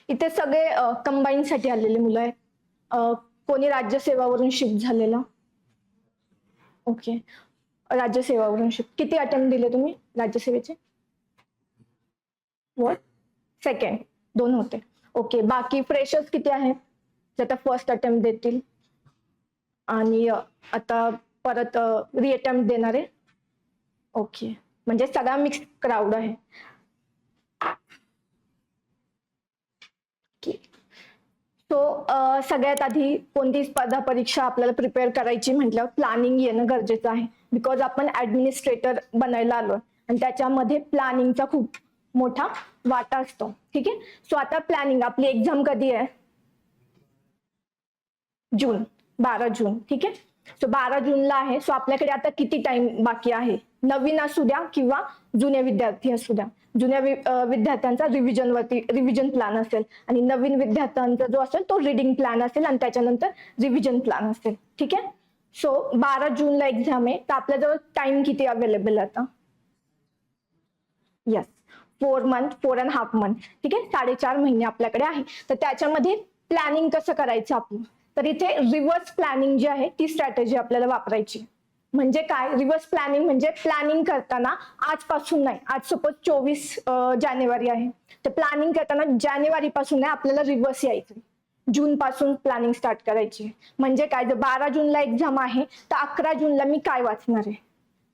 इथे सगळे कंबाईन साठी आलेले मुलं आहेत. कोणी राज्यसेवावरून शिफ्ट झालेलं? ओके, राज्यसेवावरून शिफ्ट. किती अटेम्प्ट दिले तुम्ही राज्यसेवेचे? सेकंड, 2 होते. ओके, बाकी फ्रेशर्स किती आहेत जे आता फर्स्ट अटेम्प्ट देतील आणि आता परत रिअटेम्प्ट देणारे? ओके, म्हणजे सगळा मिक्स क्राऊड आहे. सो सगळ्यात आधी कोणती स्पर्धा परीक्षा आपल्याला प्रिपेअर करायची म्हटल्यावर प्लॅनिंग येणं गरजेचं आहे. बिकॉज आपण ऍडमिनिस्ट्रेटर बनायला आलोय आणि त्याच्यामध्ये प्लॅनिंगचा खूप मोठा वाटा असतो. ठीक आहे, सो आता प्लॅनिंग, आपली एक्झाम कधी आहे? जून, 12 जून. ठीक आहे, सो 12 जूनला आहे. सो आपल्याकडे आता किती टाइम बाकी आहे? नवीन असू द्या किंवा जुने विद्यार्थी असू द्या, जुन्या विद्यार्थ्यांचा रिव्हिजन प्लॅन असेल आणि नवीन विद्यार्थ्यांचा जो असेल तो रीडिंग प्लॅन असेल आणि त्याच्यानंतर रिव्हिजन प्लॅन असेल. ठीक आहे, सो 12 जूनला एक्झाम आहे, तर आपल्याजवळ टाइम किती अवेलेबल आता? Yes, 4.5 month. ठीक आहे, 4.5 महिने आपल्याकडे आहे. तर त्याच्यामध्ये प्लॅनिंग कसं करायचं आपण? तर इथे रिव्हर्स प्लॅनिंग जी आहे ती स्ट्रॅटेजी आपल्याला वापरायची. म्हणजे काय? रिव्हर्स प्लॅनिंग म्हणजे प्लॅनिंग करताना आजपासून नाही, आज सपोज 24 जानेवारी आहे, तर प्लॅनिंग करताना जानेवारी पासून नाही, आपल्याला रिव्हर्स यायचं, जून पासून प्लॅनिंग स्टार्ट करायची. म्हणजे काय? जर 12 जूनला एक्झाम आहे तर 11 जूनला मी काय वाचणार आहे,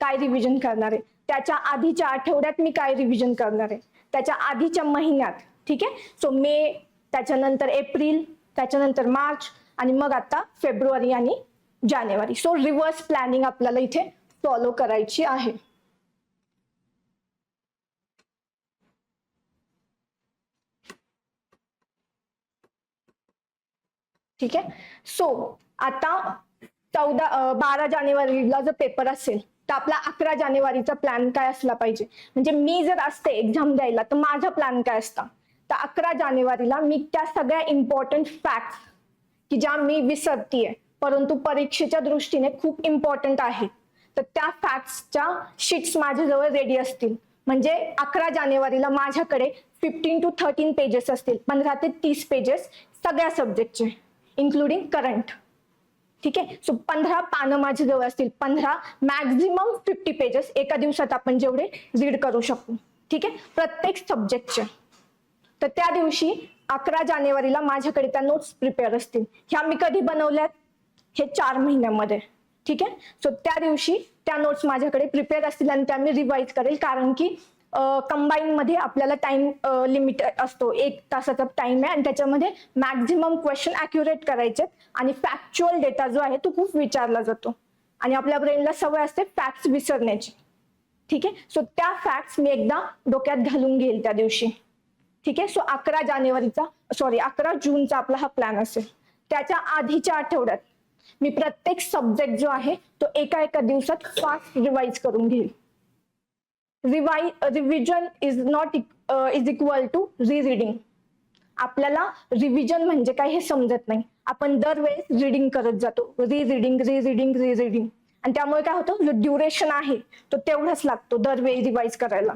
काय रिव्हिजन करणार आहे, त्याच्या आधीच्या आठवड्यात मी काय रिव्हिजन करणार आहे, त्याच्या आधीच्या महिन्यात. ठीक आहे, सो मे, त्याच्यानंतर एप्रिल, त्याच्यानंतर मार्च आणि मग आता फेब्रुवारी आणि जानेवारी. सो रिव्हर्स प्लॅनिंग आपल्याला इथे फॉलो करायची आहे. ठीक आहे, सो आता 12 जानेवारीला जर पेपर असेल तर आपला 11 जानेवारीचा प्लॅन काय असला पाहिजे? म्हणजे मी जर असते एक्झाम द्यायला तर माझा प्लॅन काय असता? तर 11 जानेवारीला मी त्या सगळ्या इम्पॉर्टंट फॅक्ट्स की ज्या मी विसरतीये परंतु परीक्षेच्या दृष्टीने खूप इम्पॉर्टंट आहे, तर त्या फॅक्ट्सच्या शीट्स माझ्याजवळ रेडी असतील. म्हणजे 11 जानेवारीला माझ्याकडे 15 to 13 पेजेस असतील, 15 ते 30 पेजेस सगळ्या सब्जेक्टचे इन्क्लुडिंग करंट. ठीक आहे, सो 15 पानं माझ्याजवळ असतील, 15 मॅक्झिमम 50 पेजेस एका दिवसात आपण जेवढे रीड करू शकू. ठीक आहे, प्रत्येक सब्जेक्टचे. तर त्या दिवशी 11 जानेवारीला माझ्याकडे त्या नोट्स प्रिपेअर असतील. ह्या मी कधी बनवल्यात? हे 4 महिन्यामध्ये. ठीक आहे, सो त्या दिवशी त्या नोट्स माझ्याकडे प्रिपेअर असतील आणि त्या मी रिवाइज करेल, कारण की कंबाईन मध्ये आपल्याला टाइम लिमिट असतो, 1 तासाचा टाइम आहे आणि त्याच्यामध्ये मॅक्झिमम क्वेश्चन अॅक्युरेट करायचे आणि फॅक्च्युअल डेटा जो आहे तो खूप विचारला जातो आणि आपल्या ब्रेनला सवय असते फॅक्ट्स विसरण्याची. ठीक आहे, सो त्या फॅक्ट्स मी एकदा डोक्यात घालून घेईल त्या दिवशी. ठीक आहे, सो 11 जूनचा आपला हा प्लॅन असेल. त्याच्या आधीच्या आठवड्यात मी प्रत्येक सब्जेक्ट जो आहे तो एका दिवसात फास्ट रिवाइज करून घेईल. Revision is equal to reading. आपल्याला रिव्हिजन म्हणजे काय हे समजत नाही, आपण दरवेळेस रीडिंग करत जातो, रीडिंग आणि त्यामुळे काय होतं, जो ड्युरेशन आहे तो तेवढाच लागतो दरवेळी रिवाइज करायला.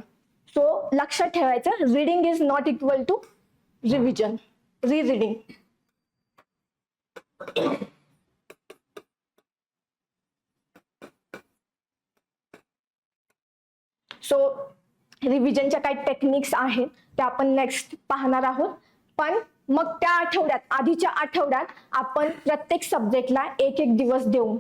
सो लक्षात ठेवायचं, reading is not equal to revision, reading. So रिव्हिजनच्या काही टेक्निक्स आहेत त्या आपण नेक्स्ट पाहणार आहोत. पण मग त्या आठवड्यात, आधीच्या आठवड्यात आपण प्रत्येक सब्जेक्टला एक दिवस देऊन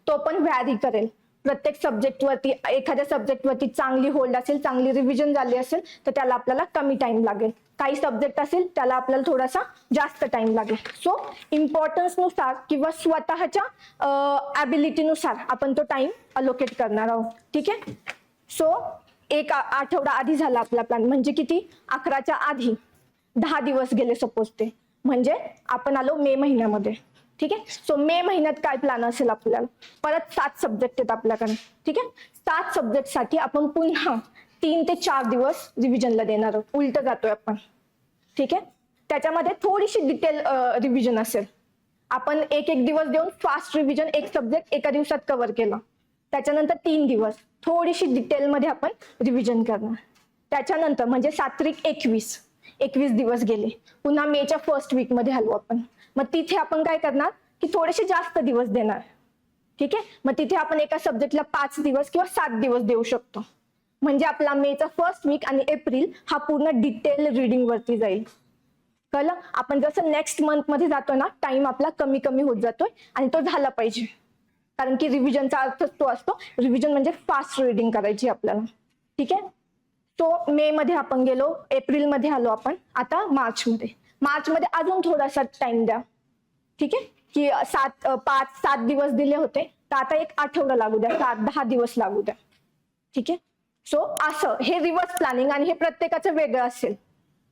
तो पण व्हॅरी करेल. प्रत्येक सब्जेक्टवरती, एखाद्या सब्जेक्टवरती चांगली होल्ड असेल, चांगली रिव्हिजन झाली असेल तर त्याला आपल्याला कमी टाइम लागेल. काही सब्जेक्ट असेल त्याला आपल्याला थोडासा जास्त टाइम लागेल. सो इम्पॉर्टन्स नुसार किंवा स्वतःच्या ॲबिलिटीनुसार आपण तो टाइम अलोकेट करणार आहोत. ठीक आहे, सो 1 आठवडा आधी झाला आपला प्लॅन, म्हणजे किती? 11च्या आधी 10 दिवस गेले सपोज, ते म्हणजे आपण आलो मे महिन्यामध्ये. ठीक आहे, सो मे महिन्यात काय प्लॅन असेल आपल्याला? परत 7 सब्जेक्ट आहेत आपल्याकडे. ठीक आहे, 7 सब्जेक्ट साठी आपण पुन्हा 3 ते 4 दिवस रिव्हिजनला देणार आहोत. उलट जातोय आपण. ठीक आहे, त्याच्यामध्ये थोडीशी डिटेल रिव्हिजन असेल. आपण एक दिवस देऊन फास्ट रिव्हिजन, एक सब्जेक्ट एका दिवसात कव्हर केलं. त्याच्यानंतर 3 दिवस थोडीशी डिटेलमध्ये आपण रिव्हिजन करणार. त्याच्यानंतर म्हणजे 7 त्रिक 21, 21 दिवस गेले. पुन्हा मेच्या फर्स्ट वीक मध्ये आलो आपण. मग तिथे आपण काय करणार की थोडेसे जास्त दिवस देणार. ठीक आहे, मग तिथे आपण एका सब्जेक्टला 5 दिवस किंवा 7 दिवस देऊ शकतो. म्हणजे आपला मेचा फर्स्ट वीक आणि एप्रिल हा पूर्ण डिटेल रीडिंग वरती जाईल. कळलं? आपण जसं नेक्स्ट मंथ मध्ये जातो ना, टाइम आपला कमी कमी होत जातोय आणि तो झाला पाहिजे. कारण की रिव्हिजनचा अर्थच तो असतो. रिव्हिजन म्हणजे फास्ट रीडिंग करायची आपल्याला. ठीक आहे, तो मे मध्ये आपण गेलो, एप्रिल मध्ये आलो आपण. आता मार्च मध्ये अजून थोडासा टाइम द्या. ठीक आहे, की 5-7 दिवस दिले होते, तर आता एक आठवडा लागू द्या, 7-10 दिवस लागू द्या. ठीक आहे, सो असं हे रिव्हर्स प्लॅनिंग, आणि हे प्रत्येकाचं वेगळं असेल,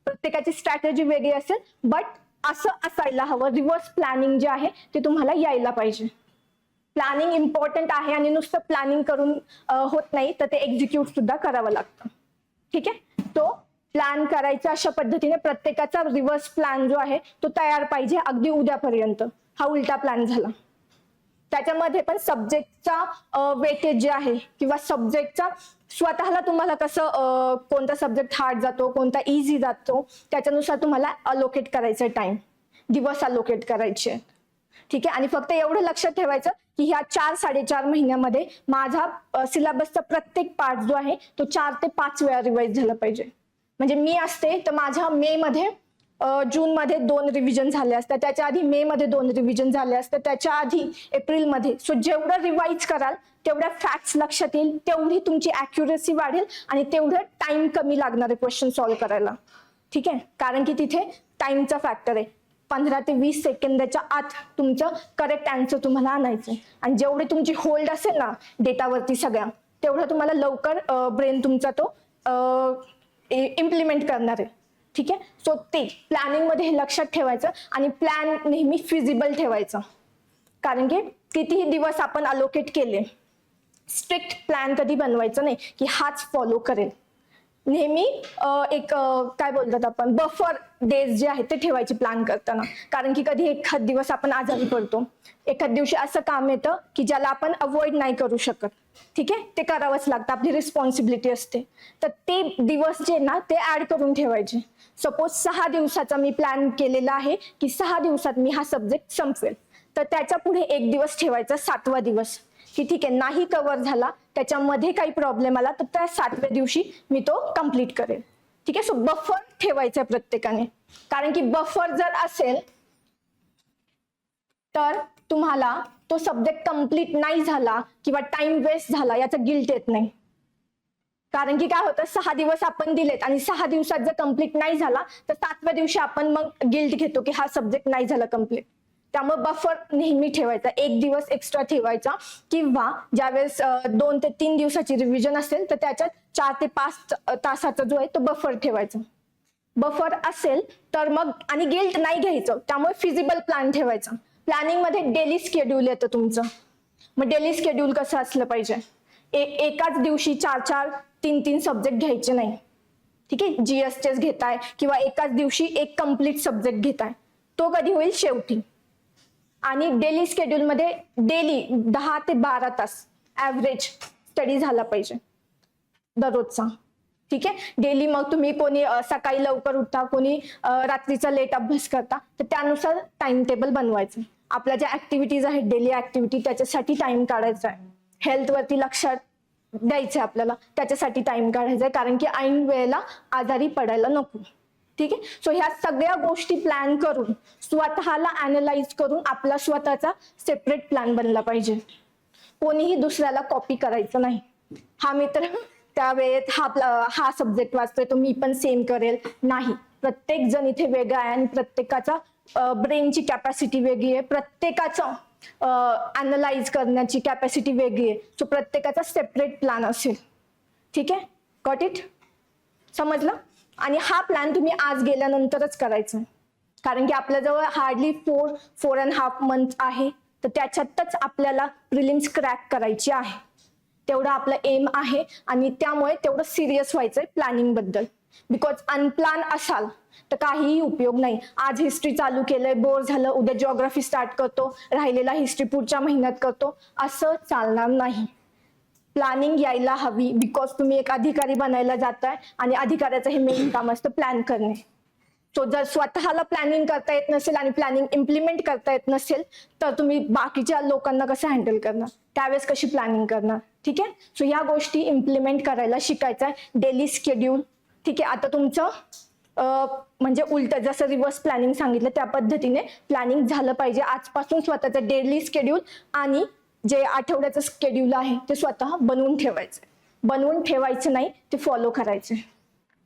प्रत्येकाची स्ट्रॅटेजी वेगळी असेल, बट असं असायला हवं. रिव्हर्स प्लॅनिंग जे आहे ते तुम्हाला यायला पाहिजे. प्लॅनिंग इम्पॉर्टंट आहे आणि नुसतं प्लॅनिंग करून होत नाही, तर ते एक्झिक्यूट सुद्धा करावं लागतं. ठीक आहे, तो प्लॅन करायचा अशा पद्धतीने प्रत्येकाचा रिव्हर्स प्लॅन जो आहे तो तयार पाहिजे अगदी उद्यापर्यंत. हा उलटा प्लॅन झाला. त्याच्यामध्ये पण सब्जेक्टचा वेटेज जे आहे किंवा सब्जेक्टचा स्वतःला तुम्हाला कसं कोणता सब्जेक्ट हार्ड जातो, कोणता इझी जातो, त्याच्यानुसार तुम्हाला अलोकेट करायचं टाइम, दिवस अलोकेट करायचे. ठीक आहे, आणि फक्त एवढं लक्षात ठेवायचं की ह्या 4-4.5 महिन्यामध्ये माझा सिलेबसचा प्रत्येक पार्ट जो आहे तो 4 ते 5 वेळा रिवाइज झाला पाहिजे. म्हणजे मी असते तर माझ्या मे मध्ये जून मध्ये 2 रिव्हिजन झाले असतात, त्याच्या आधी मे मध्ये 2 रिव्हिजन झाले असतात, त्याच्या आधी एप्रिल मध्ये. सो जेवढं रिवाइज कराल तेवढ्या फॅक्ट्स लक्षात येईल, तेवढी तुमची अॅक्युरेसी वाढेल आणि तेवढं टाइम कमी लागणार आहे क्वेश्चन सॉल्व्ह करायला. ठीक आहे, कारण की तिथे टाइमचा फॅक्टर आहे. 15 ते 20 सेकंदाच्या आत तुमचं करेक्ट आन्सर तुम्हाला आणायचं. आणि जेवढे तुमची होल्ड असेल ना डेटावरती सगळ्या, तेवढं तुम्हाला लवकर ब्रेन तुमचा तो इम्प्लिमेंट करणार आहे. ठीक आहे, सो ते प्लॅनिंग मध्ये हे लक्षात ठेवायचं आणि प्लॅन नेहमी फिजिबल ठेवायचं. कारण की कितीही दिवस आपण अलोकेट केले, स्ट्रिक्ट प्लॅन कधी बनवायचं नाही की हाच फॉलो करेल. नेहमी एक काय बोलतात आपण बफर डेज जे आहेत ते ठेवायचे प्लॅन करताना. कारण की कधी एखाद दिवस आपण आजारी पडतो, एखाद दिवशी असं काम येतं की ज्याला आपण अवॉइड नाही करू शकत. ठीक आहे, ते करावंच लागतं, आपली रिस्पॉन्सिबिलिटी असते. तर ते दिवस जे ना ते ऍड करून ठेवायचे. सपोज 6 दिवसाचा मी प्लॅन केलेला आहे की 6 दिवसात मी हा सब्जेक्ट संपवेल, तर त्याच्या पुढे एक दिवस ठेवायचा 7वा दिवस, की ठीक आहे नाही कव्हर झाला, त्याच्यामध्ये काही प्रॉब्लेम आला तर त्या 7व्या दिवशी मी तो कम्प्लीट करेल. ठीक आहे, सो बफर ठेवायचं प्रत्येकाने. कारण की बफर जर असेल तर तुम्हाला तो सब्जेक्ट कम्प्लीट नाही झाला किंवा टाइम वेस्ट झाला याचा गिल्ट येत नाही. कारण की काय होतं, 6 दिवस आपण दिलेत आणि 6 दिवसात जर कम्प्लीट नाही झाला तर 7व्या दिवशी आपण मग गिल्ट घेतो की हा सब्जेक्ट नाही झाला कम्प्लीट. त्यामुळे बफर नेहमी ठेवायचा, 1 दिवस एक्स्ट्रा ठेवायचा. किंवा ज्यावेळेस 2 ते 3 दिवसाची रिव्हिजन असेल तर त्याच्यात 4 ते 5 तासाचा जो आहे तो बफर ठेवायचा. बफर असेल तर मग, आणि गिल्ट नाही घ्यायचं, त्यामुळे फिजिबल प्लॅन ठेवायचा. प्लॅनिंग मध्ये डेली स्केड्यूल येतं तुमचं. मग डेली स्केड्यूल कसं असलं पाहिजे, एकाच दिवशी 4-4, 3-3 सब्जेक्ट घ्यायचे नाही. ठीक आहे, जीएसचेच घेताय किंवा एकाच दिवशी एक कम्प्लीट सब्जेक्ट घेताय, तो कधी होईल शेवटी. आणि डेली स्केड्यूल मध्ये डेली 10 ते 12 तास ऍव्हरेज स्टडी झाला पाहिजे दररोजचा. ठीक आहे, डेली. मग तुम्ही कोणी सकाळी लवकर उठता, कोणी रात्रीचा लेट अभ्यास करता, तर त्यानुसार टाइम टेबल बनवायचं. आपल्या ज्या ऍक्टिव्हिटीज आहेत डेली ऍक्टिव्हिटी त्याच्यासाठी टाइम काढायचा आहे. हेल्थवरती लक्ष द्यायचं आपल्याला, त्याच्यासाठी टाइम काढायचा आहे. कारण की ऐन वेळेला आजारी पडायला नको. ठीक आहे, सो ह्या सगळ्या गोष्टी प्लॅन करून स्वतःला अॅनलाइज करून आपला स्वतःचा सेपरेट प्लॅन बनला पाहिजे. कोणीही दुसऱ्याला कॉपी करायचं नाही. हा मित्र त्या वेळेत हा सब्जेक्ट वाचतोय तो मी पण सेम करेल, नाही. प्रत्येक जण इथे वेगळा आहे आणि प्रत्येकाचा ब्रेनची कॅपॅसिटी वेगळी आहे, प्रत्येकाचं अॅनलाइज करण्याची कॅपॅसिटी वेगळी आहे. सो प्रत्येकाचा सेपरेट प्लॅन असेल. ठीक आहे, गॉट इट, समजलं. आणि हा प्लॅन तुम्ही आज गेल्यानंतरच करायचा, कारण की आपल्याजवळ हार्डली 4.5 मंथ आहे. तर त्याच्यातच आपल्याला प्रिलिम्स क्रॅक करायची आहे, तेवढा आपला एम आहे. आणि त्यामुळे तेवढं सिरियस व्हायचंय प्लॅनिंग बद्दल. बिकॉज अनप्लॅन असाल तर काहीही उपयोग नाही. आज हिस्ट्री चालू केलंय, बोर झालं, उद्या जिओग्राफी स्टार्ट करतो, राहिलेला हिस्ट्री पुढच्या महिन्यात करतो, असं चालणार नाही. प्लॅनिंग यायला हवी, बिकॉज तुम्ही एक अधिकारी बनायला जाताय आणि अधिकाऱ्याचं हे मेन काम असतं प्लॅन करणे. सो जर स्वतःला प्लॅनिंग करता येत नसेल आणि प्लॅनिंग इम्प्लिमेंट करता येत नसेल तर तुम्ही बाकीच्या लोकांना कसं हँडल करणार, त्यावेळेस कशी प्लॅनिंग करणार. ठीक आहे. सो या गोष्टी इम्प्लिमेंट करायला शिकायचं आहे. Daily schedule. ठीक आहे. आता तुमचं म्हणजे उलट जसं रिव्हर्स प्लॅनिंग सांगितलं त्या पद्धतीने प्लॅनिंग झालं पाहिजे. आजपासून स्वतःचं डेली शेड्यूल आणि जे आठवड्याचं शेड्यूल आहे ते स्वतः बनवून ठेवायचं. बनवून ठेवायचं नाही, ते फॉलो करायचे.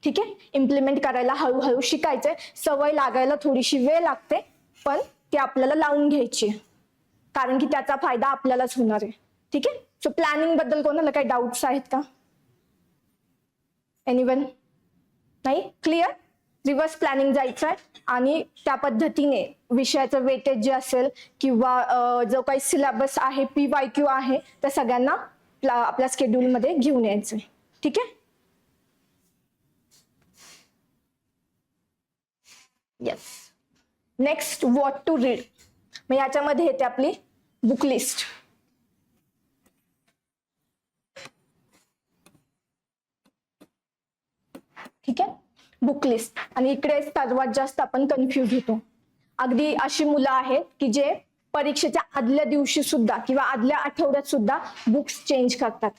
ठीक आहे. इम्प्लिमेंट करायला हळूहळू शिकायचंय. सवय लागायला थोडीशी वेळ लागते, पण ती आपल्याला लावून घ्यायची, कारण की त्याचा फायदा आपल्यालाच होणार आहे. ठीक आहे. सो प्लॅनिंग बद्दल कोणाला काही डाऊट्स आहेत का? एनिवन? नाही? क्लिअर? रिव्हर्स प्लॅनिंग जायचं आहे आणि त्या पद्धतीने विषयाचं वेटेज जे असेल किंवा जो काही सिलेबस आहे, PYQ आहे, त्या सगळ्यांना आपल्या शेड्यूलमध्ये घेऊन यायचं. ठीक आहे. Yes. Next, what to read. मग याच्यामध्ये येते आपली बुक लिस्ट. ठीक आहे. Book list. आणि इकडे सर्वात जास्त आपण कन्फ्युज होतो. अगदी अशी मुलं आहेत की जे परीक्षेच्या आदल्या दिवशी सुद्धा किंवा आदल्या आठवड्यात सुद्धा बुक्स चेंज करतात.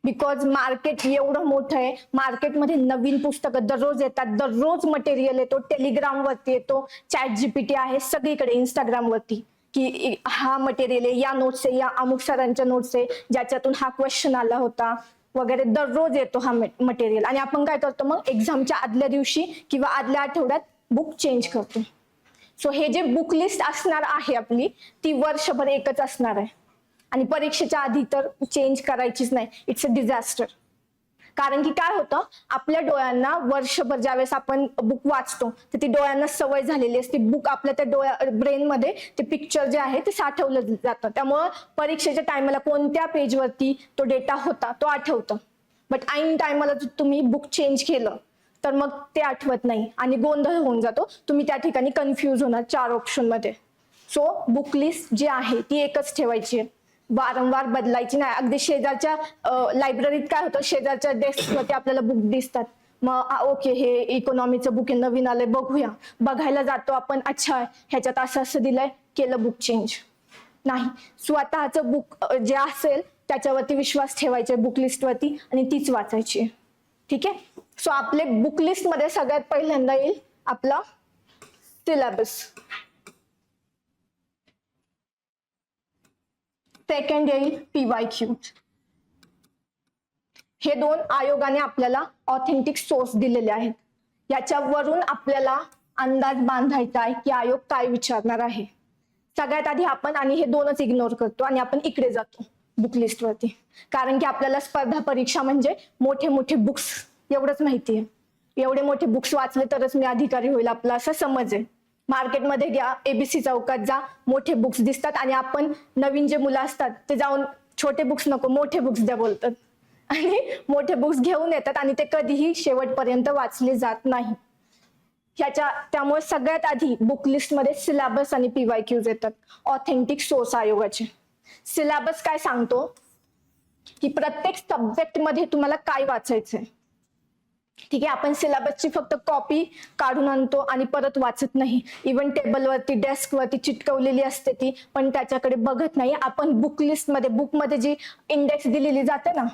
बिकॉज मार्केट एवढं मोठं आहे. मार्केटमध्ये नवीन पुस्तकं दररोज येतात, दररोज मटेरियल येतो, टेलिग्राम वरती येतो, ChatGPT आहे सगळीकडे, इंस्टाग्राम वरती की हा मटेरियल आहे, या नोट्स आहे, या अमुक सरांच्या नोट्स आहे, ज्याच्यातून हा क्वेश्चन आला होता वगैरे, दररोज येतो हा मटेरियल. आणि आपण काय करतो मग एक्झामच्या आदल्या दिवशी किंवा आदल्या आठवड्यात बुक चेंज करतो. सो हे जे बुक लिस्ट असणार आहे आपली, ती वर्षभर एकच असणार आहे आणि परीक्षेच्या आधी तर चेंज करायचीच नाही. It's a disaster. कारण की काय होतं, आपल्या डोळ्यांना वर्षभर ज्यावेळेस आपण बुक वाचतो तर ती डोळ्यांना सवय झालेली असते. बुक आपल्या त्या ब्रेनमध्ये ते पिक्चर जे आहे ते साठवलं जातं. त्यामुळं परीक्षेच्या टायमाला कोणत्या पेजवरती तो डेटा होता तो आठवतं. बट ऐन टायमाला जर तुम्ही बुक चेंज केलं तर मग ते आठवत नाही आणि गोंधळ होऊन जातो. तुम्ही त्या ठिकाणी कन्फ्यूज होणार 4 ऑप्शन मध्ये. सो बुक लिस्ट जी आहे ती एकच ठेवायची आहे, वारंवार बदलायची नाही. अगदी शेजारच्या लायब्ररीत काय होतं, शेजारच्या डेस्कवरती आपल्याला बुक दिसतात, मग ओके हे इकॉनॉमीचं बुक आहे, नवीन आलंय, बघूया. बघायला जातो आपण, अच्छा ह्याच्यात असं असं दिलंय, केलं बुक चेंज. नाही, स्वतःचं बुक जे असेल त्याच्यावरती विश्वास ठेवायचा बुक लिस्टवरती आणि तीच वाचायची. ठीक आहे. सो आपले बुक लिस्ट मध्ये सगळ्यात पहिल्यांदा येईल आपला सिलेबस. सेकंड येईल PYQ. हे 2 आयोगाने आपल्याला ऑथेंटिक सोर्स दिलेले आहेत. याच्यावरून आपल्याला अंदाज बांधायचा आहे की आयोग काय विचारणार आहे. सगळ्यात आधी आपण आणि हे 2च इग्नोर करतो आणि आपण इकडे जातो बुक लिस्ट वरती, कारण की आपल्याला स्पर्धा परीक्षा म्हणजे मोठे मोठे बुक्स एवढंच माहिती आहे. एवढे मोठे बुक्स वाचले तरच मी अधिकारी होईल, आपला असा समज आहे. मार्केटमध्ये घ्या, ABC चौकात जा, मोठे बुक्स दिसतात आणि आपण नवीन जे मुलं असतात ते जाऊन छोटे बुक्स नको मोठे बुक्स द्या बोलतात आणि मोठे बुक्स घेऊन येतात आणि ते कधीही शेवटपर्यंत वाचले जात नाही. त्यामुळे सगळ्यात आधी बुक लिस्ट मध्ये सिलेबस आणि PYQs येतात, ऑथेंटिक सोर्स आयोगाचे. सिलेबस काय सांगतो की प्रत्येक सब्जेक्ट मध्ये तुम्हाला काय वाचायचंय. ठीक आहे. आपण सिलेबसची फक्त कॉपी काढून आणतो आणि परत वाचत नाही. इव्हन टेबलवरती डेस्कवरती चिटकवलेली असते ती, पण त्याच्याकडे बघत नाही. आपण बुक लिस्ट मध्ये, बुकमध्ये जी इंडेक्स दिलेली जाते ना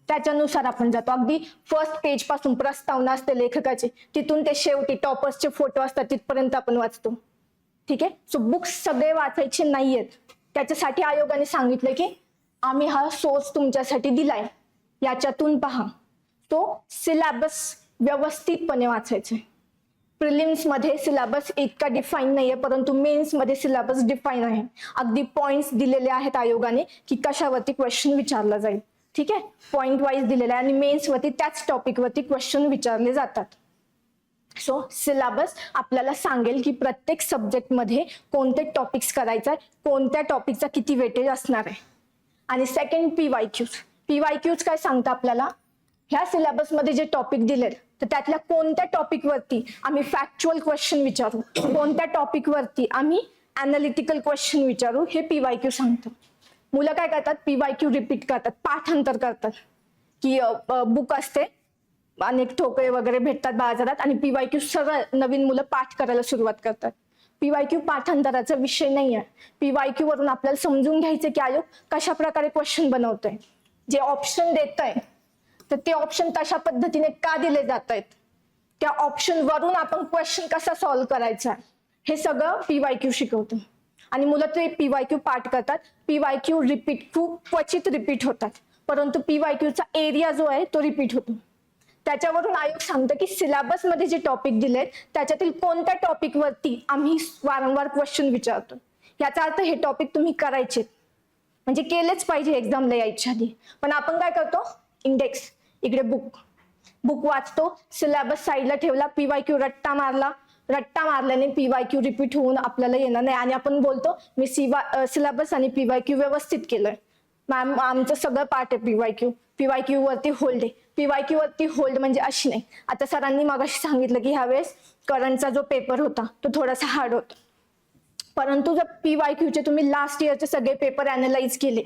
त्याच्यानुसार आपण जातो. अगदी फर्स्ट पेज पासून प्रस्तावना असते लेखकाची, तिथून ते शेवटी टॉपर्सचे फोटो असतात तिथपर्यंत आपण वाचतो. ठीक आहे. सो बुक्स सगळे वाचायचे नाहीयेत. त्याच्यासाठी आयोगाने सांगितलं की आम्ही हा सोर्स तुमच्यासाठी दिलाय, याच्यातून पहा. तो सिलेबस व्यवस्थितपणे वाचायचे. प्रिलिम्स मध्ये सिलेबस इतका डिफाईन नाहीये, परंतु मेन्स मध्ये सिलेबस डिफाईन आहे. अगदी पॉइंट्स दिलेले आहेत आयोगाने की कशावरती क्वेश्चन विचारला जाईल. ठीक आहे. पॉइंट वाईज दिलेला आहे आणि मेन्स वरती त्याच टॉपिक वरती क्वेश्चन विचारले जातात. सो सिलेबस आपल्याला सांगेल की प्रत्येक सब्जेक्ट मध्ये कोणते टॉपिक्स करायचे, कोणत्या टॉपिकचा किती वेटेज असणार आहे. आणि सेकंड PYQs काय सांगतं आपल्याला, ह्या सिलेबस मध्ये जे टॉपिक दिलेत तर त्यातल्या कोणत्या टॉपिक वरती आम्ही फॅक्च्युअल क्वेश्चन विचारू, कोणत्या टॉपिक वरती आम्ही अनालिटिकल क्वेश्चन विचारू, हे PYQ सांगतं. मुलं काय करतात, PYQ रिपीट करतात, पाठांतर करतात की बुक असते अनेक ठोकळे वगैरे भेटतात बाजारात आणि पीवायक्यू सगळं नवीन मुलं पाठ करायला सुरुवात करतात. पीवायक्यू पाठांतराचा विषय नाही आहे. पीवायक्यू वरून आपल्याला समजून घ्यायचं की आयोग कशा प्रकारे क्वेश्चन बनवतोय. जे ऑप्शन देत आहे तर ते ऑप्शन तशा पद्धतीने का दिले जात आहेत, त्या ऑप्शन वरून आपण क्वेश्चन कसा सॉल्व्ह करायचा हे सगळं पीवायक्यू शिकवतं. आणि मुलं ते पीवायक्यू पाठ करतात. पीवायक्यू खूप क्वचित रिपीट होतात, परंतु पीवायक्यूचा एरिया जो आहे तो रिपीट होतो. त्याच्यावरून आयोग सांगतं की सिलेबस मध्ये जे टॉपिक दिलेत त्याच्यातील कोणत्या टॉपिक वरती आम्ही वारंवार क्वेश्चन विचारतो. याचा अर्थ हे टॉपिक तुम्ही करायचे, म्हणजे केलेच पाहिजे एक्झामला यायच्या आधी. पण आपण काय करतो, इंडेक्स इकडे बुक वाचतो, सिलेबस साईडला ठेवला, पीवायक्यू रट्टा मारल्याने पीवायक्यू रिपीट होऊन आपल्याला येणार नाही. आणि आपण बोलतो मी सिलेबस आणि पीवायक्यू व्यवस्थित केलंय, मॅम आमचं सगळं पाठ आहे पीवायक्यू वरती होल्ड आहे. पीवायक्यू वरती होल्ड म्हणजे अशी नाही. आता सरांनी मगाशी सांगितलं की ह्यावेळेस करंटचा जो पेपर होता तो थोडासा हार्ड होता, परंतु जर पीवायक्यूचे तुम्ही लास्ट इयरचे सगळे पेपर अॅनालाइज केले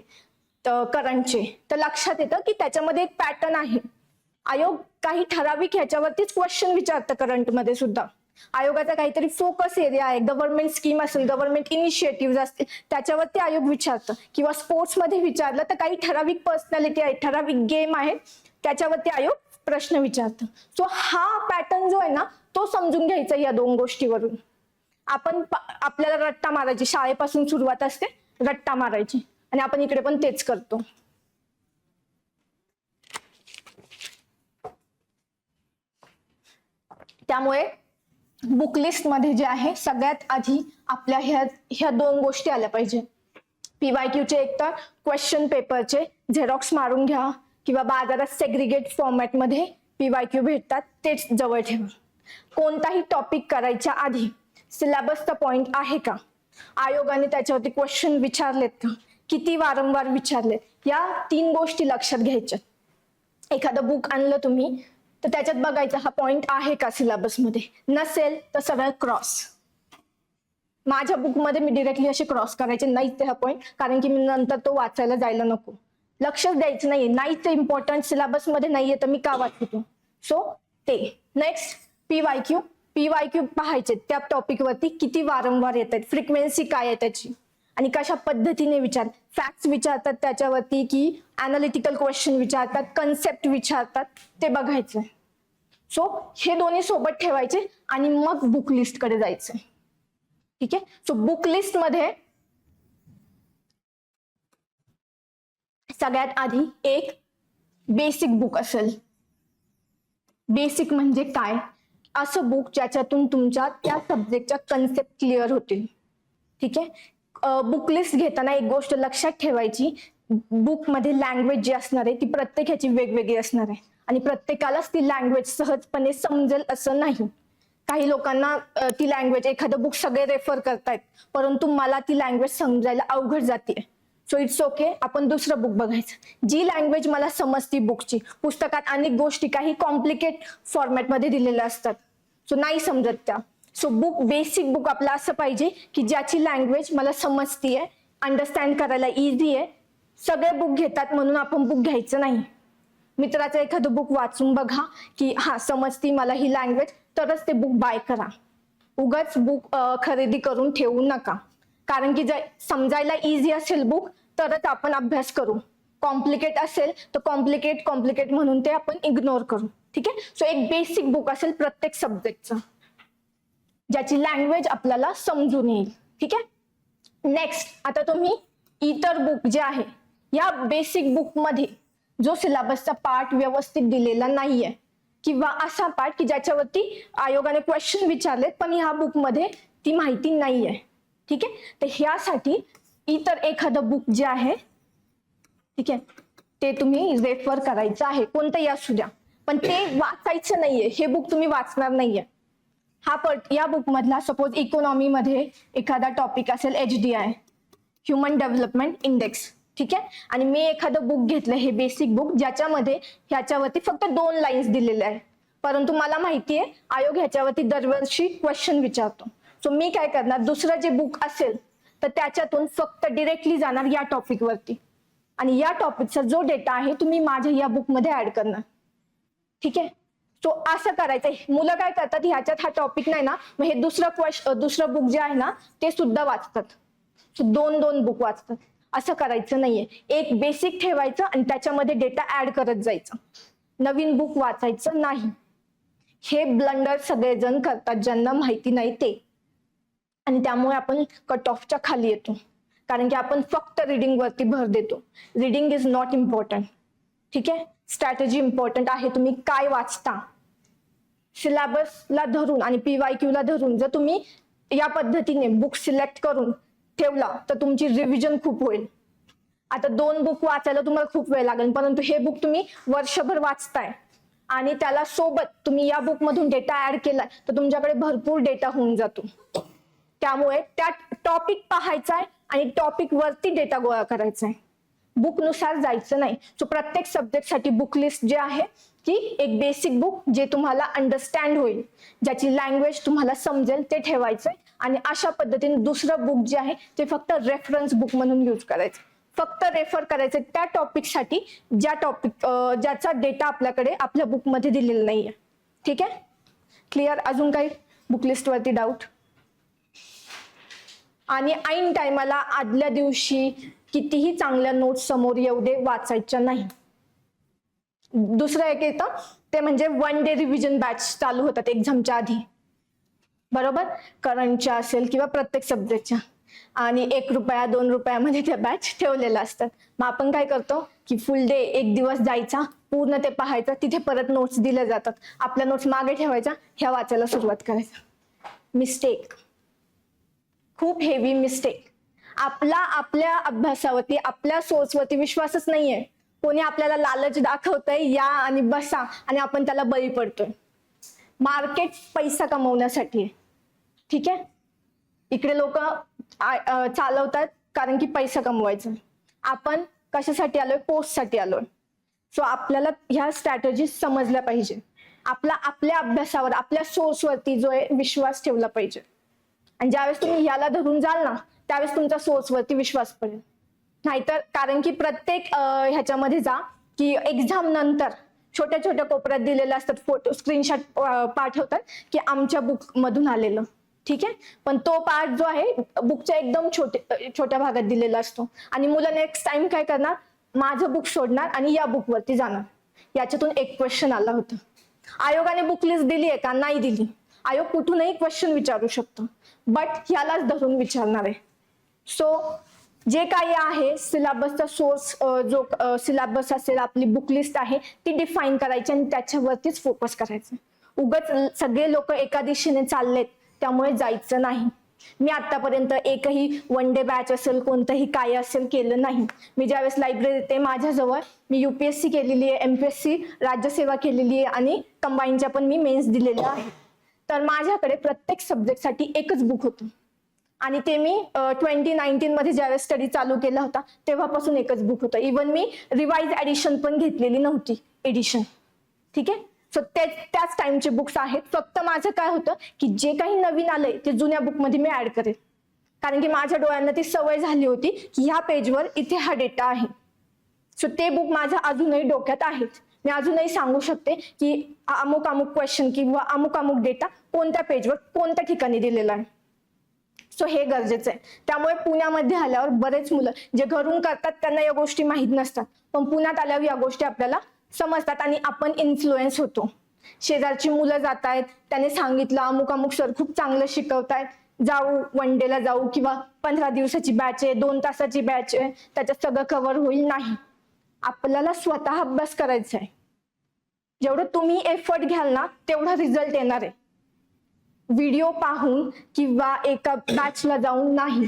करंटचे तर लक्षात येतं की त्याच्यामध्ये एक पॅटर्न आहे. आयोग काही ठराविक ह्याच्यावरतीच क्वेश्चन विचारतं. करंटमध्ये सुद्धा आयोगाचा काहीतरी फोकस एरिया आहे, गव्हर्नमेंट स्कीम असेल, गव्हर्नमेंट इनिशिएटिव्ह असतील त्याच्यावरती आयोग विचारतं. किंवा स्पोर्ट्समध्ये विचारलं तर काही ठराविक पर्सनॅलिटी आहे, ठराविक गेम आहे त्याच्यावरती आयोग प्रश्न विचारतं. सो हा पॅटर्न जो आहे ना तो समजून घ्यायचा या दोन गोष्टीवरून. आपल्याला रट्टा मारायची, शाळेपासून सुरुवात असते रट्टा मारायची, आणि आपण इकडे पण तेच करतो. त्यामुळे बुकलिस्ट मध्ये जे आहे सगळ्यात आधी आपल्या ह्या दोन गोष्टी आल्या पाहिजे. पीवायक्यूचे एकतर क्वेश्चन पेपरचे झेरॉक्स मारून घ्या किंवा बाजारात सेग्रिगेट फॉर्मॅटमध्ये पीवायक्यू भेटतात तेच जवळ ठेवा. कोणताही टॉपिक करायच्या आधी सिलेबसचा पॉइंट आहे का, आयोगाने त्याच्यावरती क्वेश्चन विचारलेत का, किती वारंवार विचारलेत, या 3 गोष्टी लक्षात घ्यायच्या. एखादं बुक आणलं तुम्ही तर त्याच्यात बघायचं हा पॉइंट आहे का सिलेबसमध्ये, नसेल तर सरळ क्रॉस. माझ्या बुकमध्ये मी डिरेक्टली असे क्रॉस करायचे नाहीच ते हा पॉइंट, कारण की मी नंतर तो वाचायला जायला नको, लक्षच द्यायचं नाहीये, नाहीच इम्पॉर्टंट सिलेबसमध्ये नाहीये तर मी का वाचतो. सो ते नेक्स्ट पीवायक्यू पाहायचे त्या टॉपिक वरती किती वारंवार येत आहेत, फ्रिक्वेन्सी काय आहे त्याची, आणि कशा पद्धतीने फॅक्ट्स विचारतात त्याच्यावरती की अनालिटिकल क्वेश्चन विचारतात, कन्सेप्ट विचारतात, ते बघायचं. सो हे दोन्ही सोबत ठेवायचे आणि मग बुक लिस्ट कडे जायचं. ठीक आहे. सो बुक लिस्ट मध्ये सगळ्यात आधी एक बेसिक बुक असेल. बेसिक म्हणजे काय, असं बुक ज्याच्यातून तुमच्या त्या सब्जेक्टच्या कन्सेप्ट क्लिअर होतील. ठीक आहे. बुक लिस्ट घेताना एक गोष्ट लक्षात ठेवायची, बुक मध्ये लँग्वेज जी असणार आहे ती प्रत्येकाची वेगवेगळी असणार आहे आणि प्रत्येकालाच ती लँग्वेज सहजपणे समजेल असं नाही. काही लोकांना ती लँग्वेज, एखादं बुक सगळे रेफर करतायत परंतु मला ती लँग्वेज समजायला अवघड जाते, सो इट्स ओके, आपण दुसरं बुक बघायचं. जी लँग्वेज मला समजती बुकची, पुस्तकात अनेक गोष्टी काही कॉम्प्लिकेट फॉर्मॅटमध्ये दिलेल्या असतात, सो नाही समजत त्या. सो बेसिक बुक आपलं असं पाहिजे की ज्याची लँग्वेज मला समजतीये, अंडरस्टँड करायला इझी आहे. सगळे बुक घेतात म्हणून आपण बुक घ्यायचं नाही. मित्राचं एखादं बुक वाचून बघा की हा समजती मला ही लँग्वेज, तरच ते बुक बाय करा. उगाच बुक खरेदी करून ठेवू नका, कारण की जर समजायला इझी असेल बुक तरच आपण अभ्यास करू, कॉम्प्लिकेट असेल तर कॉम्प्लिकेट म्हणून ते आपण इग्नोर करू. ठीक आहे. सो एक बेसिक बुक असेल प्रत्येक सब्जेक्टचं, ज्याची लँग्वेज आपल्याला समजून येईल. ठीक आहे. नेक्स्ट, आता तुम्ही इतर बुक जे आहे या बेसिक बुक मध्ये जो सिलेबसचा पार्ट व्यवस्थित दिलेला नाहीये किंवा असा पार्ट की ज्याच्यावरती आयोगाने क्वेश्चन विचारलेत पण ह्या बुक मध्ये ती माहिती नाहीये. ठीक आहे. तर ह्यासाठी इतर एखादं बुक जे आहे, ठीक आहे, ते तुम्ही रेफर करायचं आहे, कोणतंही असू द्या, पण ते वाचायचं नाहीये. हे बुक तुम्ही वाचणार नाहीये. या बुक मधला सपोज इकॉनॉमी मध्ये एखादा टॉपिक असेल HDI, ह्युमन डेव्हलपमेंट इंडेक्स. ठीक आहे. आणि मी एखादं बुक घेतलं, हे बेसिक बुक, ज्याच्यामध्ये ह्याच्यावरती फक्त 2 लाईन्स दिलेल्या आहेत, परंतु मला माहितीये आयोग ह्याच्यावरती दरवर्षी क्वेश्चन विचारतो. सो मी काय करणार, दुसरं जे बुक असेल तर त्याच्यातून फक्त डिरेक्टली जाणार या टॉपिक वरती आणि या टॉपिकचा जो डेटा आहे तुम्ही माझ्या या बुक मध्ये ऍड करणार. ठीक आहे. सो असं करायचं. मुलं काय करतात, ह्याच्यात हा टॉपिक नाही ना, मग हे दुसरं बुक जे आहे ना ते सुद्धा वाचतात. दोन दोन बुक वाचतात. असं करायचं नाहीये. एक बेसिक ठेवायचं आणि त्याच्यामध्ये डेटा ऍड करत जायचं. नवीन बुक वाचायचं नाही. हे ब्लंडर सगळेजण करतात ज्यांना माहिती नाही ते, आणि त्यामुळे आपण कट ऑफच्या खाली येतो. कारण की आपण फक्त रिडिंग वरती भर देतो. Reading is not important. ठीक आहे, स्ट्रॅटेजी इम्पॉर्टंट आहे. तुम्ही काय वाचता, सिलेबसला धरून आणि PYQ ला धरून जर तुम्ही या पद्धतीने बुक सिलेक्ट करून ठेवला तर तुमची रिव्हिजन खूप होईल. आता 2 बुक वाचायला तुम्हाला खूप वेळ लागेल, परंतु हे बुक तुम्ही वर्षभर वाचताय आणि त्याला सोबत तुम्ही या बुक मधून डेटा ऍड केलाय तर तुमच्याकडे भरपूर डेटा होऊन जातो. त्यामुळे त्या टॉपिक पाहायचा आहे आणि टॉपिक वरती डेटा गोळा करायचा आहे. बुक नुसार जायचं नाही. सो प्रत्येक सब्जेक्टसाठी बुक लिस्ट जे आहे की एक बेसिक बुक जे तुम्हाला अंडरस्टँड होईल, ज्याची लँग्वेज तुम्हाला समजेल ते ठेवायचंय. आणि अशा पद्धतीने दुसरं बुक जे आहे ते फक्त रेफरन्स बुक म्हणून यूज करायचं. फक्त रेफर करायचं त्या टॉपिकसाठी ज्याचा डेटा आपल्याकडे आपल्या बुकमध्ये दिलेला नाहीये. ठीक आहे, क्लिअर? अजून काही बुक लिस्ट वरती डाऊट? आणि ऐन टायमाला आदल्या दिवशी कितीही चांगल्या नोट्स समोर येऊ दे, वाचायच्या नाही. दुसरं एक येतं ते म्हणजे 1 डे रिव्हिजन बॅच चालू होतात एक्झामच्या आधी, बरोबर? करंटच्या असेल किंवा प्रत्येक सब्जेक्टच्या, आणि ₹1 ₹2 त्या बॅच ठेवलेल्या असतात. मग आपण काय करतो की फुल डे एक दिवस जायचा, पूर्ण ते पाहायचं, तिथे परत नोट्स दिल्या जातात, आपल्या नोट्स मागे ठेवायच्या, ह्या वाचायला सुरुवात करायचं. मिस्टेक, खूप हेवी मिस्टेक. आपल्या अभ्यासावरती, आपल्या सोर्सवरती विश्वासच नाहीये. कोणी आपल्याला लालच दाखवतंय या आणि बसा, आणि आपण त्याला बळी पडतोय. मार्केट पैसा कमवण्यासाठी आहे. ठीक आहे, इकडे लोक चालवतात कारण की पैसा कमवायचा. आपण कशासाठी आलोय? पोस्टसाठी आलोय. सो आपल्याला ह्या स्ट्रॅटेजी समजल्या पाहिजे. आपल्या अभ्यासावर, आपल्या सोर्सवरती जो आहे विश्वास ठेवला पाहिजे. आणि ज्यावेळेस तुम्ही याला धरून जाल ना त्यावेळेस तुमचा सोर्सवरती विश्वास पडेल. नाहीतर, कारण की प्रत्येक ह्याच्यामध्ये जा की एक्झाम नंतर छोट्या छोट्या कोपऱ्यात दिलेले असतात फोटो, स्क्रीनशॉट पाठवतात की आमच्या बुक मधून आलेलं. ठीक आहे, पण तो पार्ट जो आहे बुकच्या एकदम छोट्या भागात दिलेला असतो. आणि मुलं नेक्स्ट टाइम काय करणार? माझं बुक सोडणार आणि या बुक वरती जाणार. याच्यातून एक क्वेश्चन आला होता, आयोगाने बुक लिस्ट दिली आहे का? नाही दिली. आयोग कुठूनही क्वेश्चन विचारू शकतो, बट ह्यालाच धरून विचारणार आहे. सो जे काही आहे सिलेबसचा सोर्स, जो सिलेबस असेल, आपली बुक लिस्ट आहे ती डिफाईन करायची आणि त्याच्यावरतीच फोकस करायचं. उगाच सगळे लोक एका दिशेने चाललेत त्यामुळे जायचं नाही. मी आतापर्यंत एकही 1 डे बॅच असेल, कोणतंही काय असेल केलं नाही. मी ज्यावेळेस लायब्ररी येते माझ्याजवळ, मी UPSC केलेली आहे, MPSC राज्यसेवा केलेली आहे आणि कंबाईनच्या पण मी मेन्स दिलेल्या आहे. तर माझ्याकडे प्रत्येक सब्जेक्टसाठी एकच बुक होतं आणि ते मी 2019 मध्ये ज्यावेळेस स्टडी चालू केला होता तेव्हापासून एकच बुक होतं. इवन मी रिवाइज एडिशन पण घेतलेली नव्हती, एडिशन. ठीक आहे, सो त्याच टाइमचे बुक्स आहेत. फक्त माझं काय होतं की जे काही नवीन आलंय ते जुन्या बुक मध्ये मी ऍड करेल, कारण की माझ्या डोळ्यांना ती सवय झाली होती की ह्या पेजवर इथे हा डेटा आहे. सो ते बुक माझ्या अजूनही डोक्यात आहेत. मी अजूनही सांगू शकते की अमुक अमुक क्वेश्चन किंवा अमुक अमुक डेटा कोणत्या पेजवर कोणत्या ठिकाणी दिलेला आहे. सो हे गरजेचं आहे. त्यामुळे पुण्यामध्ये आल्यावर बरेच मुलं जे घरून करतात त्यांना या गोष्टी माहीत नसतात, पण पुण्यात आल्यावर या गोष्टी आपल्याला समजतात आणि आपण इन्फ्लुएन्स होतो. शेजारची मुलं जात आहेत, त्याने सांगितलं अमुक अमुक सर खूप चांगलं शिकवतायत, जाऊ 1 डेला जाऊ, किंवा 15 दिवसाची बॅच आहे, 2 तासाची बॅच आहे, त्याच्यात सगळं कव्हर होईल. नाही, आपल्याला स्वतः अभ्यास करायचा आहे. जेवढं तुम्ही एफर्ट घ्याल ना तेवढा रिझल्ट येणार आहे. व्हिडिओ पाहून किंवा एका बॅचला जाऊन नाही.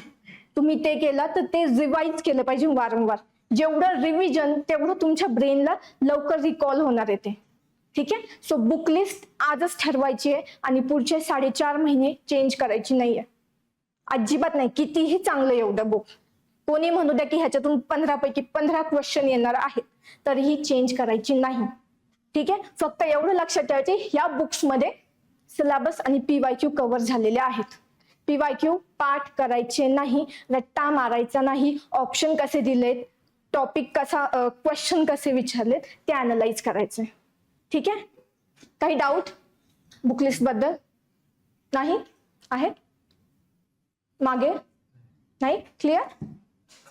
तुम्ही ते केलं तर ते रिवाइज केलं पाहिजे वारंवार. जेवढं रिव्हिजन तेवढं तुमच्या ब्रेनला लवकर रिकॉल होणार आहे ते. ठीक आहे, सो बुक लिस्ट आजच ठरवायची आहे आणि पुढचे 4.5 महिने चेंज करायची नाहीये, अजिबात नाही. कितीही चांगलं एवढं बुक, कोणी म्हणू द्या की ह्याच्यातून 15 पैकी 15 क्वेश्चन येणार आहेत, तरीही चेंज करायची नाही. ठीक आहे, फक्त एवढं लक्षात ठेवायचे ह्या बुक्स मध्ये सिलेबस आणि PYQ कव्हर झालेले आहेत. PYQ पाठ करायचे नाही, रट्टा मारायचा नाही, ऑप्शन कसे दिलेत, टॉपिक कसा, क्वेश्चन कसे विचारलेत ते अनालाइज करायचे. ठीक आहे, काही डाऊट बुकलिस्ट बद्दल? नाही आहे? मागे नाही? क्लिअर?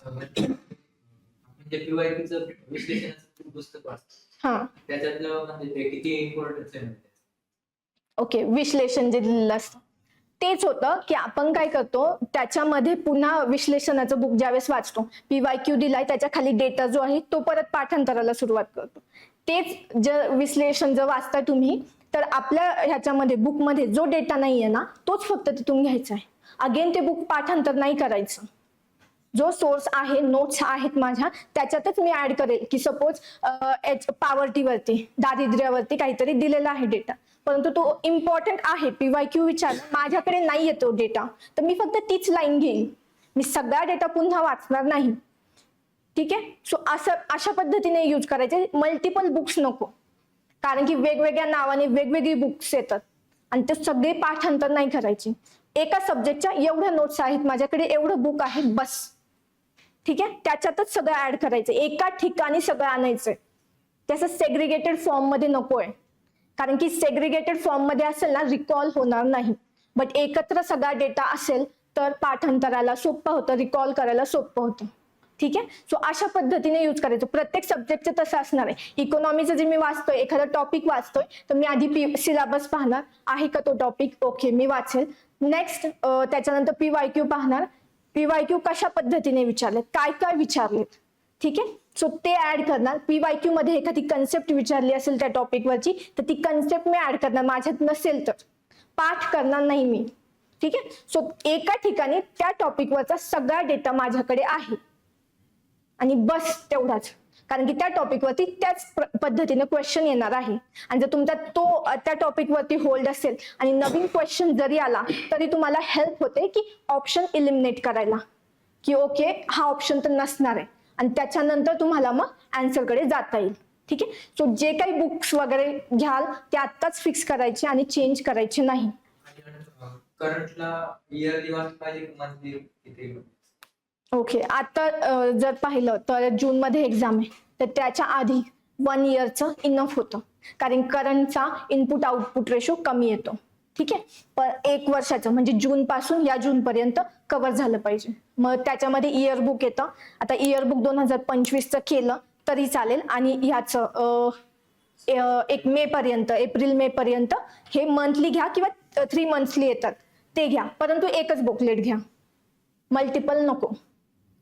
म्हणजे पीवायक्यूचं विश्लेषणाचं पुस्तक वाचतं. हा, त्याच्यातलं म्हणजे ते किती इम्पॉर्टन्स आहे म्हणजे. ओके. विश्लेषण जे दिलेलं असतं तेच होतं की आपण काय करतो त्याच्यामध्ये पुन्हा विश्लेषणाचं बुक ज्यावेळेस वाचतो, पीवायक्यू दिलाय त्याच्या खाली डेटा जो आहे तो परत पाठांतराला सुरुवात करतो. तेच जे विश्लेषण जर वाचताय तुम्ही तर आपल्या ह्याच्यामध्ये बुकमध्ये जो डेटा नाहीये ना तोच फक्त तिथून घ्यायचा आहे. अगेन ते बुक पाठांतर नाही करायचं. जो सोर्स आहे, नोट्स आहेत माझ्या त्याच्यातच मी ऍड करेल की सपोज पॉवर्टीवरती, दारिद्र्यावरती काहीतरी दिलेला आहे डेटा, परंतु तो इम्पॉर्टंट आहे, पीवायक्यू विचारला, माझ्याकडे नाही येतो डेटा, तर मी फक्त तीच लाईन घेईन, मी सगळा डेटा पुन्हा वाचणार नाही. ठीक आहे. सो अशा पद्धतीने यूज करायचे. मल्टिपल बुक्स नको, कारण की वेगवेगळ्या नावाने वेगवेगळी बुक्स येतात आणि ते सगळे पाठांतर नाही करायचे. एका सब्जेक्टच्या एवढ्या नोट्स आहेत माझ्याकडे, एवढं बुक आहे बस. ठीक आहे. त्याच्यातच सगळं ऍड करायचं, एका ठिकाणी सगळं आणायचंय. त्याचं सेग्रिगेटेड फॉर्म मध्ये नकोय, कारण की सेग्रिगेटेड फॉर्म मध्ये असेल ना रिकॉल होणार नाही. बट एकत्र सगळा डेटा असेल तर पाठांतराला सोपं होतं, रिकॉल करायला सोपं होतं. ठीक आहे. सो अशा पद्धतीने यूज करायचं. प्रत्येक सब्जेक्टचं तसं असणार आहे. इकॉनॉमीचं जे मी वाचतोय, एखादा टॉपिक वाचतोय तर मी आधी सिलेबस पाहणार आहे का तो टॉपिक, ओके मी वाचेल. नेक्स्ट त्याच्यानंतर पीवायक्यू पाहणार, पीवायक्यू कशा पद्धतीने विचारलेत, काय काय विचारलेत. ठीक आहे. सो ते ऍड करणार. पीवायक्यू मध्ये एखादी कन्सेप्ट विचारली असेल त्या टॉपिकवरची तर ती कन्सेप्ट मी ऍड करणार, माझ्यात नसेल तर पाठ करणार नाही मी. ठीक आहे. सो एका ठिकाणी त्या टॉपिकवरचा सगळा डेटा माझ्याकडे आहे आणि बस तेवढाच, कारण की त्या टॉपिकवरती त्याच पद्धतीने क्वेश्चन येणार आहे. आणि जर तुमचा तो त्या टॉपिकवरती होल्ड असेल आणि नवीन क्वेश्चन जरी आला तरी तुम्हाला हेल्प होते की ऑप्शन इलिमिनेट करायला, की ओके हा ऑप्शन तर नसणार आहे, आणि त्याच्यानंतर तुम्हाला मग आन्सर कडे जाता येईल. ठीक आहे. सो जे काही बुक्स वगैरे घ्याल ते आत्ताच फिक्स करायचे आणि चेंज करायचे नाही. करंटला इयरली वाचलं पाहिजे की मंथली किती? ओके. आता जर पाहिलं तर जून मध्ये एक्झाम आहे तर त्याच्या आधी 1 इयरचं इनफ होतं, कारण करंटचा इनपुट आउटपुट रेशो कमी येतो. ठीक आहे. पण 1 वर्षाचं म्हणजे जून पासून या जून पर्यंत कव्हर झालं पाहिजे. मग त्याच्यामध्ये इयरबुक येतं. आता इयरबुक 2025चं केलं तरी चालेल, आणि ह्याचं 1 मे पर्यंत, एप्रिल मे पर्यंत हे मंथली घ्या किंवा 3 मंथली येतात ते घ्या, परंतु एकच बुकलेट घ्या, मल्टिपल नको.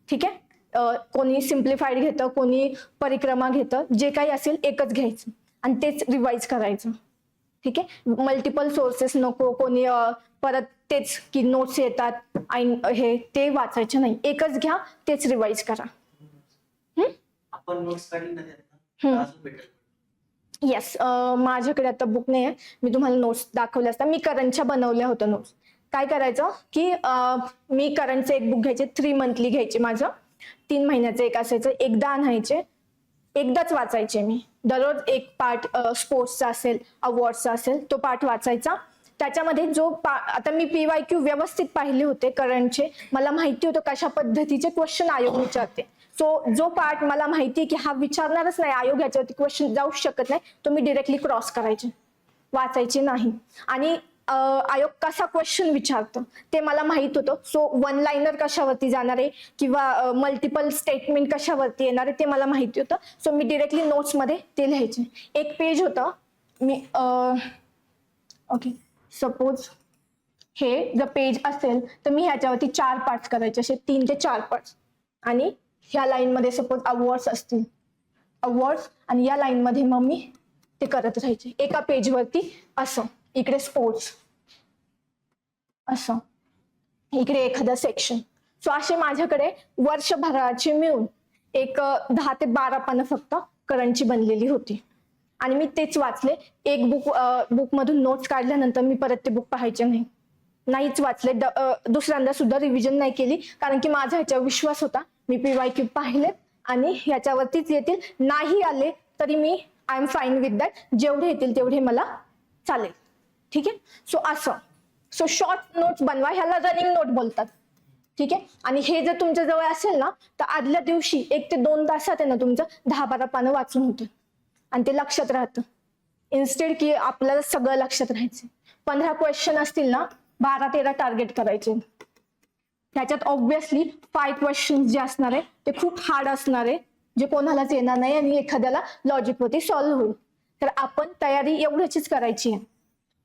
ठीक आहे. कोणी सिम्प्लिफाईड घेतं, कोणी परिक्रमा घेतं, जे काही असेल एकच घ्यायचं आणि तेच रिवाइज करायचं. ठीक आहे. मल्टिपल सोर्सेस नको, कोणी परत तेच की नोट्स येतात हे ते वाचायचे नाही, एकच घ्या, तेच रिवाइज करा. आपण नोट्स काढली ना त्यातनं अजून बेटर. येस. माझ्याकडे आता बुक नाही आहे, मी तुम्हाला नोट्स दाखवल्या असतात. मी करंटच्या बनवल्या होत्या नोट्स. काय करायचं की मी करंटचे एक बुक घ्यायचे, 3 मंथली घ्यायचे, माझं 3 महिन्याचं एक असायचं, एकदा आणायचे, एकदाच वाचायचे मी. दररोज एक पार्ट स्पोर्ट्सचा असेल, अवॉर्ड्सचा असेल, तो पार्ट वाचायचा. त्याच्यामध्ये जो आता मी पीवायक्यू व्यवस्थित पाहिले होते करंटचे, मला माहिती होतं कशा पद्धतीचे क्वेश्चन आयोग विचारते. सो जो पार्ट मला माहिती की हा विचारणारच नाही, आयोग याच्यावरती क्वेश्चन जाऊ शकत नाही, तो मी डिरेक्टली क्रॉस करायचे, वाचायचे नाही. आणि आयोग कसा क्वेश्चन विचारतो ते मला माहित होतं. सो 1 लाइनर कशावरती जाणार आहे किंवा मल्टिपल स्टेटमेंट कशावरती येणार आहे ते मला माहिती होतं. सो मी डिरेक्टली नोट्स मध्ये ते लिहायचे. एक पेज होतं, मी ओके सपोज हे जर पेज असेल तर मी ह्याच्यावरती 4 पार्ट्स करायचे, असे 3 ते 4 पार्ट्स. आणि ह्या लाईन मध्ये सपोज अवॉर्ड्स असतील, अवॉर्ड्स, आणि या लाईन मध्ये मग मी ते करत राहायचे एका पेजवरती. असं इकडे स्पोर्ट्स, असं इकडे एखादं सेक्शन. सो असे माझ्याकडे वर्षभराचे मिळून एक 10 ते 12 पानं फक्त करंटची बनलेली होती, आणि मी तेच वाचले. एक बुक मधून नोट्स काढल्यानंतर मी परत ते बुक पाहायचे नाहीच वाचले. दुसऱ्यांदा सुद्धा रिव्हिजन नाही केली, कारण की माझा ह्याच्यावर विश्वास होता. मी पीवायक्यू पाहिलेत आणि ह्याच्यावरतीच येतील, नाही आले तरी मी I am fine with that, जेवढे येतील तेवढे मला चालेल. ठीक आहे. सो असं, सो शॉर्ट नोट्स बनवा, ह्याला रनिंग नोट बोलतात. ठीक आहे. आणि हे जर तुमच्या जवळ असेल ना तर आदल्या दिवशी 1 ते 2 तासात आहे ना तुमचं 10-12 पानं वाचून होतं आणि ते लक्षात राहतं. इन्स्टेड की आपल्याला सगळं लक्षात राहायचं. 15 क्वेश्चन असतील ना, 12-13 टार्गेट करायचे. त्याच्यात ऑब्व्हियसली 5 क्वेश्चन जे असणार आहे ते खूप हार्ड असणार आहे, जे कोणालाच येणार नाही आणि एखाद्याला लॉजिक वरती सॉल्व्ह होईल. तर आपण तयारी एवढ्याचीच करायची आहे.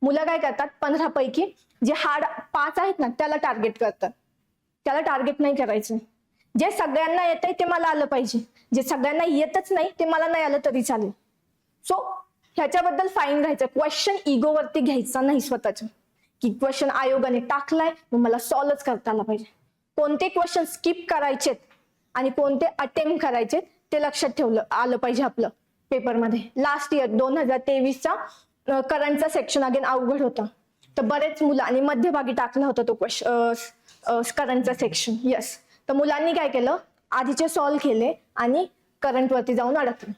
मुलं काय करतात, 15 पैकी जे हार्ड 5 आहेत ना त्याला टार्गेट करतात. त्याला टार्गेट नाही करायचं. जे सगळ्यांना येतंय ते मला आलं पाहिजे, जे सगळ्यांना येतच नाही ते मला नाही आलं तरी चालेल. सो ह्याच्याबद्दल फाईन राहायचं. क्वेश्चन इगोवरती घ्यायचा नाही स्वतःच्या, की क्वेश्चन आयोगाने टाकलाय मग मला सॉल्व्हच करता आला पाहिजे. कोणते क्वेश्चन स्किप करायचेत आणि कोणते अटेम्प्ट करायचे ते लक्षात ठेवलं आलं पाहिजे आपलं पेपरमध्ये. लास्ट इयर 2023चा करंटचा सेक्शन अगेन अवघड होता, तर बरेच मुलं आणि मध्यभागी टाकला होता तो क्वेश्चन करंटचा सेक्शन. येस, तर मुलांनी काय केलं, आधीचे सॉल्व्ह केले आणि करंट वरती जाऊन अडकले.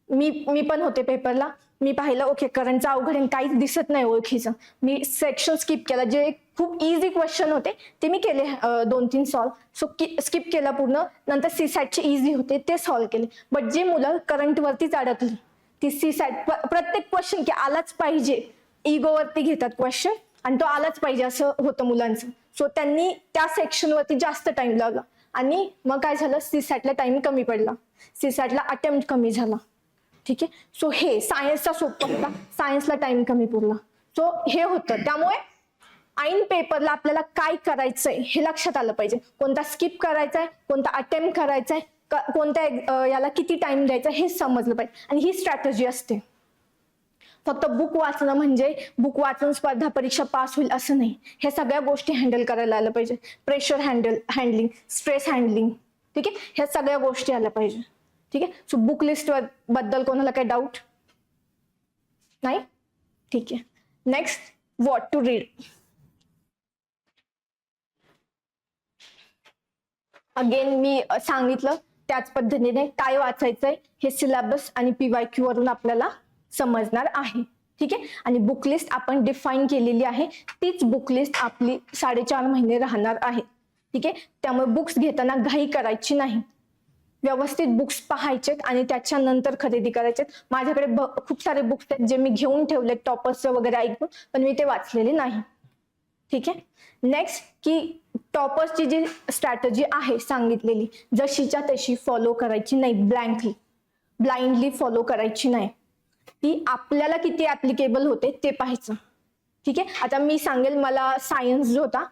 मी पण होते पेपरला. मी पाहिलं ओके करंटचा अवघड आहे, काहीच दिसत नाही ओळखीचं. मी सेक्शन स्किप केला. जे खूप इझी क्वेश्चन होते ते मी केले 2-3 सॉल्व्ह. सो स्किप केला पूर्ण. नंतर सी सॅटचे इझी होते ते सॉल्व्ह केले. बट जे मुलं करंट वरतीच अडकली, ती सी सॅट प्रत्येक क्वेश्चन की आलाच पाहिजे, इगोवरती घेतात क्वेश्चन आणि तो आलाच पाहिजे असं होतं मुलांचं. सो त्यांनी त्या सेक्शन वरती जास्त टाइम लावला आणि मग काय झालं, सी सॅटला टाइम कमी पडला, सी सॅटला अटेम्प्ट कमी झाला. ठीक आहे. सो हे सायन्सचा सोपा होता, सायन्सला टाइम कमी पुरला. सो हे होतं. त्यामुळे ऐन पेपरला आपल्याला काय करायचंय हे लक्षात आलं पाहिजे. कोणता स्किप करायचाय, कोणता अटेम्प्ट करायचाय, कोणत्या याला किती टाइम द्यायचा हे समजलं पाहिजे. आणि ही स्ट्रॅटेजी असते. फक्त बुक वाचणं म्हणजे बुक वाचून स्पर्धा परीक्षा पास होईल असं नाही. हे सगळ्या गोष्टी हँडल करायला आलं पाहिजे. प्रेशर हँडलिंग, स्ट्रेस हँडलिंग, ठीक आहे, ह्या सगळ्या गोष्टी आल्या पाहिजे. ठीक आहे. सो बुक लिस्ट बद्दल कोणाला काही डाऊट नाही? ठीक आहे. Next, what to read. Again मी सांगितलं त्याच पद्धतीने काय वाचायचंय हे सिलेबस आणि PYQ वरून आपल्याला समजणार आहे. ठीक आहे. आणि बुक लिस्ट आपण डिफाईन केलेली आहे, तीच बुक लिस्ट आपली 4.5 महिने राहणार आहे. ठीक आहे. त्यामुळे बुक्स घेताना घाई करायची नाही. व्यवस्थित बुक्स पाहायचे आणि त्याच्यानंतर खरेदी करायचे. माझ्याकडे खूप सारे बुक्स आहेत जे मी घेऊन ठेवले टॉपर्सचे वगैरे ऐकून, पण मी ते वाचलेले नाही. ठीक आहे. नेक्स्ट, की टॉपर्सची जी स्ट्रॅटेजी आहे सांगितलेली जशीच्या तशी फॉलो करायची नाही, ब्लाइंडली फॉलो करायची नाही. ती आपल्याला किती ऍप्लिकेबल होते ते पाहायचं. ठीक आहे. आता मी सांगेल, मला सायन्स जो होता,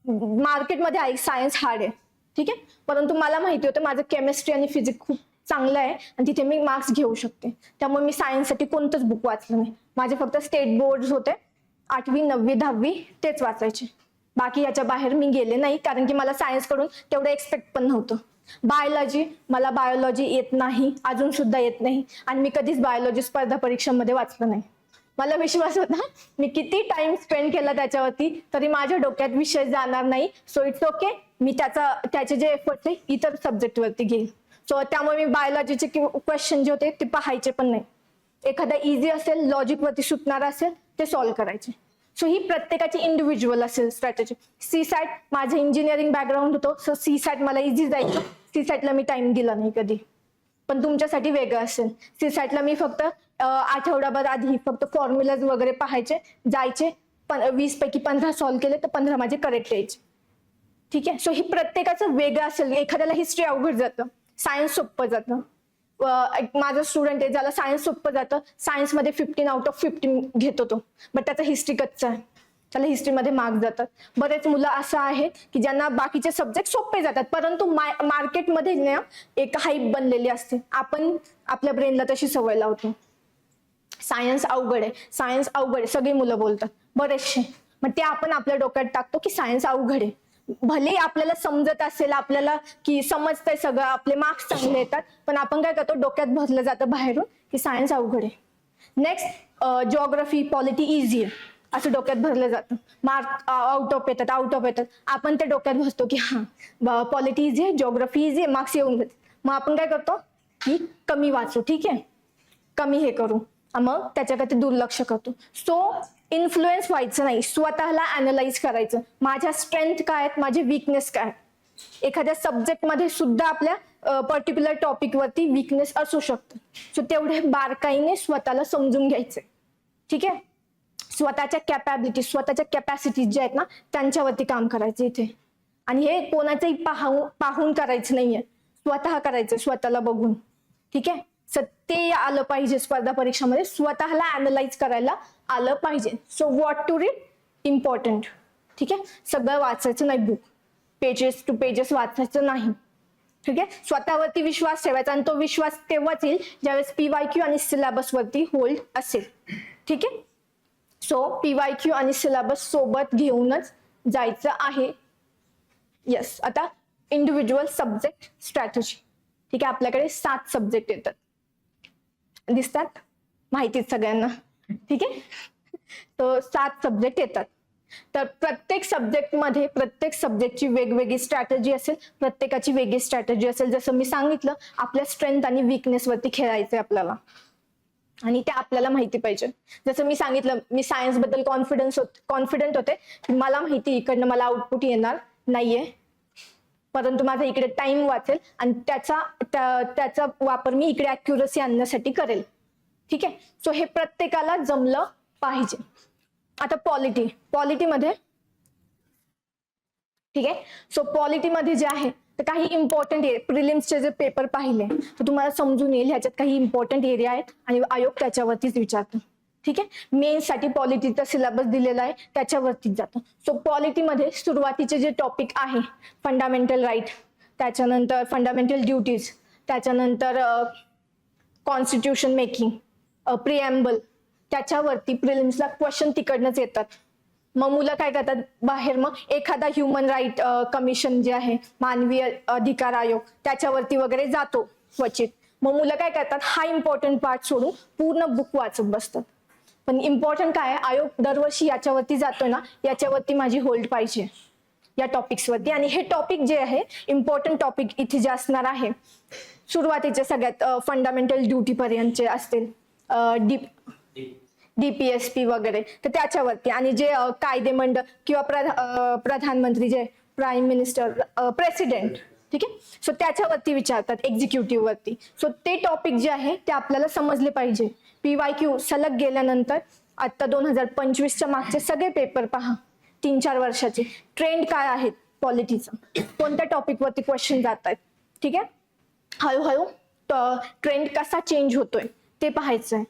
मार्केटमध्ये आहे सायन्स हार्ड आहे, ठीक आहे, परंतु मला माहिती होतं माझं केमिस्ट्री आणि फिजिक्स खूप चांगलं आहे आणि तिथे मी मार्क्स घेऊ शकते. त्यामुळे मी सायन्ससाठी कोणतंच बुक वाचलं नाही. माझे फक्त स्टेट बोर्ड होते, 8वी 9वी 10वी तेच वाचायचे. बाकी याच्या बाहेर मी गेले नाही, कारण की मला सायन्स कडून तेवढं एक्सपेक्ट पण नव्हतं. मला बायोलॉजी येत नाही, अजून सुद्धा येत नाही आणि मी कधीच बायोलॉजी स्पर्धा परीक्षांमध्ये वाचलं नाही. मला विश्वास होता मी किती टाइम स्पेंड केला त्याच्यावरती तरी माझ्या डोक्यात विषय जाणार नाही. सो इट्स ओके, मी त्याचे जे एफर्ट्स आहे इतर सब्जेक्ट वरती घेईल. सो त्यामुळे मी बायोलॉजीचे क्वेश्चन जे होते ते पाहायचे पण नाही. एखादा इझी असेल, लॉजिक वरती सुटणारा असेल ते सॉल्व्ह करायचे. सो ही प्रत्येकाची इंडिव्हिज्युअल असेल स्ट्रॅटेजी. सी सॅट, माझं इंजिनिअरिंग बॅकग्राऊंड होतं, सो सी सॅट मला इझी जायचं. सी सॅटला मी टाइम दिला नाही कधी, पण तुमच्यासाठी वेगळं असेल. सी सॅटला मी फक्त आठवडाभर आधी फक्त फॉर्म्युलाज वगैरे पाहायचे, जायचे, 20 पैकी 15 सॉल्व्ह केले तर 15 माझे करेक्ट यायचे. ठीक आहे. सो ही प्रत्येकाचं वेगळं असेल. एखाद्याला हिस्ट्री अवघड जातं, सायन्स सोपं जातं. माझं स्टुडंट आहे ज्याला सायन्स सोपं जातं, सायन्समध्ये 15 आउट ऑफ 15 घेतो तो, बट त्याचा हिस्ट्री कच्चा आहे, त्याला हिस्ट्रीमध्ये मार्क्स जातात. बरेच मुलं असं आहेत की ज्यांना बाकीचे सब्जेक्ट सोपे जातात, परंतु मार्केटमध्ये ना एक हाईप बनलेली असते. आपण आपल्या ब्रेनला तशी सवय लावतो. सायन्स अवघड आहे, सगळी मुलं बोलतात बरेचसे. मग ते आपण आपल्या डोक्यात टाकतो की सायन्स अवघड आहे. भले आपल्याला समजत असेल, आपल्याला की समजतंय सगळं, आपले मार्क्स चांगले येतात, पण आपण काय करतो, डोक्यात भरलं जातं बाहेरून की सायन्स अवघड आहे. नेक्स्ट, जिओग्राफी पॉलिटी इझी आहे असं डोक्यात भरलं जातं. मार्क आउट ऑफ येतात. आपण ते डोक्यात भरतो की हा पॉलिटी इझी आहे, जिओग्राफी इझी आहे, मार्क्स येऊन जातात. मग आपण काय करतो की कमी वाचू, ठीक आहे, कमी हे करू, मग त्याच्याकडे दुर्लक्ष करतो. सो इन्फ्लुएन्स व्हायचं नाही, स्वतःला अॅनलाइज करायचं. माझ्या स्ट्रेंथ काय आहेत, माझे वीकनेस काय आहेत. एखाद्या सब्जेक्ट मध्ये सुद्धा आपल्या पर्टिक्युलर टॉपिक वरती विकनेस असू शकतं. सो तेवढे बारकाईने स्वतःला समजून घ्यायचे. ठीक आहे, स्वतःच्या कॅपॅबिलिटी, स्वतःच्या कॅपॅसिटीज ज्या आहेत ना त्यांच्यावरती काम करायचं इथे. आणि हे कोणाचंही पाहून करायचं नाहीये, स्वतः करायचं, स्वतःला बघून. ठीक आहे, ते आलं पाहिजे स्पर्धा परीक्षामध्ये, स्वतःला अॅनलाइज करायला आलं पाहिजे. So what to read, important. ठीक आहे, सगळं वाचायचं नाही, बुक पेजेस टू पेजेस वाचायचं नाही. ठीक आहे, स्वतःवरती विश्वास ठेवायचा आणि तो विश्वास तेव्हाच येईल ज्यावेळेस PYQ आणि सिलेबस वरती होल्ड असेल. ठीक आहे, सो PYQ आणि सिलेबस सोबत घेऊनच जायचं आहे. येस, आता इंडिव्हिज्युअल सब्जेक्ट स्ट्रॅटेजी. ठीक आहे, आपल्याकडे 7 सब्जेक्ट येतात, दिसतात, माहितीच सगळ्यांना. ठीक आहे, तो 7 सब्जेक्ट येतात. तर प्रत्येक सब्जेक्टमध्ये प्रत्येक सब्जेक्टची वेगवेगळी स्ट्रॅटेजी असेल, प्रत्येकाची वेगळी स्ट्रॅटेजी असेल. जसं मी सांगितलं, आपल्या स्ट्रेंथ आणि विकनेस वरती खेळायचंय आपल्याला आणि ते आपल्याला माहिती पाहिजे. जसं मी सांगितलं, मी सायन्स बद्दल कॉन्फिडंट होते की मला माहिती इकडनं मला आउटपुट येणार नाहीये, परंतु माझा इकडे टाइम वाचेल आणि त्याचा वापर मी इकडे अॅक्युरसी आणण्यासाठी करेल. ठीक आहे, सो हे प्रत्येकाला जमलं पाहिजे. आता पॉलिटीमध्ये, ठीक आहे, सो पॉलिटीमध्ये जे आहे तर काही इम्पॉर्टंट प्रिलिम्सचे जे पेपर पाहिले तर तुम्हाला समजून येईल ह्याच्यात काही इम्पॉर्टंट एरिया आहेत आणि आयोग त्याच्यावरतीच विचारतो. ठीक आहे, मेन्ससाठी पॉलिटीचा सिलेबस दिलेला आहे त्याच्यावरतीच जातो. सो पॉलिटीमध्ये सुरुवातीचे जे टॉपिक आहे, फंडामेंटल राईट, त्याच्यानंतर फंडामेंटल ड्युटीज, त्याच्यानंतर कॉन्स्टिट्यूशन मेकिंग, प्रिएम्बल, त्याच्यावरती प्रिलिम्सला क्वेश्चन तिकडनंच येतात. मग मुलं काय करतात बाहेर, मग एखादा ह्युमन राईट कमिशन जे आहे, मानवी अधिकार आयोग, त्याच्यावरती वगैरे जातो क्वचित. मग मुलं काय करतात, हा इम्पॉर्टंट पार्ट सोडून पूर्ण बुक वाचत बसतात. पण इम्पॉर्टंट काय आहे, आयोग दरवर्षी याच्यावरती जातोय ना, याच्यावरती माझी होल्ड पाहिजे या टॉपिक्सवरती. आणि हे टॉपिक जे आहे, इम्पॉर्टंट टॉपिक इथे जे असणार आहे, सुरुवातीचे सगळ्यात फंडामेंटल ड्युटी पर्यंतचे असतील, DPSP वगैरे, तर त्याच्यावरती. आणि जे कायदेमंडळ किंवा प्रधानमंत्री, जे प्राईम मिनिस्टर, प्रेसिडेंट, ठीक आहे, सो त्याच्यावरती विचारतात, एक्झिक्युटिव्ह वरती. सो ते टॉपिक जे आहे ते आपल्याला समजले पाहिजे. PYQ सलग गेल्यानंतर आता 2025च्या मागचे सगळे पेपर पहा, 3-4 वर्षाचे ट्रेंड काय आहेत पॉलिटीचा, कोणत्या टॉपिक वरती क्वेश्चन जात आहेत. ठीक आहे, हळूहळू ट्रेंड कसा चेंज होतोय ते पाहायचं आहे.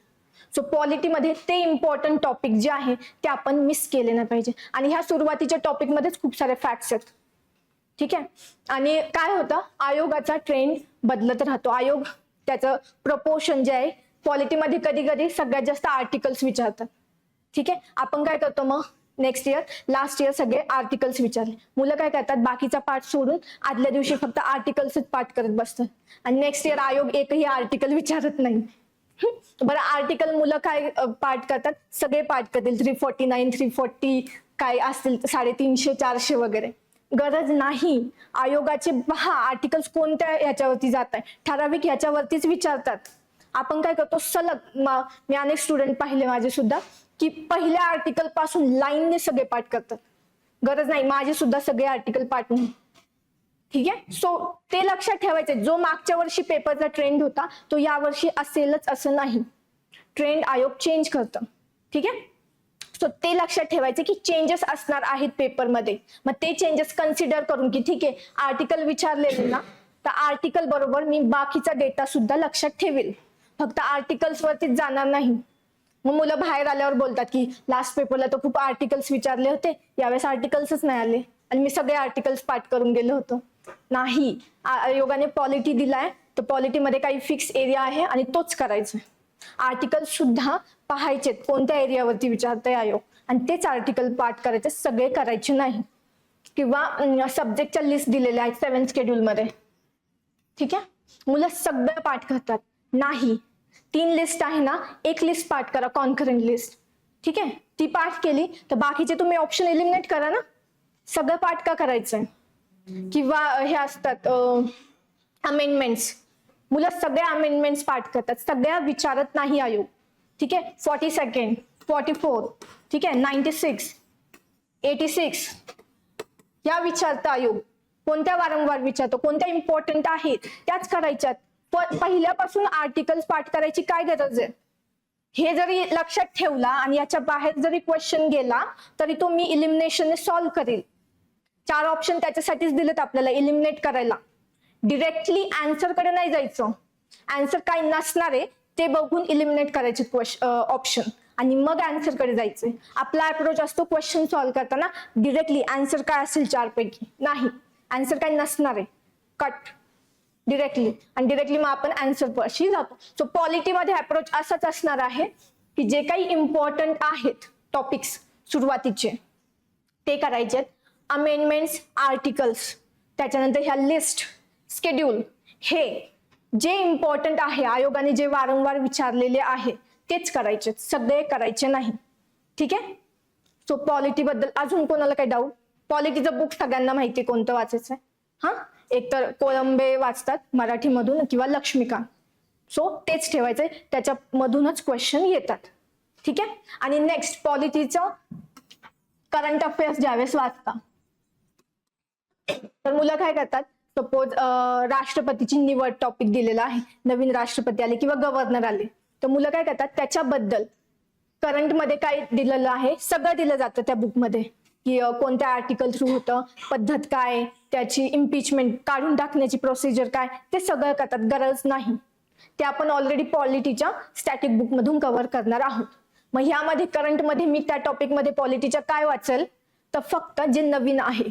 सो पॉलिटीमध्ये ते इम्पॉर्टंट टॉपिक जे आहे ते आपण मिस केले नाही पाहिजे. आणि ह्या सुरुवातीच्या टॉपिक मध्येच खूप सारे फॅक्ट्स आहेत. ठीक आहे, आणि काय होतं, आयोगाचा ट्रेंड बदलत राहतो. आयोग त्याचं प्रपोर्शन जे आहे, पॉलिटीमध्ये कधी कधी सगळ्यात जास्त आर्टिकल्स विचारतात. ठीक आहे, आपण काय करतो मग लास्ट इयर सगळे आर्टिकल्स विचारले. मुलं काय करतात, बाकीचा पार्ट सोडून आदल्या दिवशी फक्त आर्टिकल्सच पाठ करत बसतात आणि नेक्स्ट इयर आयोग एकही आर्टिकल विचारत नाही. बरं, आर्टिकल मुलं काय पाठ करतात, सगळे पाठ करतील, 349, 340 काय असतील, 350, 400 वगैरे. गरज नाही. आयोगाचे 10 आर्टिकल्स कोणत्या ह्याच्यावरती जात आहे, ठराविक ह्याच्यावरतीच विचारतात. आपण काय करतो, सलग मी अनेक स्टुडंट पाहिले माझे सुद्धा, की पहिल्या आर्टिकल पासून लाईनने सगळे पाठ करतात. गरज नाही, माझे सुद्धा सगळे आर्टिकल पाठ नाही. ठीक आहे, सो ते लक्षात ठेवायचं. जो मागच्या वर्षी पेपरचा ट्रेंड होता तो या वर्षी असेलच असं नाही, ट्रेंड आयोग चेंज करतं. ठीक आहे, सो ते लक्षात ठेवायचं की चेंजेस असणार आहेत पेपरमध्ये. मग ते चेंजेस कन्सिडर करून की ठीक आहे, आर्टिकल विचारलेले ना, तर आर्टिकल बरोबर मी बाकीचा डेटा सुद्धा लक्षात ठेवेल, फक्त आर्टिकल्स वरतीच जाणार नाही. मग मुलं बाहेर आल्यावर बोलतात की लास्ट पेपरला तर खूप आर्टिकल्स विचारले होते, यावेळेस आर्टिकल्सच नाही आले आणि मी सगळे आर्टिकल्स पाठ करून गेलो होतो. नाही, आयोगाने पॉलिटी दिलाय तर पॉलिटीमध्ये काही फिक्स एरिया आहे आणि तोच करायचा. आर्टिकल सुद्धा पाहायचे कोणत्या एरियावरती विचारतंय आयोग आणि तेच आर्टिकल पाठ करायचे, सगळे करायचे नाही. किंवा सब्जेक्टच्या लिस्ट दिलेल्या आहेत 7 शेड्यूलमध्ये. ठीक आहे, मुलं सगळं पाठ करतात. नाही, 3 लिस्ट आहे ना, एक लिस्ट पाठ करा, कॉन्करंट लिस्ट. ठीक आहे, ती पाठ केली तर बाकीचे तुम्ही ऑप्शन एलिमिनेट करा ना. सगळं पाठ का करायचंय? किंवा हे असतात अमेंडमेंट्स, मुलं सगळ्या अमेंडमेंट्स पाठ करतात, सगळ्या विचारत नाही आयोग. ठीक आहे, 42, 44, ठीक आहे, 96, 86 या विचारता आयोग. कोणत्या वारंवार विचारतो, कोणत्या इम्पॉर्टंट आहेत त्याच करायच्यात. पहिल्यापासून आर्टिकल्स पाठ करायची काय गरज आहे? हे जरी लक्षात ठेवला आणि याच्या बाहेर जरी क्वेश्चन गेला तरी तो मी इलिमिनेशन सॉल्व्ह करेल. 4 ऑप्शन त्याच्यासाठीच दिलेत आपल्याला इलिमिनेट करायला. डिरेक्टली आन्सर कडे नाही जायचं. आन्सर काय नसणार आहे ते बघून इलिमिनेट करायचे ऑप्शन आणि मग आन्सर कडे जायचंय. आपला अप्रोच असतो क्वेश्चन सॉल्व्ह करताना डिरेक्टली आन्सर काय असेल 4 पैकी नाही, आन्सर काय नसणार आहे, कट डिरेक्टली, आणि डिरेक्टली मग आपण आन्सर पाशी जातो. सो पॉलिटीमध्ये अप्रोच असाच असणार आहे की जे काही इम्पॉर्टंट आहेत टॉपिक्स सुरुवातीचे ते करायचे. अमेंडमेंट्स, आर्टिकल्स, त्याच्यानंतर ह्या लिस्ट, शेड्यूल, हे जे इम्पॉर्टंट आहे आयोगाने जे वारंवार विचारलेले आहे तेच करायचे, सगळे करायचे नाही. ठीक आहे. सो पॉलिटी बद्दल अजून कोणाला काही डाऊट? पॉलिटीचं बुक सगळ्यांना माहिती कोणतं वाचायचं आहे. हा, एकतर कोळंबे वाचतात मराठीमधून किंवा लक्ष्मीकांत. सो तेच ठेवायचंय, त्याच्यामधूनच क्वेश्चन येतात. ठीक आहे. आणि नेक्स्ट पॉलिटीचं करंट अफेअर्स ज्यावेळेस वाचता तर मुलं काय करतात, सपोज राष्ट्रपतीची निवड टॉपिक दिलेला आहे, नवीन राष्ट्रपती आले किंवा गव्हर्नर आले, तर मुलं काय करतात त्याच्याबद्दल करंट मध्ये काय दिलेलं आहे सगळं दिलं जातं त्या बुकमध्ये, की कोणत्या आर्टिकल थ्रू होतं, पद्धत काय, त्याची इम्पिचमेंट काढून टाकण्याची प्रोसिजर काय, ते सगळं करतात. गरज नाही, ते आपण ऑलरेडी पॉलिटीच्या स्टॅटिक बुक मधून कव्हर करणार आहोत. मग ह्यामध्ये करंटमध्ये मी त्या टॉपिकमध्ये पॉलिटीच्या काय वाचेल, तर फक्त जे नवीन आहे,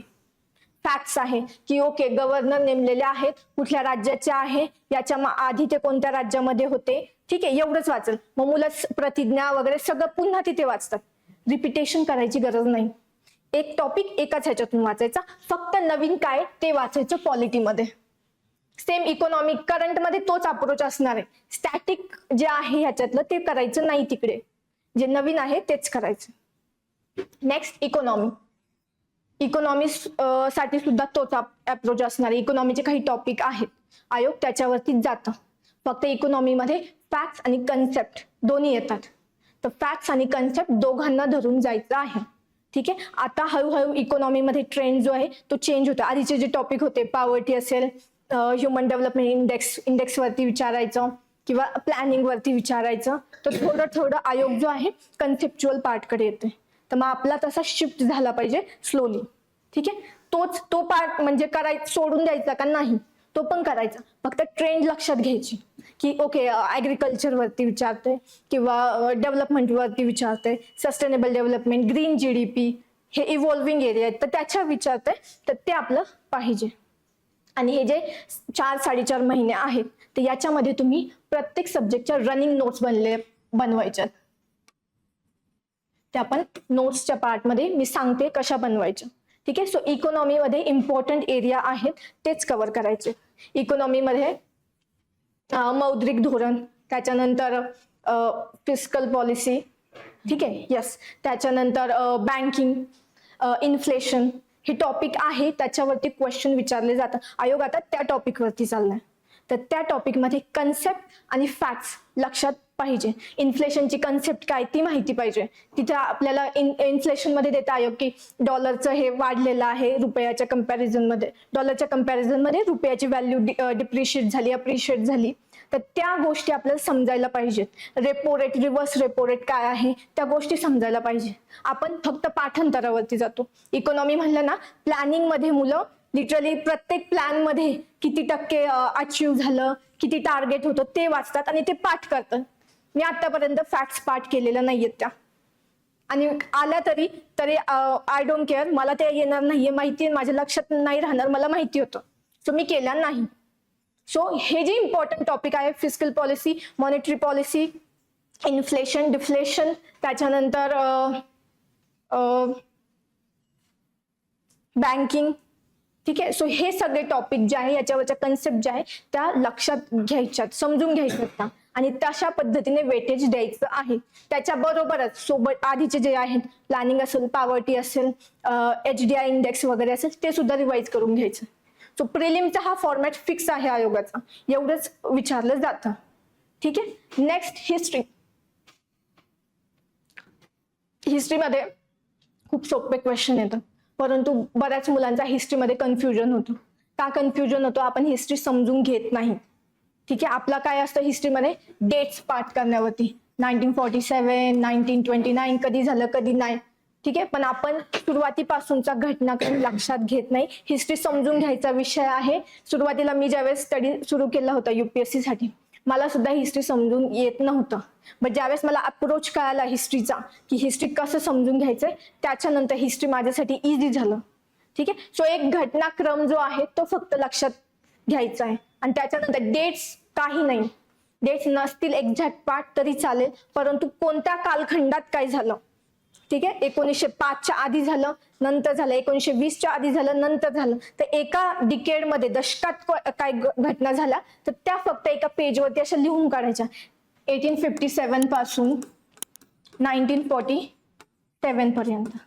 फॅक्ट्स आहे की ओके गव्हर्नर नेमलेले आहेत, कुठल्या राज्याचे आहे, याच्या आधी ते कोणत्या राज्यामध्ये होते, ठीक आहे, एवढंच वाचेल. मग मुलं प्रतिज्ञा वगैरे सगळं पुन्हा तिथे वाचतात. रिपिटेशन करायची गरज नाही. एक टॉपिक एकाच ह्याच्यातून वाचायचा, फक्त नवीन काय ते वाचायचं पॉलिटीमध्ये. सेम इकॉनॉमिक करंटमध्ये तोच अप्रोच असणार आहे. स्टॅटिक जे आहे ह्याच्यातलं ते करायचं नाही, तिकडे जे नवीन आहे तेच करायचं. Next economy. इकॉनॉमी साठी सुद्धा तोच अप्रोच असणार आहे. इकॉनॉमीचे काही टॉपिक आहेत, आयोग त्याच्यावरतीच जातं. फक्त इकॉनॉमीमध्ये फॅक्ट्स आणि कन्सेप्ट दोन्ही येतात, तर फॅक्ट्स आणि कन्सेप्ट दोघांना धरून जायचं आहे. ठीक आहे. आता हळूहळू इकॉनॉमीमध्ये ट्रेंड जो आहे तो चेंज होतो. आधीचे जे टॉपिक होते पॉवर्टी असेल, ह्युमन डेव्हलपमेंट इंडेक्स वरती विचारायचं किंवा प्लॅनिंग वरती विचारायचं, तर थोडं थोडं आयोग जो आहे कन्सेप्च्युअल पार्टकडे येते. तर मग आपला तसा शिफ्ट झाला पाहिजे स्लोली. ठीक आहे. तो पार्ट म्हणजे सोडून द्यायचा का नाही, तो पण करायचा, फक्त ट्रेंड लक्षात घ्यायची की ओके ऍग्रिकल्चर वरती विचारते किंवा डेव्हलपमेंट वरती विचारते, सस्टेनेबल डेव्हलपमेंट, ग्रीन GDP, हे इव्हॉल्विंग एरिया आहेत तर त्याच्या विचारते, तर ते आपलं पाहिजे. आणि हे जे 4-4.5 महिने आहेत तर याच्यामध्ये तुम्ही प्रत्येक सब्जेक्टच्या रनिंग नोट्स बनवायच्यात. ते आपण नोट्सच्या पार्टमध्ये मी सांगते कशा बनवायच्या. ठीक आहे. सो इकॉनॉमीमध्ये इम्पॉर्टंट एरिया आहेत तेच कव्हर करायचे. इकॉनॉमीमध्ये मौद्रिक धोरण, त्याच्यानंतर फिस्कल पॉलिसी, ठीक आहे, यस, त्याच्यानंतर बँकिंग, इन्फ्लेशन, हे टॉपिक आहे त्याच्यावरती क्वेश्चन विचारले जातात. आयोग आता त्या टॉपिकवरती चाललाय, तर त्या टॉपिकमध्ये कन्सेप्ट आणि फॅक्ट्स लक्षात पाहिजे. इन्फ्लेशनची कन्सेप्ट काय ती माहिती पाहिजे. तिथे आपल्याला इन्फ्लेशन मध्ये देता आयोग की डॉलरचं हे वाढलेलं आहे रुपयाच्या कंपॅरिझन मध्ये, डॉलरच्या कंपॅरिझन मध्ये रुपयाची व्हॅल्यू डिप्रिशिएट झाली, अप्रिशिएट झाली, तर त्या गोष्टी आपल्याला समजायला पाहिजेत. Repo rate, reverse repo rate काय आहे त्या गोष्टी समजायला पाहिजे. आपण फक्त पाठांतरावरती जातो. इकॉनॉमी म्हणलं ना, प्लॅनिंग मध्ये मुलं लिटरली प्रत्येक प्लॅन मध्ये किती टक्के अचीव्ह झालं, किती टार्गेट होतं ते वाचतात आणि ते पाठ करतात. मी आतापर्यंत फॅक्ट्स पाठ केलेल्या नाहीयेत त्या, आणि आल्या तरी आय डोंट केअर, मला ते येणार नाहीये माहिती, माझ्या लक्षात नाही राहणार, मला माहिती होतं, सो मी केल्या नाही. सो हे जे इम्पॉर्टंट टॉपिक आहे fiscal policy, monetary policy, inflation, deflation, त्याच्यानंतर बँकिंग, ठीक आहे. सो हे सगळे टॉपिक जे आहे याच्यावरच्या कन्सेप्ट ज्या आहे त्या लक्षात घ्यायच्यात, समजून घ्यायच्यात आणि तशा पद्धतीने वेटेज द्यायचं आहे. त्याच्याबरोबरच सोबत आधीचे जे आहेत प्लॅनिंग असेल, पॉवर्टी असेल, HDI इंडेक्स वगैरे असेल ते सुद्धा रिवाइज करून घ्यायचं. सो प्रिलिमचा हा फॉर्मॅट फिक्स आहे आयोगाचा, एवढंच विचारलं जातं. ठीक आहे. Next history. हिस्ट्रीमध्ये खूप सोपे क्वेश्चन येतात. परंतु बऱ्याच मुलांचा हिस्ट्रीमध्ये कन्फ्युजन होतो. का कन्फ्युजन होतो? आपण हिस्ट्री समजून घेत नाही. ठीक आहे, आपला काय असतं हिस्ट्रीमध्ये डेट्स पाठ करण्यावरती, 1947, 1929 कधी झालं कधी नाही. ठीक आहे, पण आपण सुरुवातीपासूनचा घटनाक्रम लक्षात घेत नाही. हिस्ट्री समजून घ्यायचा विषय आहे. सुरुवातीला मी ज्यावेळेस स्टडी सुरू केला होता UPSC साठी, मला सुद्धा हिस्ट्री समजून येत नव्हतं. पण ज्यावेळेस मला अप्रोच कळाला हिस्ट्रीचा, की हिस्ट्री कसं समजून घ्यायचंय, त्याच्यानंतर हिस्ट्री माझ्यासाठी इझी झालं. ठीक आहे, सो एक घटनाक्रम जो आहे तो फक्त लक्षात घ्यायचा आहे. आणि त्याच्यानंतर डेट्स काही नाही, डेट्स नसतील एक्झॅक्ट पाठ तरी चालेल, परंतु कोणत्या कालखंडात काय झालं. ठीक आहे, 1905च्या आधी झालं, नंतर झालं, 1920च्या आधी झालं, नंतर झालं. तर एका डिकेडमध्ये, दशकात काय घटना झाल्या तर त्या फक्त एका पेजवरती अशा लिहून काढायच्या. 1857 पासून 1947 पर्यंत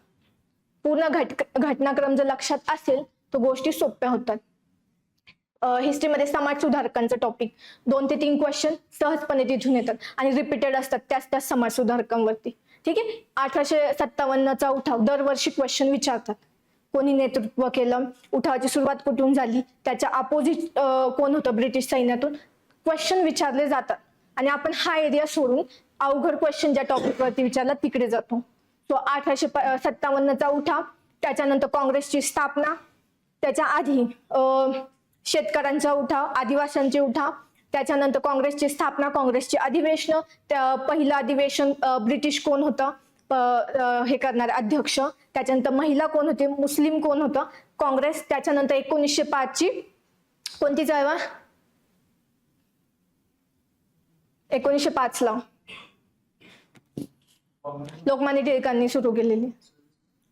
पूर्ण घटनाक्रम जर लक्षात असेल तर गोष्टी सोप्या होतात. हिस्ट्रीमध्ये समाज सुधारकांचं टॉपिक 2 ते 3 क्वेश्चन सहजपणे तिथून येतात आणि रिपीटेड असतात त्याच समाज सुधारकांवरती. ठीक आहे, 1857चा उठाव दरवर्षी क्वेश्चन विचारतात. कोणी नेतृत्व केलं, उठावाची सुरुवात कुठून झाली, त्याच्या अपोजिट कोण होतं ब्रिटिश सैन्यातून, क्वेश्चन विचारले जातात. आणि आपण हा एरिया सोडून अवघड क्वेश्चन ज्या टॉपिकवरती विचारला तिकडे जातो. सो 1857चा उठाव, त्याच्यानंतर काँग्रेसची स्थापना, त्याच्या आधी शेतकऱ्यांचा उठाव, आदिवासींचे उठाव, त्याच्यानंतर काँग्रेसची स्थापना, काँग्रेसची अधिवेशन, पहिलं अधिवेशन ब्रिटिश कोण होतं हे करणारे अध्यक्ष, त्याच्यानंतर महिला कोण होते, मुस्लिम कोण होतं, काँग्रेस, त्याच्यानंतर 1905ची कोणती चळवळ, 1905ला लोकमान्य टिळकांनी सुरू केलेली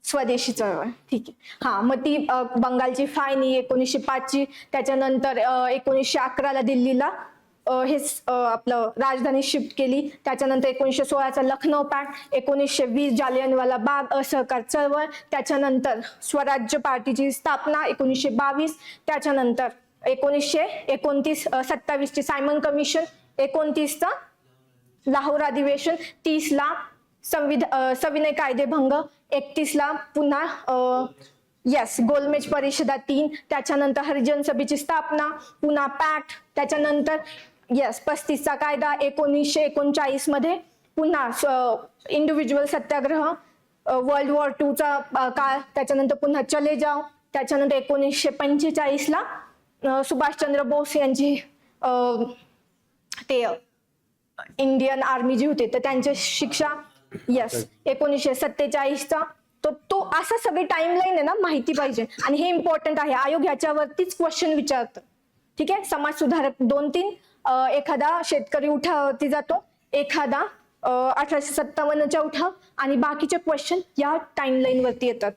स्वदेशी चळवळ. ठीक आहे, हा, मग ती बंगालची फायनी 1905ची, त्याच्यानंतर 1911ला दिल्लीला आपलं राजधानी शिफ्ट केली, त्याच्यानंतर 1916चा लखनौ पॅक्ट, 1920 जालियनवाला बाग असहकार चळवळ, त्याच्यानंतर स्वराज्य पार्टीची स्थापना 1922, त्याच्यानंतर 1929-27ची सायमन कमिशन, 29चा लाहोर अधिवेशन, 30ला सविनय कायदेभंग, 31ला पुन्हा गोलमेज परिषदा 3, त्याच्यानंतर हरिजन सभेची स्थापना, पुन्हा पॅक्ट, त्याच्यानंतर 35चा कायदा, 1939 मध्ये पुन्हा इंडिव्हिज्युअल सत्याग्रह, वर्ल्ड वॉर 2चा काळ, त्याच्यानंतर पुन्हा चले जाओ, त्याच्यानंतर 1945ला सुभाषचंद्र बोस यांची ते इंडियन आर्मी जी होती तर त्यांची शिक्षा, 1947चा. तो असा सगळी टाइमलाईन आहे ना, माहिती पाहिजे. आणि हे इम्पॉर्टंट आहे, आयोग ह्याच्यावरतीच क्वेश्चन विचारतं. ठीक आहे, समाज सुधारक 2-3, एखादा शेतकरी उठावावरती जातो, एखादा 1857चा उठाव, आणि बाकीचे क्वेश्चन या टाइमलाईन वरती येतात.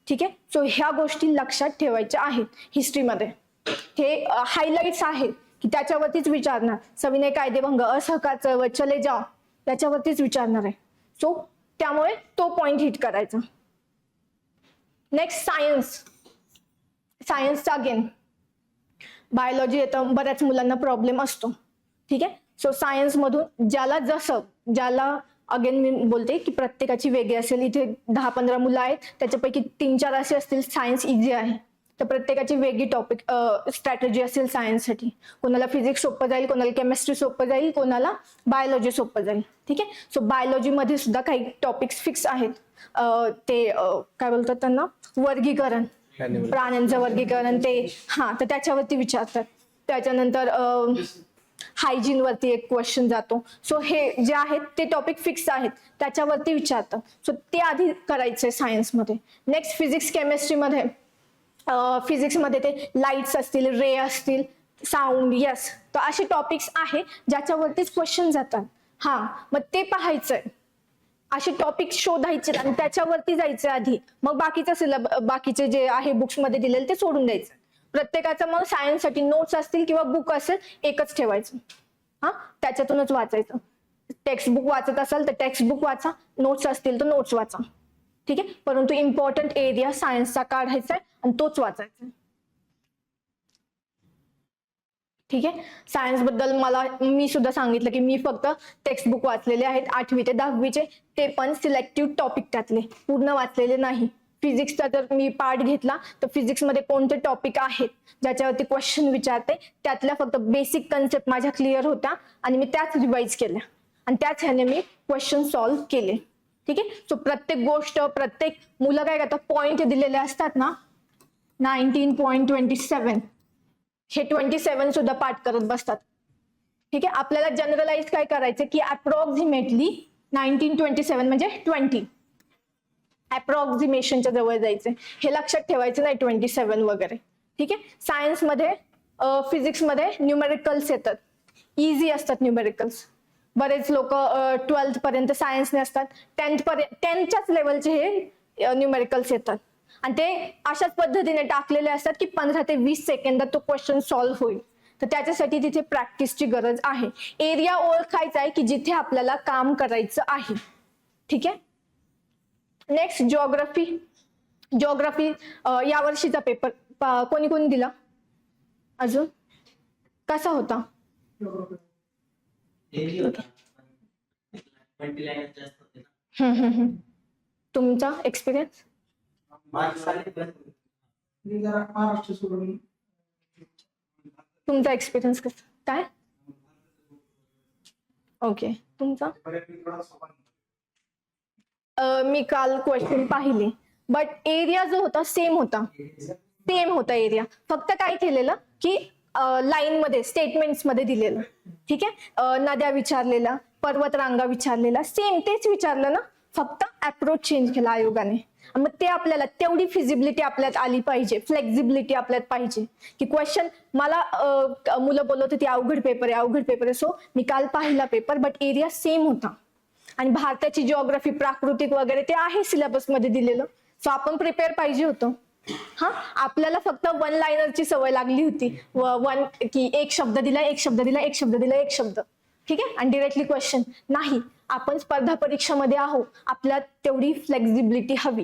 ठीक आहे, सो ह्या गोष्टी लक्षात ठेवायच्या आहेत हिस्ट्रीमध्ये. हे हायलाइट्स आहेत की त्याच्यावरतीच विचारणार. सविनय कायदेभंग, असहकार चळवळ, चले जाओ, त्याच्यावरतीच विचारणार आहे. सो त्यामुळे तो पॉइंट हिट करायचा. नेक्स्ट सायन्सचा अगेन बायोलॉजी येतं, बऱ्याच मुलांना प्रॉब्लेम असतो. ठीक आहे, सो सायन्स मधून ज्याला अगेन मी बोलते की प्रत्येकाची वेगळी असेल. इथे 10-15 मुलं आहेत, त्याच्यापैकी 3-4 असे असतील सायन्स इझी आहे, तर प्रत्येकाची वेगळी टॉपिक स्ट्रॅटेजी असेल सायन्ससाठी. कोणाला फिजिक्स सोपं जाईल, कोणाला केमिस्ट्री सोपं जाईल, कोणाला बायोलॉजी सोपं जाईल. ठीक आहे, सो बायोलॉजी मध्ये सुद्धा काही टॉपिक्स फिक्स आहेत. ते काय बोलतात त्यांना, वर्गीकरण, प्राण्यांचं वर्गीकरण, ते तर त्याच्यावरती विचारतात. त्याच्यानंतर हायजीन वरती एक क्वेश्चन जातो. सो हे जे आहेत ते टॉपिक फिक्स आहेत, त्याच्यावरती विचारतात. सो ते आधी करायचंय सायन्समध्ये. नेक्स्ट फिजिक्स केमिस्ट्रीमध्ये, फिजिक्समध्ये ते लाईट्स असतील, रे असतील, साऊंड, तर असे टॉपिक्स आहे ज्याच्यावरतीच क्वेश्चन जातात. मग ते पाहायचंय, असे टॉपिक शोधायचे आणि त्याच्यावरती जायचं आधी. मग बाकीचे जे आहे बुक्स मध्ये दिलेले ते सोडून द्यायचं. प्रत्येकाचं मग सायन्ससाठी नोट्स असतील किंवा बुक असेल एकच ठेवायचं. त्याच्यातूनच वाचायचं. टेक्स्ट बुक वाचत असाल तर टेक्स्ट बुक वाचा, नोट्स असतील तर नोट्स वाचा. ठीक आहे, परंतु इम्पॉर्टंट एरिया सायन्सचा काढायचा आहे आणि तोच वाचायचा. ठीक आहे, सायन्स बद्दल मी सुद्धा सांगितलं की मी फक्त टेक्स्ट बुक वाचलेले आहेत 8वी ते 10वीचे, ते पण सिलेक्टिव्ह टॉपिक त्यातले, पूर्ण वाचलेले नाही. फिजिक्सचा जर मी पार्ट घेतला तर फिजिक्समध्ये कोणते टॉपिक आहेत ज्याच्यावरती क्वेश्चन विचारते, त्यातल्या फक्त बेसिक कन्सेप्ट माझ्या क्लिअर होत्या आणि मी त्याच रिवाइज केल्या आणि त्याच ह्याने मी क्वेश्चन सॉल्व्ह केले. ठीक आहे. सो प्रत्येक गोष्ट, प्रत्येक मुलं काय करतात, पॉइंट दिलेले असतात ना, 19.27 हे 27 सुद्धा पाठ करत बसतात. ठीक आहे. आपल्याला जनरलाइज काय करायचं की अप्रॉक्सिमेटली 1927 म्हणजे 20 अप्रॉक्सिमेशनच्या जवळ जायचे, हे लक्षात ठेवायचं नाही 27 वगैरे. ठीक आहे. सायन्समध्ये फिजिक्समध्ये न्यूमेरिकल्स येतात, इझी असतात न्यूमेरिकल्स. बरेच लोक 12th पर्यंत सायन्सने असतात, 10th लेवलचे हे न्यूमेरिकल्स येतात आणि ते अशाच पद्धतीने टाकलेले असतात की 15 ते 20 सेकंदात तो क्वेश्चन सॉल्व्ह होईल. तर त्याच्यासाठी तिथे प्रॅक्टिसची गरज आहे. एरिया ओळखायचा आहे की जिथे आपल्याला काम करायचं आहे. ठीक आहे. Next geography. जिओग्राफी या वर्षीचा पेपर कोणी कोणी दिला, अजून कसा होता? तुमचा एक्सपिरियन्स? तुमचा एक्सपिरियन्स कसा काय? ओके. तुमचा? मी काल क्वेश्चन पाहिले बट एरिया जो होता सेम होता एरिया. फक्त काय केलेलं की लाईन मध्ये स्टेटमेंट्स मध्ये दिलेलं. ठीक आहे. नद्या विचारलेला, पर्वतरांगा विचारलेला, सेम तेच विचारलं ना, फक्त अप्रोच चेंज केला आयोगाने. मग ते आपल्याला तेवढी फिजिबिलिटी आपल्यात आली पाहिजे, फ्लेक्झिबिलिटी आपल्यात पाहिजे की क्वेश्चन मला मुलं बोलत होती अवघड पेपर आहे. सो मी काल पाहिला पेपर बट एरिया सेम होता आणि भारताची जिओग्राफी, प्राकृतिक वगैरे ते आहे सिलेबस मध्ये दिलेलं. सो आपण प्रिपेअर पाहिजे होतं. हा, आपल्याला फक्त वन लाइनरची सवय लागली होती, की एक शब्द दिला. ठीक आहे. आणि डिरेक्टली क्वेश्चन नाही. आपण स्पर्धा परीक्षामध्ये आहोत, आपल्याला तेवढी फ्लेक्झिबिलिटी हवी.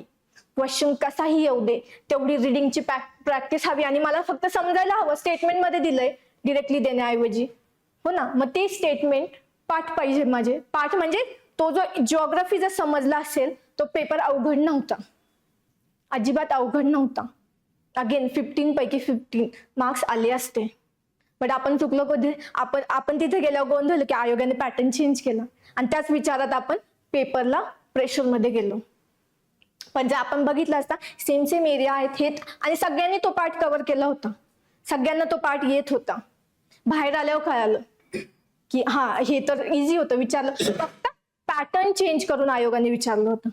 क्वेश्चन कसाही येऊ दे, तेवढी रिडिंगची प्रॅक्टिस हवी आणि मला फक्त समजायला हवं. स्टेटमेंट मध्ये दिलंय डिरेक्टली देण्याऐवजी, हो ना, मग ते स्टेटमेंट पाठ पाहिजे माझे. पाठ म्हणजे तो जो जिओग्राफी जर समजला असेल तो पेपर अवघड नव्हता, अजिबात अवघड नव्हता. अगेन 15 पैकी 15 मार्क्स आले असते. बट आपण चुकलो कधी, आपण तिथे गेल्यावर गोंधळ की आयोगाने पॅटर्न चेंज केला आणि त्याच विचारात आपण पेपरला प्रेशर मध्ये गेलो. पण जर आपण बघितलं असता सेम एरिया आहेत हे, आणि सगळ्यांनी तो पार्ट कव्हर केला होता, सगळ्यांना तो पार्ट येत होता. बाहेर आल्यावर कळालं की हा हे तर इझी होतं, विचारलं फक्त पॅटर्न चेंज करून आयोगाने विचारलं होतं.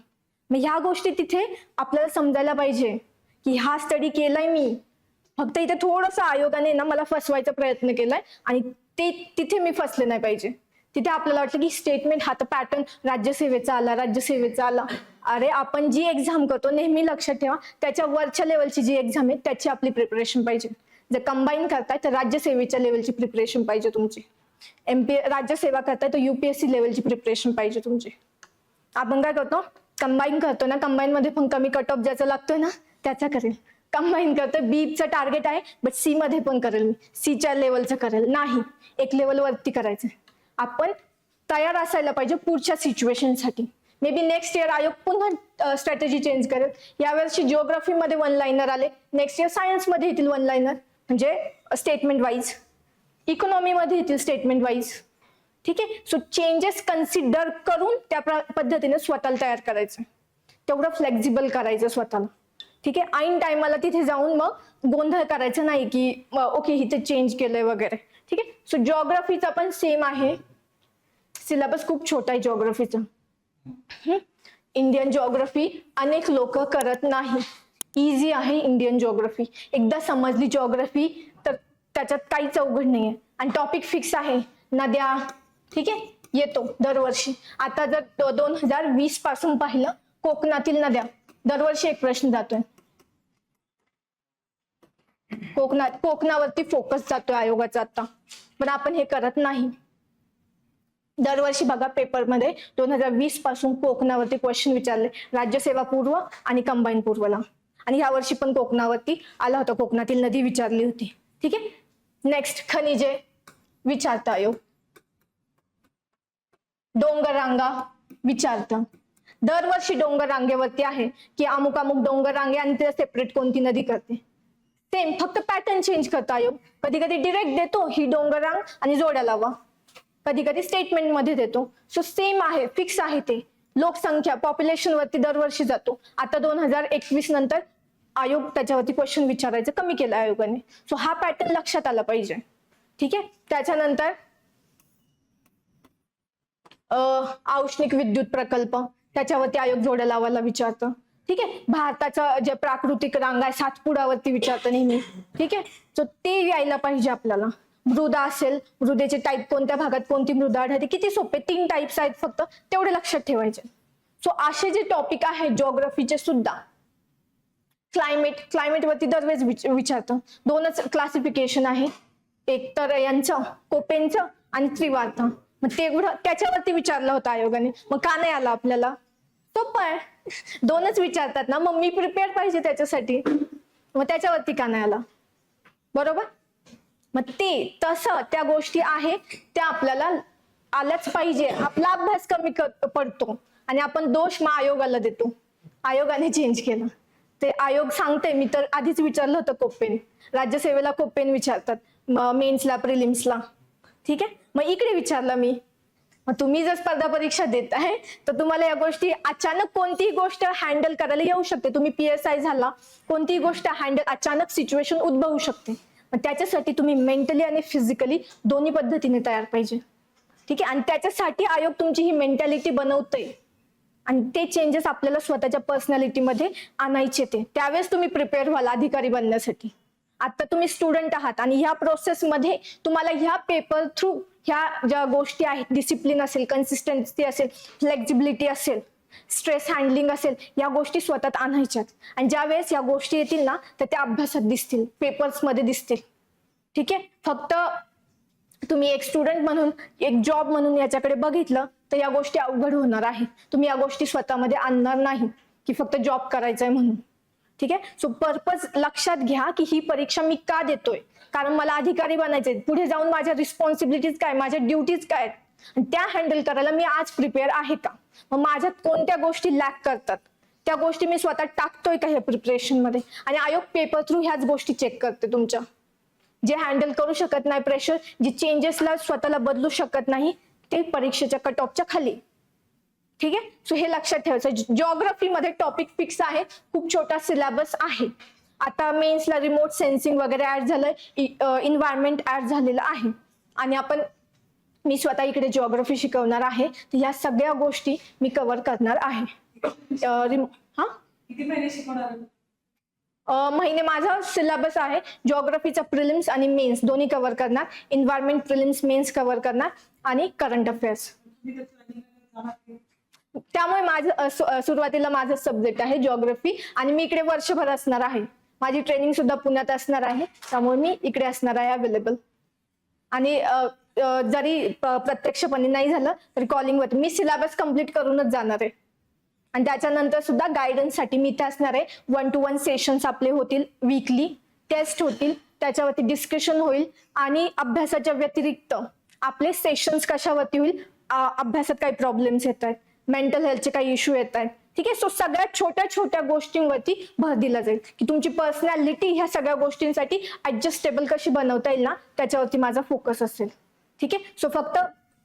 मग ह्या गोष्टी तिथे आपल्याला समजायला पाहिजे की हा स्टडी केलाय मी, फक्त इथे थोडंसं आयोगाने ना मला फसवायचा प्रयत्न केलाय आणि तिथे मी फसले नाही पाहिजे. तिथे आपल्याला वाटलं की स्टेटमेंट हा तर पॅटर्न राज्यसेवेचा आला. अरे आपण जी एक्झाम करतो नेहमी लक्षात ठेवा, त्याच्या वरच्या लेवलची जी एक्झाम आहे त्याची आपली प्रिपरेशन पाहिजे. जर कंबाईन करताय तर राज्यसेवेच्या लेवलची प्रिपरेशन पाहिजे तुमची. राज्यसेवा करताय तर UPSC लेवलची प्रिपरेशन पाहिजे तुमची. आपण काय करतो, कंबाईन करतो ना, कंबाईन मध्ये पण कमी कट ऑफ ज्याचा लागतोय ना त्याचा करेल. कंबाईन करतोय, बीपचं टार्गेट आहे बट सी मध्ये पण करेल मी, सीच्या लेवलचं करेल नाही, एक लेवल वरती करायचं. आपण तयार असायला पाहिजे पुढच्या सिच्युएशनसाठी. मे बी नेक्स्ट इयर आयोग पुन्हा स्ट्रॅटेजी चेंज करेल. यावर्षी जिओग्राफी मध्ये वन लाइनर आले, नेक्स्ट इयर सायन्स मध्ये येतील वन लाइनर, म्हणजे स्टेटमेंट वाईज. इकॉनॉमी मध्ये येतील स्टेटमेंट वाईज. ठीक आहे. सो चेंजेस कन्सिडर करून त्या पद्धतीने स्वतःला तयार करायचं, तेवढं फ्लेक्झिबल करायचं स्वतःला. ठीक आहे. ऐन टायमाला तिथे जाऊन मग गोंधळ करायचं नाही की ओके इथे चेंज केलंय वगैरे. ठीक आहे. सो जिओग्राफीचा पण सेम आहे, सिलेबस खूप छोटा आहे जिओग्राफीचा. इंडियन जिओग्राफी अनेक लोक करत नाही, इझी आहे इंडियन जिओग्राफी. एकदा समजली जिओग्राफी तर त्याच्यात काहीच अवघड नाहीये आणि टॉपिक फिक्स आहे, नद्या. ठीक आहे. येतो दरवर्षी. आता जर 2020 पासून पाहिलं, कोकणातील नद्या दरवर्षी एक प्रश्न जातोय. कोकणावरती फोकस जातोय आयोगाचा आता, पण आपण हे करत नाही. दरवर्षी बघा पेपरमध्ये 2020 पासून कोकणावरती क्वेश्चन विचारले, राज्यसेवा पूर्व आणि कंबाईन पूर्वला. आणि ह्या वर्षी पण कोकणावरती आला होता, कोकणातील नदी विचारली होती. ठीक आहे. नेक्स्ट खनिजे विचारता आयोग, डोंगर रांगा विचारतं, दरवर्षी डोंगर रांगेवरती आहे की अमुक अमुक डोंगर रांगे आणि तिला सेपरेट कोणती नदी करते. सेम, फक्त पॅटर्न चेंज करतो आयोग. कधी कधी डिरेक्ट देतो ही डोंगर रांग आणि जोड्या लावा, कधी कधी स्टेटमेंट मध्ये देतो. सो सेम आहे, फिक्स आहे ते. लोकसंख्या पॉप्युलेशन वरती दरवर्षी जातो. आता 2021 नंतर आयोग त्याच्यावरती क्वेश्चन विचारायचं कमी केलं आयोगाने. सो हा पॅटर्न लक्षात आला पाहिजे. ठीक आहे. त्याच्यानंतर औष्णिक विद्युत प्रकल्प, त्याच्यावरती आयोग जोड्या लावायला विचारतं. ठीक आहे. भारताचं जे प्राकृतिक रांग आहे सातपुडावरती विचारतं नेहमी. ठीक आहे. सो ते यायला पाहिजे आपल्याला. मृदा असेल, मृदेचे टाईप, कोणत्या भागात कोणती मृदा आढळते, किती सोपे, 3 टाईप्स आहेत फक्त, तेवढे लक्षात ठेवायचे. सो असे जे टॉपिक आहेत जिओग्राफीचे सुद्धा. क्लायमेट वरती दरवेळेस विचारतं. 2च क्लासिफिकेशन आहे, एक तर यांचं कोपेनचं आणि त्रिवार्ता. मग तेवढं त्याच्यावरती विचारलं होतं आयोगाने. मग का नाही आला आपल्याला? सोपं आहे, 2च विचारतात ना, मग मी प्रिपेअर पाहिजे त्याच्यासाठी. मग त्याच्यावरती का नाही आला? बरोबर. मग ते तसं त्या गोष्टी आहे त्या आपल्याला आल्याच पाहिजे. आपला अभ्यास कमी पडतो आणि आपण दोष मग आयोगाला देतो. आयोगाने चेंज केलं ते. आयोग सांगते, मी तर आधीच विचारलं होतं कोपेन. राज्यसेवेला कोपेन विचारतात, मेन्सला, प्रिलिम्सला. ठीक आहे. मग इकडे विचारलं मी. मग तुम्ही जर स्पर्धा परीक्षा देत आहे तर तुम्हाला या गोष्टी अचानक कोणतीही गोष्ट हँडल करायला येऊ शकते. तुम्ही PSI झाला, कोणतीही गोष्ट हँडल, अचानक सिच्युएशन उद्भवू शकते. पण त्याच्यासाठी तुम्ही मेंटली आणि फिजिकली दोन्ही पद्धतीने तयार पाहिजे. ठीक आहे. आणि त्याच्यासाठी आयोग तुमची ही मेंटॅलिटी बनवतोय आणि ते चेंजेस आपल्याला स्वतःच्या पर्सनॅलिटीमध्ये आणायचे. त्यावेळेस तुम्ही प्रिपेअर व्हाल अधिकारी बनण्यासाठी. आता तुम्ही स्टुडंट आहात आणि ह्या प्रोसेसमध्ये तुम्हाला ह्या पेपर थ्रू ह्या ज्या गोष्टी आहेत, डिसिप्लिन असेल, कन्सिस्टन्सी असेल, फ्लेक्झिबिलिटी असेल, स्ट्रेस हँडलिंग असेल, या गोष्टी स्वतःत आणायच्यात. आणि ज्या वेळेस या गोष्टी येतील ना तर त्या अभ्यासात दिसतील, पेपर्समध्ये दिसतील. ठीक आहे. फक्त तुम्ही एक स्टुडंट म्हणून, एक जॉब म्हणून याच्याकडे बघितलं तर या गोष्टी अवघड होणार आहे. तुम्ही या गोष्टी स्वतःमध्ये आणणार नाही की फक्त जॉब करायचा आहे म्हणून. ठीक आहे. सो पर्पज लक्षात घ्या की ही परीक्षा मी का देतोय, कारण मला अधिकारी बनायचंय. पुढे जाऊन माझ्या रिस्पॉन्सिबिलिटीज काय, माझ्या ड्युटीज काय, त्या हँडल करायला मी आज प्रिपेअर आहे का. मग माझ्यात कोणत्या गोष्टी लॅक करतात, त्या गोष्टी मी स्वतः टाकतोय का ह्या प्रिपरेशन मध्ये. आणि आयोग पेपर थ्रू ह्याच गोष्टी चेक करते तुमच्या. जे हँडल करू शकत नाही प्रेशर, जे चेंजेसला स्वतःला बदलू शकत नाही, ते परीक्षेच्या कट ऑफच्या खाली. ठीक आहे. सो हे लक्षात ठेवायचं. जिओग्राफीमध्ये टॉपिक फिक्स आहे, खूप छोटा सिलेबस आहे. आता मेन्सला रिमोट सेन्सिंग वगैरे ऍड झालंय, इन्व्हायरमेंट ऍड झालेलं आहे. आणि मी स्वतः इकडे जिओग्राफी शिकवणार आहे, तर ह्या सगळ्या गोष्टी मी कव्हर करणार आहे. किती महिने शिकवणार? महिने माझा सिलेबस आहे. जिओग्राफीचा प्रिलिम्स आणि मेन्स दोन्ही कव्हर करणार, इन्व्हायरमेंट प्रिलिम्स मेन्स कव्हर करणार आणि करंट अफेअर्स. त्यामुळे माझं सुरुवातीला माझा सब्जेक्ट आहे जिओग्राफी आणि मी इकडे वर्षभर असणार आहे. माझी ट्रेनिंग सुद्धा पुण्यात असणार आहे, त्यामुळे मी इकडे असणार आहे अवेलेबल. आणि जरी प्रत्यक्षपणे नाही झालं तरी कॉलिंगवर मी सिलेबस कम्प्लीट करूनच जाणार आहे. आणि त्याच्यानंतर सुद्धा गायडन्ससाठी मी इथे असणार आहे. 1-to-1 सेशन्स आपले होतील, वीकली टेस्ट होतील, त्याच्यावरती डिस्कशन होईल. आणि अभ्यासाच्या व्यतिरिक्त आपले सेशन्स कशावरती होईल, अभ्यासात काही प्रॉब्लेम्स येत आहेत, मेंटल हेल्थचे काही इश्यू येत आहेत. ठीक आहे. सो सगळ्यात छोट्या छोट्या गोष्टींवरती भर दिला जाईल की तुमची पर्सनॅलिटी ह्या सगळ्या गोष्टींसाठी ऍडजस्टेबल कशी बनवता येईल ना, त्याच्यावरती माझा फोकस असेल. ठीक आहे. सो फक्त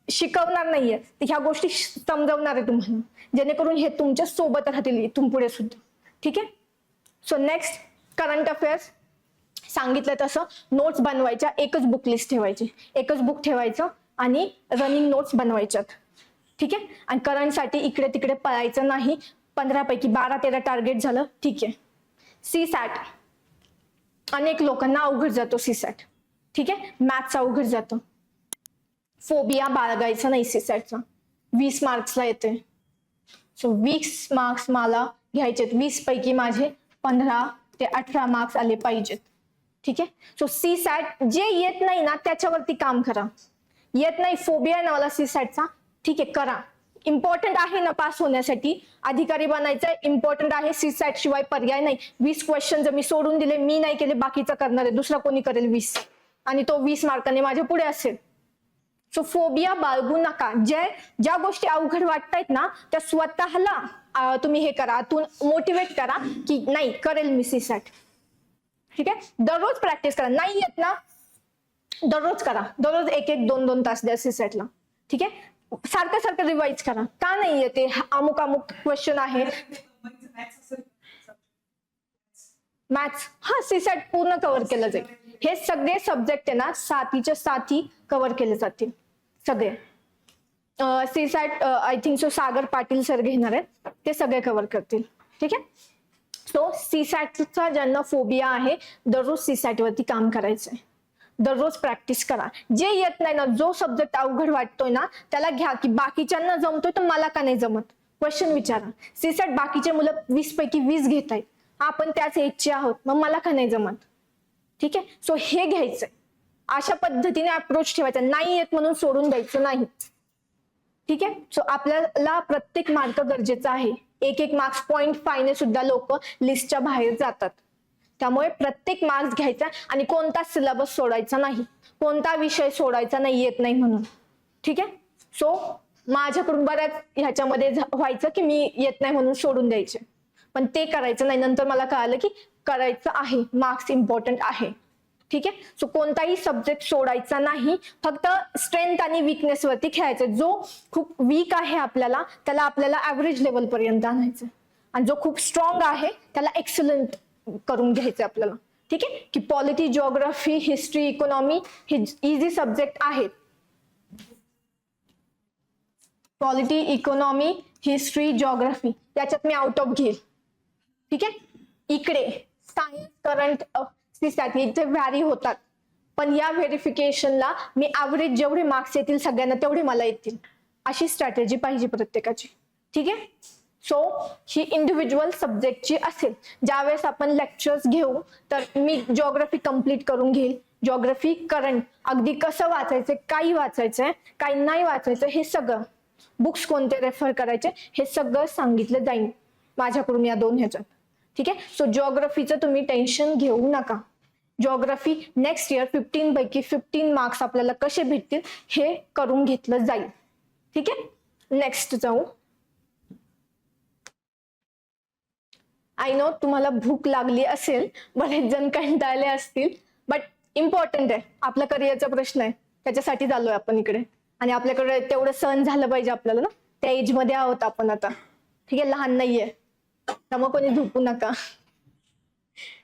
शिकवणार नाहीये, तर ह्या गोष्टी समजवणार आहे तुम्हाला, जेणेकरून हे तुमच्या सोबत राहतील इथून पुढे सुद्धा. ठीक आहे. So next current affairs. सांगितलं तसं नोट्स बनवायच्या, एकच बुक लिस्ट ठेवायची, एकच बुक ठेवायचं आणि रनिंग नोट्स बनवायच्यात. ठीक आहे. आणि करंटसाठी इकडे तिकडे पळायचं नाही. 15 पैकी 12-13 टार्गेट झालं, ठीक आहे. CSAT अनेक लोकांना अवघड जातो CSAT. ठीक आहे. मॅथ्स अवघड जातं. फोबिया बाळगायचा नाही CSATचा. 20 मार्क्सला येते. सो 20 मार्क्स मला घ्यायचेत. 20 पैकी माझे 15 ते 18 मार्क्स आले पाहिजेत. ठीक आहे. सो CSAT जे येत नाही ना त्याच्यावरती काम करा. येत नाही, फोबिया ना मला CSATचा, ठीक आहे, करा. इम्पॉर्टंट आहे ना पास होण्यासाठी, अधिकारी बनायचं इम्पॉर्टंट आहे. CSAT शिवाय पर्याय नाही. 20 क्वेश्चन जर मी सोडून दिले, मी नाही केले, बाकीचा करणार आहे, दुसरा कोणी करेल 20, आणि तो 20 मार्काने माझ्या पुढे असेल. सो फोबिया बाळगू नका. ज्या गोष्टी अवघड वाटतायत ना त्या स्वतःला तुम्ही हे करा, आतून मोटिवेट करा की नाही करेल मी सीसॅट. ठीक आहे, दररोज प्रॅक्टिस करा. नाही येत ना, दररोज करा, दररोज 1-2 तास द्या सीसॅटला. ठीक आहे, सारखं सारखं रिवाइज करा. का नाही येते, अमुक अमुक क्वेश्चन आहे. मॅथ्स, हा सीसॅट पूर्ण कव्हर केलं जाईल. हे सगळे सब्जेक्ट आहे ना 7च्या 7 कव्हर केले जातील सगळे. CSAT I think so Sagar Patil sir घेणार आहेत, ते सगळे कव्हर करतील. ठीक आहे, सो सीसॅटचा ज्यांना फोबिया आहे दररोज सीसॅट वरती काम करायचंय, दररोज प्रॅक्टिस करा. जे येत नाही ना, जो सब्जेक्ट अवघड वाटतोय ना त्याला घ्या, की बाकीच्यांना जमतोय तर मला का नाही जमत, क्वेश्चन विचारा. सीसॅट बाकीचे मुलं 20 पैकी 20 घेत आहेत, आपण त्याच एजचे आहोत, मग मला का नाही जमत. ठीक आहे, सो हे घ्यायचंय, अशा पद्धतीने अप्रोच ठेवायचा. नाही येत म्हणून सोडून द्यायचं नाही. ठीक आहे, सो आपल्याला प्रत्येक मार्क गरजेचा आहे. एक मार्क्स 0.5 ने सुद्धा लोक लिस्टच्या बाहेर जातात. त्यामुळे प्रत्येक मार्क्स घ्यायचा आणि कोणता सिलेबस सोडायचा नाही, कोणता विषय सोडायचा नाही येत नाही म्हणून. ठीक आहे, सो माझ्याकडून बऱ्याच ह्याच्यामध्ये व्हायचं की मी येत नाही म्हणून सोडून द्यायचे, पण ते करायचं नाही. नंतर मला कळालं की करायचं आहे, मार्क्स इम्पॉर्टंट आहे. ठीक आहे, सो कोणताही सब्जेक्ट सोडायचा नाही, फक्त स्ट्रेंथ आणि विकनेस वरती खेळायचं. जो खूप वीक आहे आपल्याला त्याला आपल्याला ऍव्हरेज लेवल पर्यंत आणायचं, आणि जो खूप स्ट्रॉंग आहे त्याला एक्सलंट करून घ्यायचं आपल्याला. ठीक आहे, की पॉलिटी, जिओग्राफी, हिस्ट्री, इकॉनॉमी हे इझी सब्जेक्ट आहेत. पॉलिटी, इकॉनॉमी, हिस्ट्री, जिओग्राफी याच्यात मी आउट ऑफ घेईल. ठीक आहे, इकडे सायन्स, करंट, सीसॅट इथे व्हॅरी होतात, पण या व्हेरिफिकेशनला मी ऍव्हरेज जेवढे मार्क्स येतील सगळ्यांना तेवढे मला येतील, अशी स्ट्रॅटेजी पाहिजे प्रत्येकाची. ठीक आहे, सो ही इंडिव्हिज्युअल सब्जेक्टची असेल. ज्यावेळेस आपण लेक्चर्स घेऊ तर मी जिओग्राफी कम्प्लीट करून घेईल. जिओग्राफी, करंट अगदी कसं वाचायचं, काही वाचायचंय, काही नाही वाचायचं, हे सगळं, बुक्स कोणते रेफर करायचे हे सगळं सांगितलं जाईल माझ्याकडून या 2 ह्याच्यात. ठीक आहे, सो जिओग्राफीचं तुम्ही टेन्शन घेऊ नका. जिओग्राफी नेक्स्ट इयर 15 पैकी 15 मार्क्स आपल्याला कसे भेटतील हे करून घेतलं जाईल. ठीक आहे, नेक्स्ट जाऊ. आय नो तुम्हाला भूक लागली असेल, बरेच जण कंटाळले असतील, बट इम्पॉर्टंट आहे, आपल्या करिअरचा प्रश्न आहे, त्याच्यासाठी चाललोय आपण इकडे. आणि आपल्याकडे तेवढं सहन झालं पाहिजे आपल्याला ना, त्या एज मध्ये आहोत आपण आता. ठीक आहे, लहान नाहीये, त्यामुळे कोणी झोपू नका.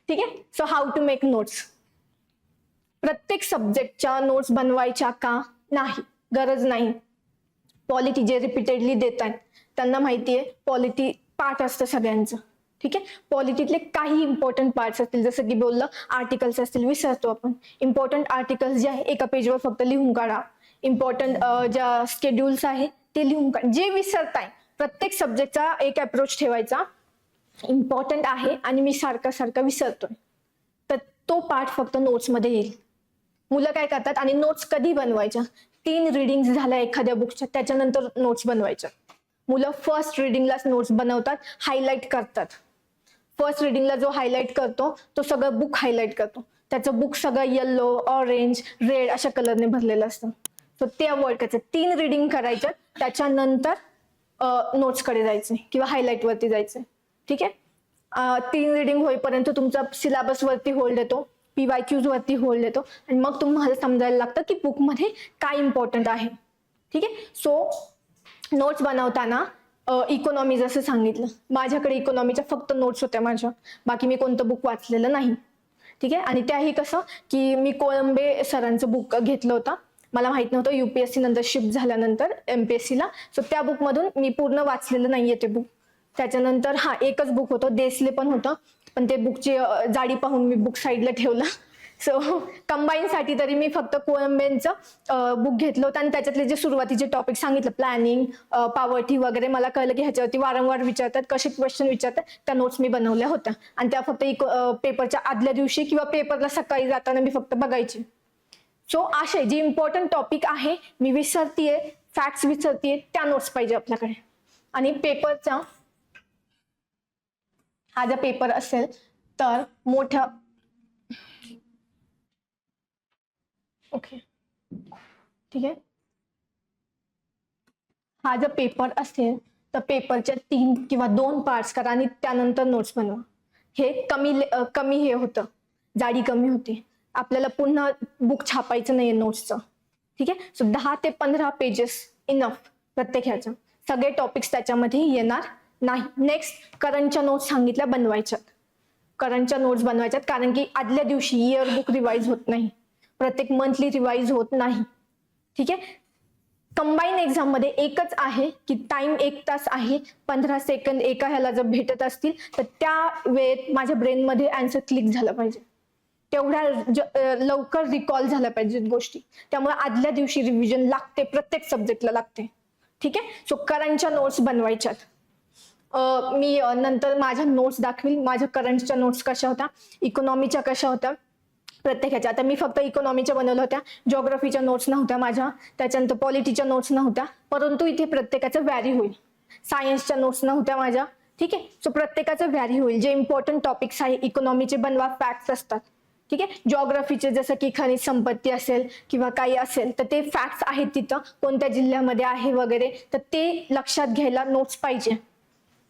ठीक आहे, so how to make notes. प्रत्येक सब्जेक्टच्या नोट्स बनवायच्या का नाही, गरज नाही. पॉलिटी जे रिपीटेडली देत आहेत त्यांना माहितीये पॉलिटी पार्ट असतं सगळ्यांचं. ठीक आहे, पॉलिटीतले काही इम्पॉर्टंट पार्ट्स असतील, जसं की बोललं आर्टिकल्स असतील, विसरतो आपण. इम्पॉर्टंट आर्टिकल्स जे आहे एका पेजवर फक्त लिहून काढा. इम्पॉर्टंट ज्या स्केड्युल्स आहे ते लिहून काढा. जे विसरताय, प्रत्येक सब्जेक्टचा एक अप्रोच ठेवायचा, इम्पॉर्टंट आहे आणि मी सारखा विसरतोय, तर तो पार्ट फक्त नोट्स मध्ये येईल. मुलं काय करतात, आणि नोट्स कधी बनवायच्या, 3 रीडिंग झाल्या एखाद्या बुकच्या त्याच्यानंतर नोट्स बनवायच्या. मुलं फर्स्ट रिडिंगलाच नोट्स बनवतात, हायलाइट करतात. फर्स्ट रिडिंगला जो हायलाइट करतो तो सगळं बुक हायलाइट करतो, त्याचं बुक सगळं येल्लो, ऑरेंज, रेड अशा कलरने भरलेलं असतं. सो ते अवॉइड करायचं. 3 रिडिंग करायचं, त्याच्यानंतर नोट्स कडे जायचे किंवा हायलाइट वरती जायचे. ठीक आहे, 3 रिडिंग होईपर्यंत तुमचा सिलेबस वरती होल्ड येतो, PYQs वरती होल्ड येतो, आणि मग तुम्हाला समजायला लागतं की बुक मध्ये काय इम्पॉर्टंट आहे. ठीक आहे, सो नोट्स बनवताना इकॉनॉमी जसं सांगितलं, माझ्याकडे इकॉनॉमीच्या फक्त नोट्स होत्या माझ्या, बाकी मी कोणतं बुक वाचलेलं नाही. ठीक आहे, आणि त्याही कसं की मी कोळंबे सरांचं बुक घेतलं होतं, मला माहित नव्हतं UPSC नंतर शिफ्ट झाल्यानंतर MPSC ला, सो त्या बुक मधून मी पूर्ण वाचलेलं नाहीये ते बुक. त्याच्यानंतर हा एकच बुक होतं, देसले पण होतं, पण ते बुकची जाडी पाहून मी बुक साईडला ठेवलं. सो कंबाईन साठी तरी मी फक्त कोळंबेंचं बुक घेतलं होतं, आणि त्याच्यातले जे सुरुवातीचे टॉपिक सांगितलं, प्लॅनिंग, पॉवर्टी वगैरे, मला कळलं की ह्याच्यावरती वारंवार विचारतात, कसे क्वेश्चन विचारतात, त्या नोट्स मी बनवल्या होत्या, आणि त्या फक्त पेपरच्या आदल्या दिवशी किंवा पेपरला सकाळी जाताना मी फक्त बघायचे. सो असे जे इम्पॉर्टंट टॉपिक आहे, मी विसरतीये, फॅक्ट्स विसरतीये, त्या नोट्स पाहिजे आपल्याकडे. आणि पेपरचा हा जर पेपर असेल तर मोठा, ओके ठीक आहे, हा जर पेपर असेल तर पेपरच्या 3 किंवा 2 पार्ट्स करा आणि त्यानंतर नोट्स बनवा. हे कमी हे होतं, जाडी कमी होती. आपल्याला पुन्हा बुक छापायचं नाहीये नोट्सचं. ठीक आहे. सो 10 ते 15 पेजेस इनफ प्रत्येक ह्याचं. सगळे टॉपिक्स त्याच्यामध्ये येणार नाही. नेक्स्ट करंटच्या नोट्स सांगितल्या बनवायच्यात. करंटच्या नोट्स बनवायच्यात कारण की आदल्या दिवशी इयर बुक रिवाइज होत नाही, प्रत्येक मंथली रिवाइज होत नाही. ठीक आहे. कंबाईन एक्झाम मध्ये एकच आहे की टाइम 1 तास आहे, 15 सेकंद एका ह्याला जर भेटत असतील तर त्या वेळेत माझ्या ब्रेन मध्ये आन्सर क्लिक झाला पाहिजे, तेवढ्या लवकर रिकॉल झाल्या पाहिजेत गोष्टी. त्यामुळे आदल्या दिवशी रिव्हिजन लागते, प्रत्येक सब्जेक्टला लागते. ठीक आहे. सो करंटच्या नोट्स बनवायच्यात. मी नंतर माझ्या नोट्स दाखवील, माझ्या करंटच्या नोट्स कशा होत्या, इकॉनॉमीच्या कशा होत्या प्रत्येकाच्या. आता मी फक्त इकॉनॉमीच्या बनवल्या होत्या, जिओग्राफीच्या नोट्स नव्हत्या माझ्या, त्याच्यानंतर पॉलिटीच्या नोट्स नव्हत्या, परंतु इथे प्रत्येकाचं व्हॅरी होईल. सायन्सच्या नोट्स नव्हत्या माझ्या. ठीक आहे. सो प्रत्येकाचं व्हॅरी होईल. जे इम्पॉर्टंट टॉपिक्स आहे इकॉनॉमीचे बनवा, फॅक्ट्स असतात. ठीक आहे. जिओग्राफीचे जसं की खनिज संपत्ती असेल किंवा काही असेल तर ते फॅक्ट्स आहेत तिथं, कोणत्या जिल्ह्यामध्ये आहे वगैरे, तर ते लक्षात घ्यायला नोट्स पाहिजे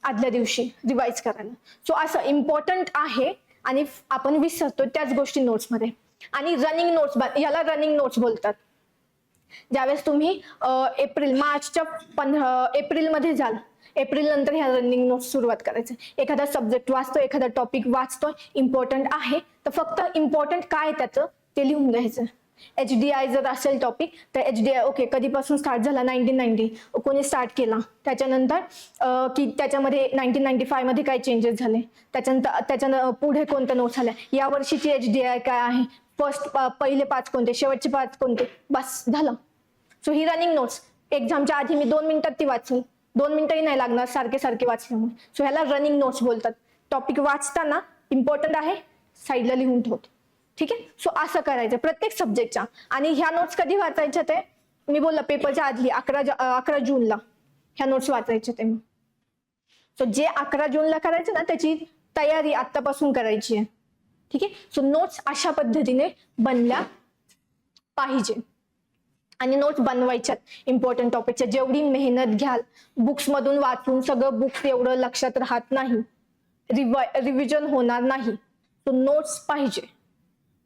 आदल्या दिवशी रिवाइज करायला. सो असं इम्पॉर्टंट आहे आणि आपण विसरतो त्याच गोष्टी नोट्समध्ये. आणि रनिंग नोट्स, याला रनिंग नोट्स बोलतात. ज्यावेळेस तुम्ही मार्चच्या एप्रिलमध्ये जाल, एप्रिल नंतर ह्या रनिंग नोट्स सुरुवात करायचं. एखादा सब्जेक्ट वाचतो, एखादा टॉपिक वाचतोय, इम्पॉर्टंट आहे तर फक्त इम्पॉर्टंट काय त्याचं ते लिहून घ्यायचं. HDI जर असेल टॉपिक तर HDI ओके कधीपासून स्टार्ट झाला, 1990 कोणी स्टार्ट केला, त्याच्यानंतर की त्याच्यामध्ये 1995 मध्ये काय चेंजेस झाले, त्याच्यानंतर पुढे कोणत्या नोट्स आल्या, या वर्षीची HDI काय आहे, पहिले 5 कोणते, शेवटचे 5 कोणते, बस झालं. सो ही रनिंग नोट्स एक्झामच्या आधी मी 2 मिनिटात ती वाचेल, 2 मिनिटंही नाही लागणार सारखे सारखे वाचल्यामुळे. सो ह्याला रनिंग नोट्स बोलतात. टॉपिक वाचताना इम्पॉर्टंट आहे साईडला लिहून ठेवतो. ठीक आहे. सो असं करायचं प्रत्येक सब्जेक्टच्या. आणि ह्या नोट्स कधी वाचायच्या ते मी बोलला पेपरच्या आधी 11 जूनला ह्या नोट्स वाचायच्या ते. सो जे 11 जूनला करायचं ना त्याची तयारी आतापासून करायची आहे. ठीक आहे. सो नोट्स अशा पद्धतीने बनल्या पाहिजे आणि नोट्स बनवायच्यात इम्पॉर्टंट टॉपिकच्या. जेवढी मेहनत घ्याल, बुक्स मधून वाचून सगळं बुक्स एवढं लक्षात राहत नाही, रिव्हिजन होणार नाही. सो नोट्स पाहिजे.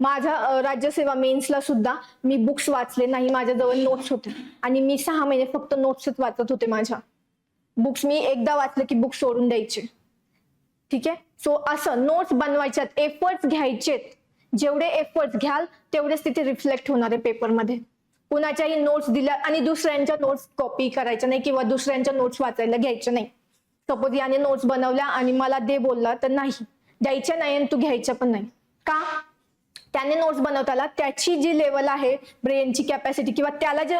माझ्या राज्यसेवा मेन्सला सुद्धा मी बुक्स वाचले नाही, माझ्याजवळ नोट्स होते आणि मी 6 महिने फक्त नोट्सच वाचत होते. माझ्या बुक्स मी एकदा वाचले की बुक सोडून द्यायचे. ठीक आहे. सो असं नोट्स बनवायच्यात, एफर्ट्स घ्यायचेत. जेवढे एफर्ट्स घ्याल तेवढेच तिथे रिफ्लेक्ट होणार आहे पेपरमध्ये. कुणाच्याही नोट्स दिल्या आणि दुसऱ्यांच्या नोट्स कॉपी करायच्या नाही किंवा दुसऱ्यांच्या नोट्स वाचायला घ्यायच्या नाही. सपोज याने नोट्स बनवल्या आणि मला दे बोलला तर नाही द्यायच्या नाही आणि तू घ्यायच्या पण नाही. का? त्याने नोट्स बनवताना त्याची जी लेवल आहे ब्रेनची कॅपॅसिटी किंवा त्याला जे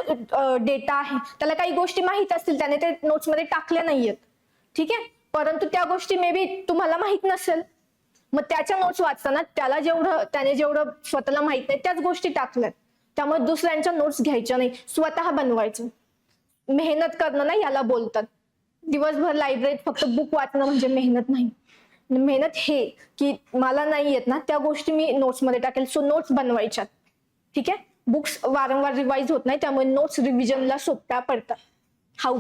डेटा आहे त्याला काही गोष्टी माहित असतील, त्याने ते नोट्समध्ये टाकल्या नाहीयेत. ठीक आहे. परंतु त्या गोष्टी मे बी तुम्हाला माहित नसेल, मग त्याच्या नोट्स वाचताना त्याने जेवढं स्वतःला माहित नाही त्याच गोष्टी टाकल्यात. त्यामुळे दुसऱ्यांच्या नोट्स घ्यायच्या नाही, स्वतः बनवायचं. मेहनत करणं नाही याला बोलतात. दिवसभर लायब्ररीत फक्त बुक वाचणं म्हणजे मेहनत नाही. मेहनत हे की मला नाही येत ना त्या गोष्टी मी नोट्स मध्ये टाकेल. सो नोट्स बनवायच्यात. ठीक आहे. बुक्स वारंवार रिवाइज होत नाही त्यामुळे नोट्स रिव्हिजनला सोप्या पडतात. हाऊ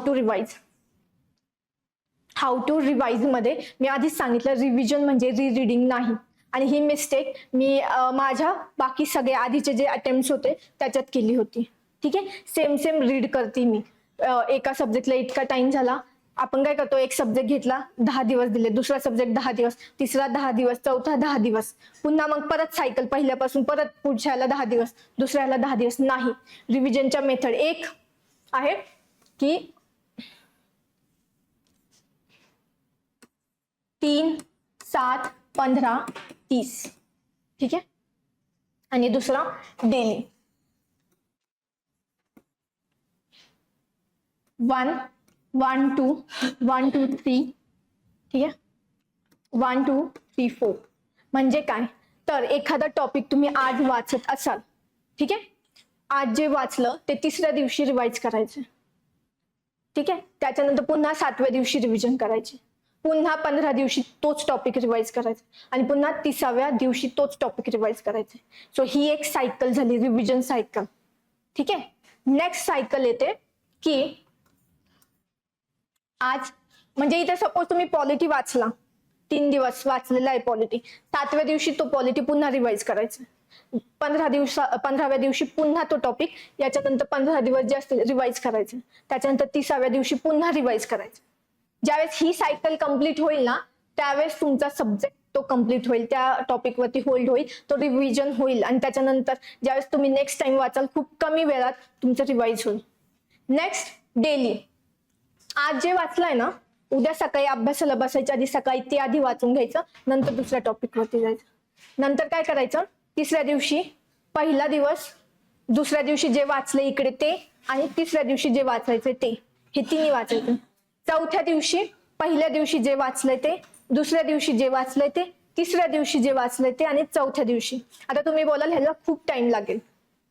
टू रिवाइज मध्ये मी आधीच सांगितलं, रिव्हिजन म्हणजे रिरीडिंग नाही. आणि ही मिस्टेक मी माझ्या बाकी सगळे आधीचे जे अटेम्प्ट होते त्याच्यात केली होती. ठीक आहे. सेम रीड करते मी. एका सब्जेक्टला इतका टाइम झाला, आपण काय करतो, एक सब्जेक्ट घेतला 10 दिवस दिले, दुसरा सब्जेक्ट 10 दिवस, तिसरा 10 दिवस, चौथा 10 दिवस, पुन्हा मग परत सायकल पहिल्यापासून परत पुढच्याला 10 दिवस, दुसऱ्याला 10 दिवस. नाही. रिव्हिजनच्या मेथड एक आहे की 3, 7, 15, 30. ठीक आहे. आणि दुसरा डेली 1, 2, 1, 2, 3. ठीक आहे. 1, 2, 3, 4. म्हणजे काय तर एखादा टॉपिक तुम्ही आज वाचत असाल, ठीक आहे, आज जे वाचलं ते तिसऱ्या दिवशी रिवाइज करायचं. ठीक आहे. त्याच्यानंतर पुन्हा 7व्या दिवशी रिव्हिजन करायचे, पुन्हा 15 दिवशी तोच टॉपिक रिवाइज करायचा आणि पुन्हा 30व्या दिवशी तोच टॉपिक रिवाइज करायचा. सो ही एक सायकल झाली, रिव्हिजन सायकल. ठीक आहे. नेक्स्ट सायकल येते की आज म्हणजे इथे सपोज तुम्ही पॉलिटी वाचला, 3 दिवस वाचलेला आहे पॉलिटी, 7व्या दिवशी तो पॉलिटी पुन्हा रिवाइज करायचा, 15व्या दिवशी पुन्हा तो टॉपिक, याच्यानंतर 15 दिवस जे असतील रिवाइज करायचं, त्याच्यानंतर 30व्या दिवशी पुन्हा रिवाइज करायचं. ज्यावेळेस ही सायकल कम्प्लीट होईल ना, त्यावेळेस तुमचा सब्जेक्ट तो कम्प्लीट होईल, त्या टॉपिक वरती होल्ड होईल, तो रिव्हिजन होईल आणि त्याच्यानंतर ज्यावेळेस तुम्ही नेक्स्ट टाइम वाचाल खूप कमी वेळात तुमचं रिवाइज होईल. Next daily. आज जे वाचलंय ना, उद्या सकाळी अभ्यासाला बसायच्या आधी सकाळी ते आधी वाचून घ्यायचं, नंतर दुसऱ्या टॉपिक वरती जायचं. नंतर काय करायचं, तिसऱ्या दिवशी पहिला दिवस, दुसऱ्या दिवशी जे वाचले इकडे ते, आणि तिसऱ्या दिवशी जे वाचायचे ते, हे तिन्ही वाचायचं. चौथ्या दिवशी पहिल्या दिवशी जे वाचलंय ते, दुसऱ्या दिवशी जे वाचलंय ते, तिसऱ्या दिवशी जे वाचलंय ते, आणि चौथ्या दिवशी. आता तुम्ही बोलाल ह्याला खूप टाइम लागेल,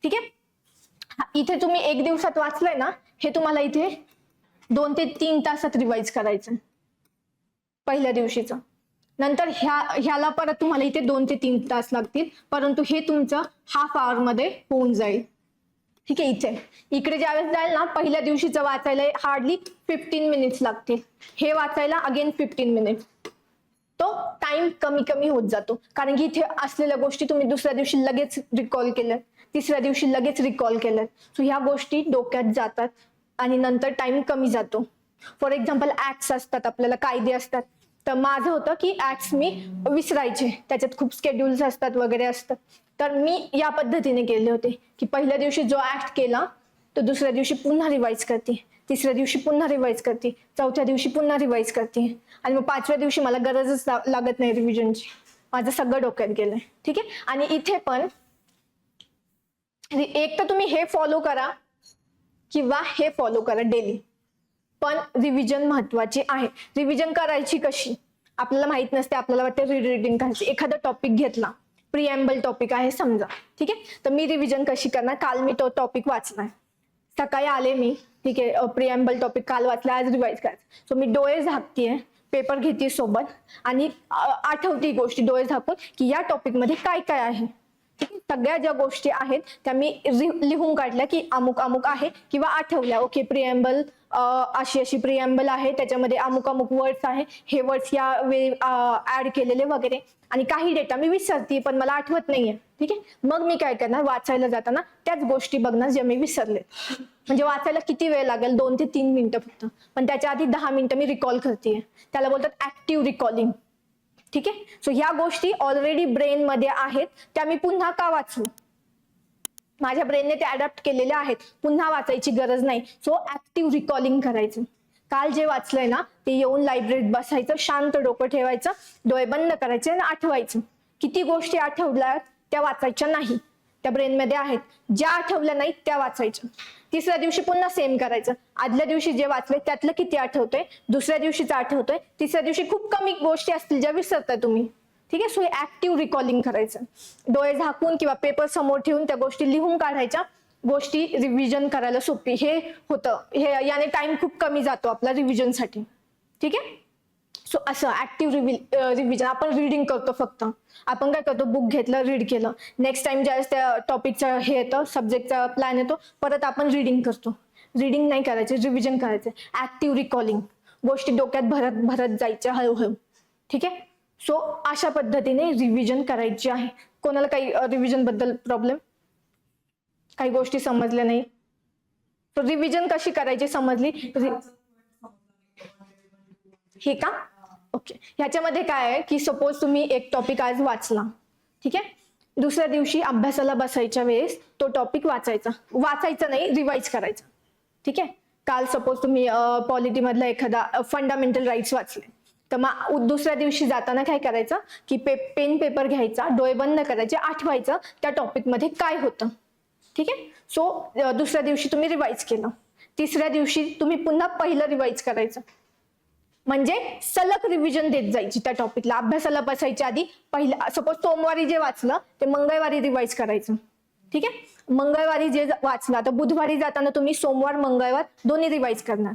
ठीक आहे. इथे तुम्ही 1 दिवसात वाचलंय ना, हे तुम्हाला इथे 2 ते 3 तासात रिवाइज करायचं पहिल्या दिवशीचं. नंतर ह्याला परत तुम्हाला इथे 2 ते 3 तास लागतील, परंतु हे तुमचं हाफ आवर मध्ये होऊन जाईल, ठीक आहे. इकडे ज्यावेळेस जाईल ना, पहिल्या दिवशीचं वाचायला हार्डली 15 मिनिट्स लागतील, हे वाचायला अगेन 15 मिनिट्स. तो टाइम कमी कमी होत जातो, कारण की इथे असलेल्या गोष्टी तुम्ही दुसऱ्या दिवशी लगेच रिकॉल केल्यात, तिसऱ्या दिवशी लगेच रिकॉल केल्यात, सो ह्या गोष्टी डोक्यात जातात आणि नंतर टाइम कमी जातो. फॉर एक्झाम्पल ऍक्ट्स असतात, आपल्याला कायदे असतात, तर माझं होतं की ऍक्ट्स मी विसरायचे, त्याच्यात खूप स्केड्युल्स असतात वगैरे असतात, तर मी या पद्धतीने केले होते की पहिल्या दिवशी जो ऍक्ट केला तो दुसऱ्या दिवशी पुन्हा रिवाइज करते, तिसऱ्या दिवशी पुन्हा रिवाइज करते, चौथ्या दिवशी पुन्हा रिवाइज करते, आणि मग 5व्या दिवशी मला गरजच लागत नाही रिव्हिजनची, माझं सगळं डोक्यात गेलंय, ठीक आहे. आणि इथे पण एक तर तुम्ही हे फॉलो करा किंवा हे फॉलो करा डेली, पण रिव्हिजन महत्वाची आहे. रिव्हिजन करायची कशी, आपल्याला माहित नसते, आपल्याला वाटतं रीडिंग करायची. एखादा टॉपिक घेतला, प्रिएम्बल टॉपिक आहे समजा, ठीक आहे, तर मी रिव्हिजन कशी करणार, काल मी तो टॉपिक वाचलाय, सकाळी आले मी, ठीक आहे, प्रिएम्बल टॉपिक काल वाचला, आज रिवाइज करायचं. सो मी डोळे झाकतीये, पेपर घेते सोबत आणि आठवते गोष्टी डोळे झाकून की या टॉपिक मध्ये काय काय आहे, ठीक आहे. सगळ्या ज्या गोष्टी आहेत त्या मी लिहून काढल्या की अमुक अमुक आहे, किंवा आठवल्या, ओके प्रिएम्बल अशी अशी प्रिएम्बल आहे, त्याच्यामध्ये अमुक अमुक वर्ड्स आहे, हे वर्ड्स या वेळी ऍड केलेले वगैरे. आणि काही डेटा मी विसरते पण मला आठवत नाहीये, ठीक आहे. मग मी काय करणार, वाचायला जाताना त्याच गोष्टी बघणार ज्या मी विसरले. म्हणजे वाचायला किती वेळ लागेल, 2 ते 3 मिनिटं फक्त, पण त्याच्या आधी 10 मिनिटं मी रिकॉल करते, त्याला बोलतात ऍक्टिव्ह रिकॉलिंग, ठीक आहे. सो ह्या गोष्टी ऑलरेडी ब्रेन मध्ये आहेत, त्या मी पुन्हा का वाचू, माझ्या ब्रेनने ते अडॅप्ट केलेले आहेत, पुन्हा वाचायची गरज नाही. सो ऍक्टिव्ह रिकॉलिंग करायचं. काल जे वाचलंय ना ते येऊन लायब्ररीत बसायचं, शांत डोकं ठेवायचं, डोळे बंद करायचे आणि आठवायचं. किती गोष्टी आठवल्या त्या वाचायच्या नाही, त्या ब्रेनमध्ये आहेत, ज्या आठवल्या नाहीत त्या वाचायच्या. तिसऱ्या दिवशी पुन्हा सेम करायचं, आदल्या दिवशी जे वाचलंय त्यातलं किती आठवतंय, दुसऱ्या दिवशीचं आठवतंय, तिसऱ्या दिवशी खूप कमी गोष्टी असतील ज्या विसरताय तुम्ही, ठीक आहे. सो हे ऍक्टिव्ह रिकॉलिंग करायचं, डोळे झाकून किंवा पेपर समोर ठेवून त्या गोष्टी लिहून काढायच्या, गोष्टी रिव्हिजन करायला सोपी हे होतं. हे याने टाइम खूप कमी जातो आपला रिव्हिजनसाठी, ठीक आहे. सो असं ऍक्टिव्ह रिव्हिजन, आपण रिडिंग करतो फक्त, आपण काय करतो, बुक घेतलं, रीड केलं, नेक्स्ट टाइम ज्यावेळेस त्या टॉपिकचा हे येतं, सब्जेक्टचा प्लॅन येतो, परत आपण रिडिंग करतो. रिडिंग नाही करायचे, रिव्हिजन करायचे. ऍक्टिव्ह रिकॉलिंग, गोष्टी डोक्यात भरत भरत जायच्या हळूहळू, ठीक आहे. सो अशा पद्धतीने रिव्हिजन करायची आहे. कोणाला काही रिव्हिजन बद्दल प्रॉब्लेम, काही गोष्टी समजल्या नाही, तर रिव्हिजन कशी करायची समजली हे का, ओके. ह्याच्यामध्ये काय आहे की सपोज तुम्ही एक टॉपिक आज वाचला, ठीक आहे, दुसऱ्या दिवशी अभ्यासाला बसायच्या वेळेस तो टॉपिक वाचायचा नाही, रिवाइज करायचा, ठीक आहे. काल सपोज तुम्ही पॉलिटी मधला एखादा फंडामेंटल राईट्स वाचले, तर मग दुसऱ्या दिवशी जाताना काय करायचं की पेन पेपर घ्यायचा, डोळे बंद करायचे, आठवायचं त्या टॉपिक मध्ये काय होतं, ठीक आहे. सो दुसऱ्या दिवशी तुम्ही रिवाइज केलं, तिसऱ्या दिवशी तुम्ही पुन्हा पहिलं रिवाइज करायचं, म्हणजे सलग रिव्हिजन देत जायची त्या टॉपिकला. अभ्यासाला बसायच्या आधी पहिला सपोज सोमवारी जे वाचलं ते मंगळवारी रिवाइज करायचं, ठीक आहे. मंगळवारी जे वाचलं तर बुधवारी जाताना तुम्ही सोमवार मंगळवार दोन्ही रिवाइज करणार,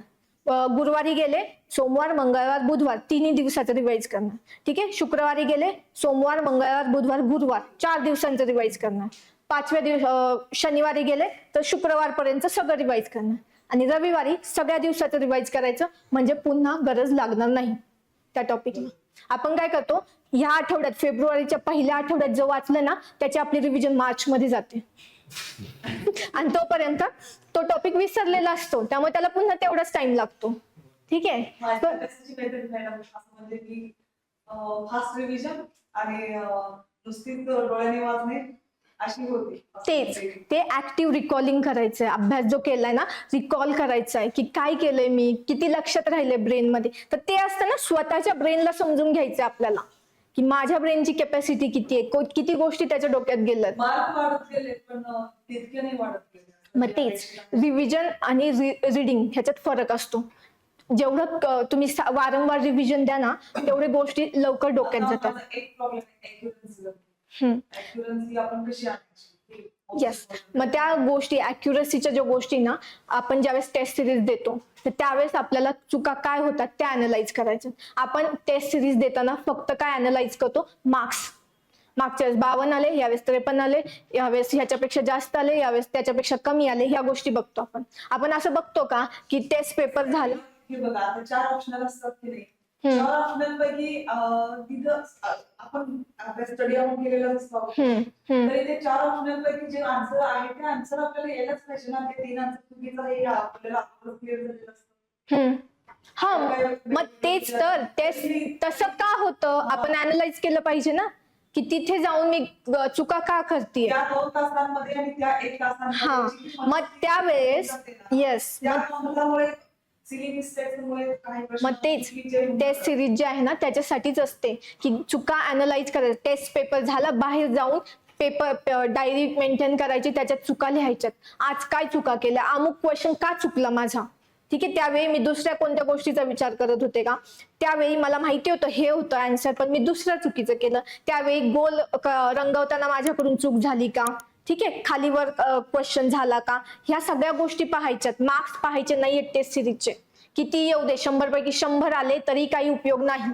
गुरुवारी गेले सोमवार मंगळवार बुधवार तिन्ही दिवसाचं रिवाइज करणार, ठीक आहे. शुक्रवारी गेले सोमवार मंगळवार बुधवार गुरुवार 4 दिवसांचं रिवाइज करणार. 5व्या दिवशी शनिवारी गेले तर शुक्रवारपर्यंत सगळं रिवाइज करणार, आणि रविवारी सगळ्या दिवसाचं रिवाइज करायचं, म्हणजे पुन्हा गरज लागणार नाही त्या टॉपिकला. आपण काय करतो, ह्या आठवड्यात फेब्रुवारीच्या पहिल्या आठवड्यात जो वाचलं ना त्याची आपली रिव्हिजन मार्च मध्ये जाते आणि तोपर्यंत तो टॉपिक विसरलेला असतो, त्यामुळे त्याला पुन्हा तेवढाच टाइम लागतो. ठीक आहे. म्हणजे की फास्ट रिव्हिजन आणि नुसतीच डोळ्याने वाचणे अशी होती. तेच ते ऍक्टिव्ह रिकॉलिंग करायचंय, अभ्यास जो केलाय ना रिकॉल करायचा आहे की काय केलंय मी, किती लक्षात राहिले ब्रेन मध्ये. तर ते असतं ना, स्वतःच्या ब्रेनला समजून घ्यायचंय आपल्याला की माझ्या ब्रेनची कॅपॅसिटी किती आहे, किती गोष्टी त्याच्या डोक्यात गेल्यात. मार्क वाढत गेले पण तितके नाही वाढत गेले. मग तेच रिव्हिजन आणि रीडिंग ह्याच्यात फरक असतो. जेवढं तुम्ही वारंवार रिव्हिजन द्या ना तेवढे गोष्टी लवकर डोक्यात जातात. एक प्रॉब्लेम आहे हम्म. ऍक्युरन्सी आपण कशी आणायची. येस, मग त्या गोष्टी ऍक्युरसीच्या ज्या गोष्टी ना आपण ज्यावेळेस टेस्ट सिरीज देतो तर त्यावेळेस आपल्याला चुका काय होतात त्या अॅनलाइज करायच्या. आपण टेस्ट सिरीज देताना फक्त काय अॅनलाइज करतो, मार्क्स. मागच्या वेळेस 52 आले, यावेळेस 53 आले, यावेळेस ह्याच्यापेक्षा जास्त आले, यावेळेस त्याच्यापेक्षा कमी आले, ह्या गोष्टी बघतो आपण असं बघतो का की टेस्ट पेपर झालं. हे बघा आता 4 ऑप्शनल असतात की नाही, 4 ऑप्शनल पैकी तिथं आपण स्टडी आउट केलेला असतो तरी ते 4 ऑप्शनल पैकी जे आन्सर आहे ते आन्सर आपल्याला यायलाच पाहिजे ना. ते 3 आन्सर चुकीचं आहे आपल्याला क्लिअर झालेलं असतं. हा, मग तेच तर टेस्ट तसं का होतं आपण अॅनलाइज केलं पाहिजे ना की तिथे जाऊन मी चुका का करते. त्या 2 तासांमध्ये आणि त्या 1 तासांमध्ये. हा, मग त्यावेळेस येस, मग तेच टेस्ट सिरीज जे आहे ना त्याच्यासाठीच असते की चुका अॅनलाइज करायचं. टेस्ट पेपर झाला, बाहेर जाऊन पेपर डायरी मेंटेन करायची, त्याच्यात चुका लिहायच्यात. आज काय चुका केल्या, अमुक क्वेश्चन का चुकला माझा. ठीक आहे, त्यावेळी मी दुसऱ्या कोणत्या गोष्टीचा विचार करत होते का, त्यावेळी मला माहिती होतं हे होतं आन्सर पण मी दुसऱ्या चुकीचं केलं. त्यावेळी गोल रंगवताना माझ्याकडून चूक झाली का, ठीक आहे, खालीवर क्वेश्चन झाला का, ह्या सगळ्या गोष्टी पाहायच्यात. मार्क्स पाहायचे नाहीये टेस्ट सिरीजचे, किती येऊ दे, 100 पैकी 100 आले तरी काही उपयोग नाही.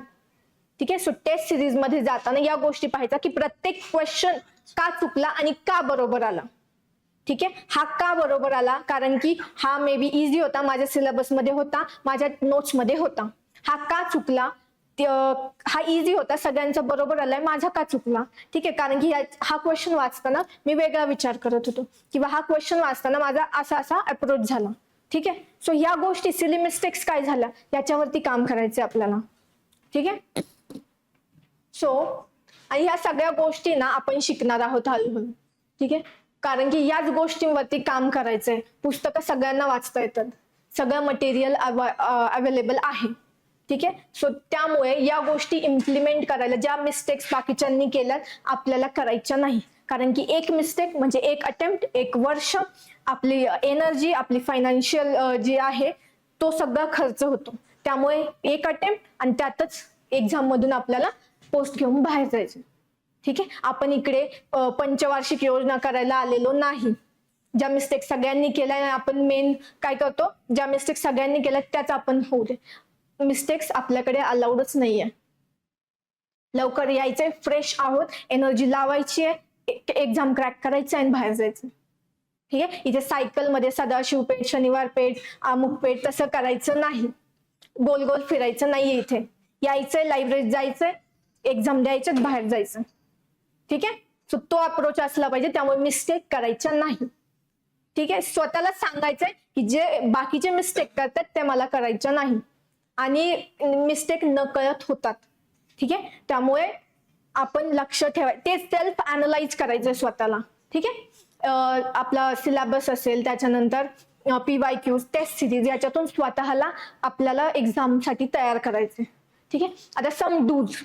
ठीक आहे. सो टेस्ट सिरीज मध्ये जाताना या गोष्टी पाहायच्या की प्रत्येक क्वेश्चन का चुकला आणि का बरोबर आला. ठीक आहे, हा का बरोबर आला, कारण की हा मे बी इझी होता, माझ्या सिलेबस मध्ये होता, माझ्या नोट्स मध्ये होता. हा का चुकला, हा इझी होता, सगळ्यांचा बरोबर आलाय, माझा का चुकला. ठीक आहे, कारण की हा क्वेश्चन वाचताना मी वेगळा विचार करत होतो किंवा हा क्वेश्चन वाचताना माझा असा अप्रोच झाला. ठीक आहे. सो ह्या गोष्टी सिली मिस्टेक्स काय झाल्या याच्यावरती काम करायचं आपल्याला. ठीक आहे. सो आणि ह्या सगळ्या गोष्टी ना आपण शिकणार आहोत हळूहळू. ठीक आहे, कारण की याच गोष्टींवरती काम करायचंय. पुस्तकं सगळ्यांना वाचता येतात, सगळं मटेरियल अवेलेबल आहे. ठीक आहे. सो त्यामुळे या गोष्टी इम्प्लिमेंट करायला, ज्या मिस्टेक्स बाकीच्यांनी केल्या आपल्याला करायच्या नाही. कारण की एक मिस्टेक म्हणजे एक अटेम्प्ट, 1 वर्ष, आपली एनर्जी, आपली फायनान्शियल जी आहे तो सगळा खर्च होतो. त्यामुळे एक अटेम्प्ट आणि त्यातच एक्झाम मधून आपल्याला पोस्ट घेऊन बाहेर जायचं. ठीक आहे. आपण इकडे पंचवार्षिक योजना करायला आलेलो नाही. ज्या मिस्टेक सगळ्यांनी केल्या आपण मेन काय करतो, ज्या मिस्टेक सगळ्यांनी केल्या त्याच आपण होऊ दे. मिस्टेक्स आपल्याकडे अलाउडच नाहीये. लवकर यायचंय, फ्रेश आहोत, एनर्जी लावायची आहे, एक्झाम क्रॅक करायचं आणि बाहेर जायचं. ठीक आहे. इथे सायकल मध्ये सदाशिव पेठ, शनिवार पेठ, अमुक पेठ तसं करायचं नाही. गोल गोल फिरायचं नाहीये. इथे यायचंय, लायब्ररीत जायचंय, एक्झाम द्यायचे, बाहेर जायचं. ठीक आहे. सो तो अप्रोच असला पाहिजे. त्यामुळे मिस्टेक करायच्या नाही. ठीक आहे. स्वतःला सांगायचंय की जे बाकीचे मिस्टेक करतात ते मला करायच्या नाही आणि मिस्टेक न कळत होतात. ठीक आहे. त्यामुळे आपण लक्ष ठेवायचं, ते सेल्फ अॅनलाइज करायचंय स्वतःला. ठीक आहे. आपला सिलेबस असेल, त्याच्यानंतर PYQ, टेस्ट सिरीज, याच्यातून स्वतःला आपल्याला एक्झाम साठी तयार करायचे. ठीक आहे. आता सम डूज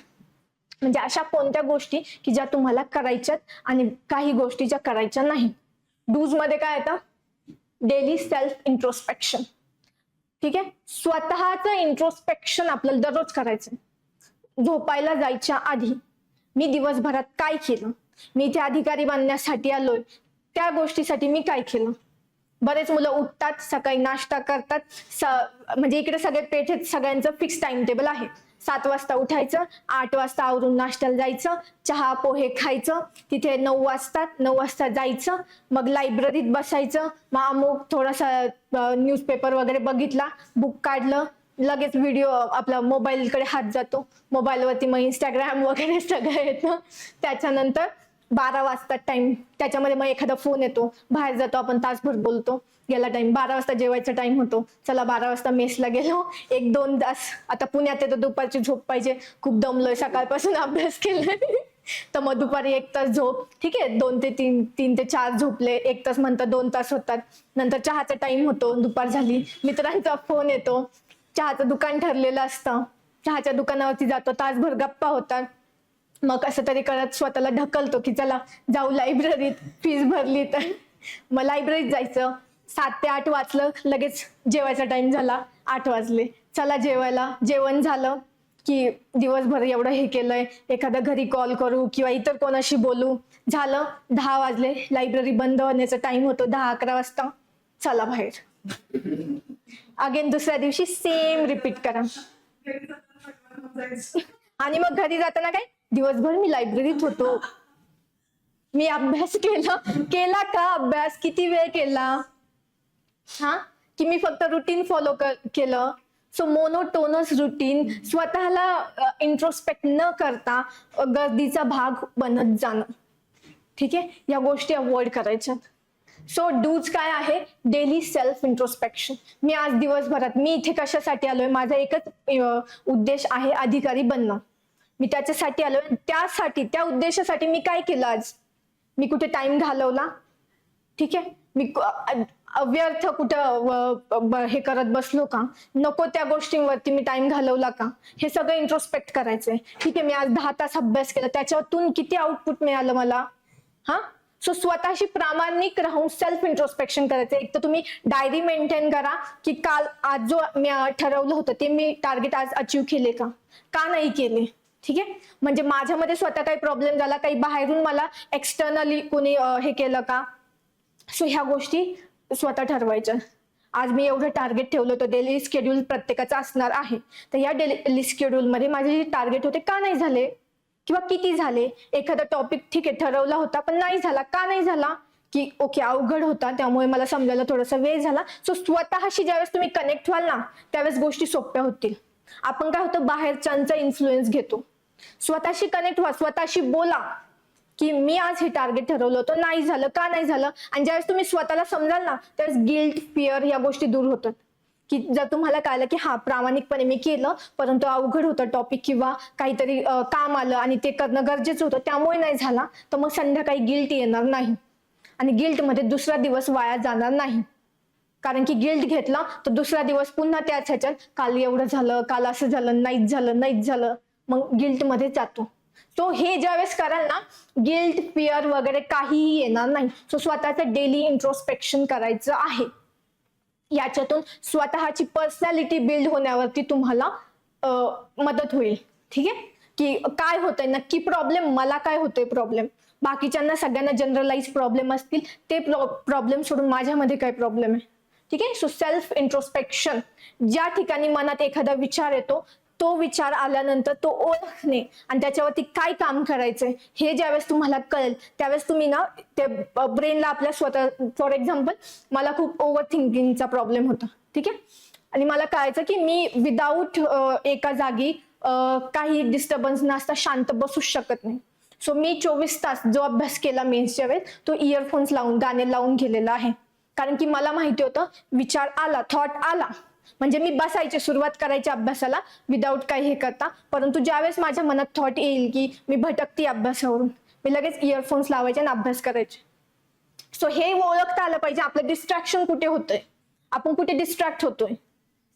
म्हणजे अशा कोणत्या गोष्टी की ज्या तुम्हाला करायच्यात आणि काही गोष्टी ज्या करायच्या नाही. डूज मध्ये काय येतं, डेली सेल्फ इंट्रोस्पेक्शन. ठीक आहे. स्वतःचं इंट्रोस्पेक्शन आपल्याला दररोज करायचं. झोपायला जायच्या आधी मी दिवसभरात काय केलं, मी इथे अधिकारी बनण्यासाठी आलोय, त्या गोष्टीसाठी मी काय केलं. बरेच मुलं उठतात, सकाळी नाश्ता करतात, म्हणजे इकडे सगळे पेठेत सगळ्यांचं फिक्स टाइम टेबल आहे. 7 वाजता उठायचं, 8 वाजता आवरून नाश्त्याला जायचं, चहा पोहे खायचं, तिथे 9 वाजता जायचं, मग लायब्ररीत बसायचं, मग अमुक थोडासा न्यूजपेपर वगैरे बघितला, बुक काढलं, लगेच व्हिडिओ आपला मोबाईलकडे हात जातो, मोबाईलवरती मग इंस्टाग्राम वगैरे सगळं येतं. त्याच्यानंतर 12 वाजता टाइम, त्याच्यामध्ये मग एखादा फोन येतो, बाहेर जातो, आपण तासभर बोलतो, गेला टाइम. 12 वाजता जेवायचा टाइम होतो, चला 12 वाजता मेसला गेलो, 1-2 तास. आता पुण्यात येतो, दुपारची झोप पाहिजे, खूप दमलोय, सकाळपासून अभ्यास केलाय, तर मग दुपारी 1 तास झोप, ठीक आहे. 2 ते 3 ते 4 झोपले, 1 तास म्हणतात 2 तास होतात. नंतर चहाचा टाइम होतो, दुपार झाली, मित्रांचा फोन येतो, चहाचं दुकान ठरलेलं असतं, चहाच्या दुकानावरती जातो, तासभर गप्पा होतात. मग कसं तरी करत स्वतःला ढकलतो की चला जाऊ लायब्ररीत, फीस भरली तर. मग लायब्ररीत जायचं, 7 ते 8 वाचलं, लगेच जेवायचा टाइम झाला, 8 वाजले, चला जेवायला. जेवण झालं की दिवसभर एवढं हे केलंय, एखादा घरी कॉल करू किंवा इतर कोणाशी बोलू, झालं 10 वाजले, लायब्ररी बंद होण्याचा टाइम होतो 10-11 वाजता, चला बाहेर. अगेन दुसऱ्या दिवशी सेम रिपीट करा. आणि मग घरी जाताना काय, दिवसभर मी लायब्ररीत होतो, मी अभ्यास केला का, अभ्यास किती वेळ केला, हा, की मी फक्त रुटीन फॉलो केलं. सो मोनोटोनस रुटीन, स्वतःला इंट्रोस्पेक्ट न करता गर्दीचा भाग बनत जाणं, ठीक आहे. या गोष्टी अवॉइड करायच्या. सो डूज काय आहे, डेली सेल्फ इंट्रोस्पेक्शन. मी आज दिवसभरात मी इथे कशासाठी आलोय, माझा एकच उद्देश आहे, अधिकारी बनणं. मी त्याच्यासाठी आलोय, त्या उद्देशासाठी मी काय केलं आज, मी कुठे टाइम घालवला, ठीक आहे, मी अव्यर्थ कुठं हे करत बसलो का, नको त्या गोष्टींवरती मी टाइम घालवला का, हे सगळं इंट्रोस्पेक्ट करायचंय. ठीक आहे, मी आज 10 तास अभ्यास केला, त्याच्यातून किती आउटपुट मिळालं मला, हा. सो स्वतःशी प्रामाणिक राहून सेल्फ इंट्रोस्पेक्शन करायचं. एक तर तुम्ही डायरी मेंटेन करा की आज जो मी ठरवलं होतं ते मी टार्गेट आज अचीव्ह केले का नाही केले, ठीक आहे. म्हणजे माझ्यामध्ये स्वतः काही प्रॉब्लेम झाला, काही बाहेरून मला एक्सटर्नली कोणी हे केलं का. सो ह्या गोष्टी स्वतः ठरवायच्या. आज मी एवढं टार्गेट ठेवलं होतं, डेली शेड्यूल प्रत्येकाचा असणार आहे, तर या डेली शेड्यूल मध्ये माझे जे टार्गेट होते का नाही झाले किंवा किती झाले. एखादा टॉपिक ठीक आहे ठरवला होता पण नाही झाला, का नाही झाला, की ओके अवघड होता त्यामुळे मला समजायला थोडासा वेळ झाला. सो स्वतःशी ज्यावेळेस तुम्ही कनेक्ट व्हाल ना, त्यावेळेस गोष्टी सोप्या होतील. आपण काय होतं, बाहेरच्यांचा इन्फ्लुएन्स घेतो. स्वतःशी कनेक्ट व्हा, स्वतःशी बोला की मी आज हे टार्गेट ठरवलं होतं, नाही झालं, का नाही झालं. आणि ज्यावेळेस तुम्ही स्वतःला समजाल ना, त्यावेळेस गिल्ट, फिअर या गोष्टी दूर होतात. की जर तुम्हाला कळलं की हा प्रामाणिकपणे मी केलं परंतु अवघड होतं टॉपिक किंवा काहीतरी काम आलं आणि ते करणं गरजेचं होतं त्यामुळे नाही झाला, तर मग संध्याकाळी गिल्ट येणार नाही आणि गिल्टमध्ये दुसरा दिवस वाया जाणार नाही. कारण की गिल्ट घेतला तर दुसरा दिवस पुन्हा त्याच ह्याच्यात काल एवढं झालं, काल असं झालं, नाहीच झालं, मग गिल्टमध्ये जातो. सो हे ज्यावेळेस कराल ना, गिल्ट, फिअर वगैरे काहीही येणार नाही. सो स्वतःचं डेली इंट्रोस्पेक्शन करायचं आहे. याच्यातून स्वतःची पर्सनॅलिटी बिल्ड होण्यावरती तुम्हाला मदत होईल. ठीक आहे, की काय होतंय नक्की प्रॉब्लेम, मला काय होतोय प्रॉब्लेम, बाकीच्यांना सगळ्यांना जनरलाइज प्रॉब्लेम असतील, ते प्रॉब्लेम सोडून माझ्यामध्ये काय प्रॉब्लेम आहे. ठीक आहे. सो सेल्फ इंट्रोस्पेक्शन, ज्या ठिकाणी मनात एखादा विचार येतो तो विचार आल्यानंतर तो ओळखणे आणि त्याच्यावरती काय काम करायचंय हे ज्यावेळेस तुम्हाला कळेल त्यावेळेस तुम्ही ना ते ब्रेनला आपल्या स्वतः, फॉर एक्झाम्पल मला खूप ओव्हर थिंकिंगचा प्रॉब्लेम होता. ठीक आहे, आणि मला कळायचं की मी विदाऊट एका जागी काही डिस्टर्बन्स नसता शांत बसू शकत नाही. सो मी 24 तास जो अभ्यास केला मेन्सच्या वेळेस तो इयरफोन्स लावून गाणे लावून गेलेला आहे. कारण की मला माहिती होतं विचार आला, थॉट आला म्हणजे मी बसायचे, सुरुवात करायची अभ्यासाला विदाऊट काही हे करता. परंतु ज्यावेळेस माझ्या मनात थॉट येईल की मी भटकती अभ्यासावरून, मी लगेच इयरफोन्स लावायचे आणि अभ्यास करायचे. सो हे ओळखता आलं पाहिजे आपलं डिस्ट्रॅक्शन कुठे होतंय, आपण कुठे डिस्ट्रॅक्ट होतोय.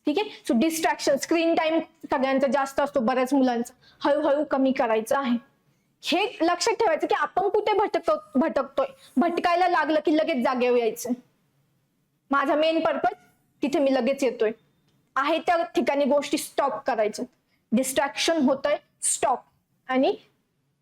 ठीक आहे. सो डिस्ट्रॅक्शन, स्क्रीन टाइम सगळ्यांचा जास्त असतो, बऱ्याच मुलांचा, हळूहळू कमी करायचं आहे. हे लक्षात ठेवायचं की आपण कुठे भटकतोय. भटकायला लागलं की लगेच जागेवर यायचं. माझा मेन पर्पज तिथे मी लगेच येतोय आहे त्या ठिकाणी गोष्टी स्टॉप करायच्या. डिस्ट्रॅक्शन होतंय, स्टॉप आणि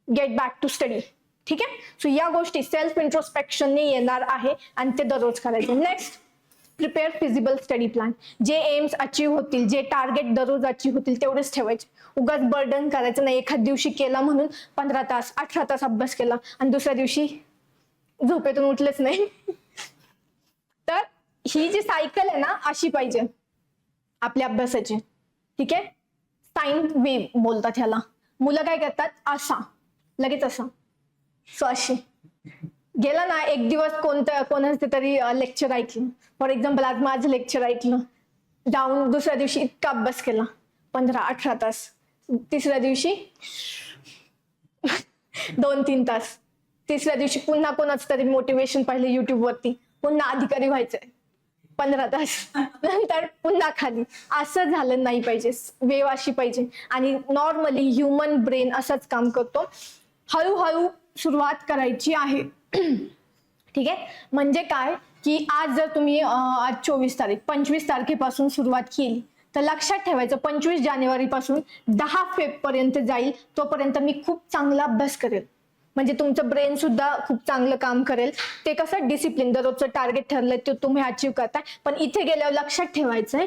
गेट बॅक टू स्टडी. ठीक आहे. सो या गोष्टी सेल्फ इंट्रोस्पेक्शनने येणार आहे आणि ते दररोज करायचे. Next prepare feasible study plan. जे एम्स अचीव्ह होतील, जे टार्गेट दररोज अचीव्ह होतील तेवढेच ठेवायचे. उगाच बर्डन करायचं नाही. एखाद दिवशी केला म्हणून 15 तास 18 तास अभ्यास केला आणि दुसऱ्या दिवशी झोपेतून उठलेच नाही. तर ही जी सायकल आहे ना अशी पाहिजे आपल्या अभ्यासाची. ठीक आहे. साइन वेव बोलतात ह्याला. मुलं काय करतात, असा लगेच असा. सो अशी गेला ना एक दिवस कोणाचं तरी लेक्चर ऐकलं, फॉर एक्झाम्पल आज माझं लेक्चर ऐकलं, जाऊन दुसऱ्या दिवशी इतका अभ्यास केला 15-18 तास, तिसऱ्या दिवशी 2-3 तास, तिसऱ्या दिवशी पुन्हा कोणाचं तरी मोटिवेशन पाहिलं युट्यूब वरती, पुन्हा अधिकारी व्हायचंय 15 तास, नंतर पुन्हा खाली. असं झालं नाही पाहिजे. वेव अशी पाहिजे. आणि नॉर्मली ह्युमन ब्रेन असंच काम करतो. हळूहळू सुरुवात करायची आहे. ठीक आहे. म्हणजे काय की आज जर तुम्ही आज 24 तारीख 25 तारखेपासून सुरुवात केली तर लक्षात ठेवायचं 25 जानेवारी पासून 10 फेब्रुवारी पर्यंत जाईल तोपर्यंत मी खूप चांगला अभ्यास करेल. म्हणजे तुमचं ब्रेन सुद्धा खूप चांगलं काम करेल. ते कसं डिसिप्लिन, दररोजचं टार्गेट ठरलंय ते तुम्ही अचीव्ह करताय. पण इथे गेल्यावर लक्षात ठेवायचंय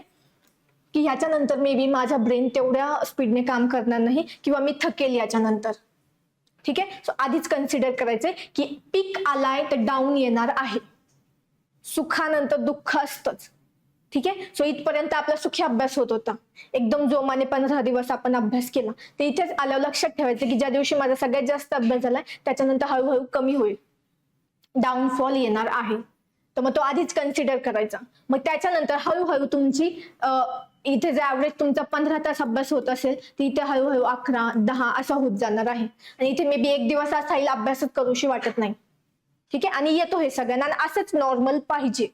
की ह्याच्यानंतर मे बी माझा ब्रेन तेवढ्या स्पीडने काम करणार नाही किंवा मी थकेल याच्यानंतर. ठीक आहे. सो आधीच कन्सिडर करायचंय की पीक आलाय तर डाऊन येणार आहे. सुखानंतर दुःख असतंच. ठीक आहे. सो इथपर्यंत आपला सुखी अभ्यास होत होता, एकदम जोमाने 15 दिवस आपण अभ्यास केला. तर इथेच आल्यावर लक्षात ठेवायचं की ज्या दिवशी माझा सगळ्यात जास्त अभ्यास झालाय त्याच्यानंतर हळूहळू कमी होईल, डाऊनफॉल येणार आहे. तर मग तो आधीच कन्सिडर करायचा. मग त्याच्यानंतर हळूहळू तुमची इथे जे ऍव्हरेज तुमचा 15 तास अभ्यास होत असेल तर इथे हळूहळू 11-10 असा होत जाणार आहे. आणि इथे मे बी एक दिवस असा येईल अभ्यासच करूशी वाटत नाही. ठीक आहे. आणि येतो हे सगळ्यांना आणि असंच नॉर्मल पाहिजे.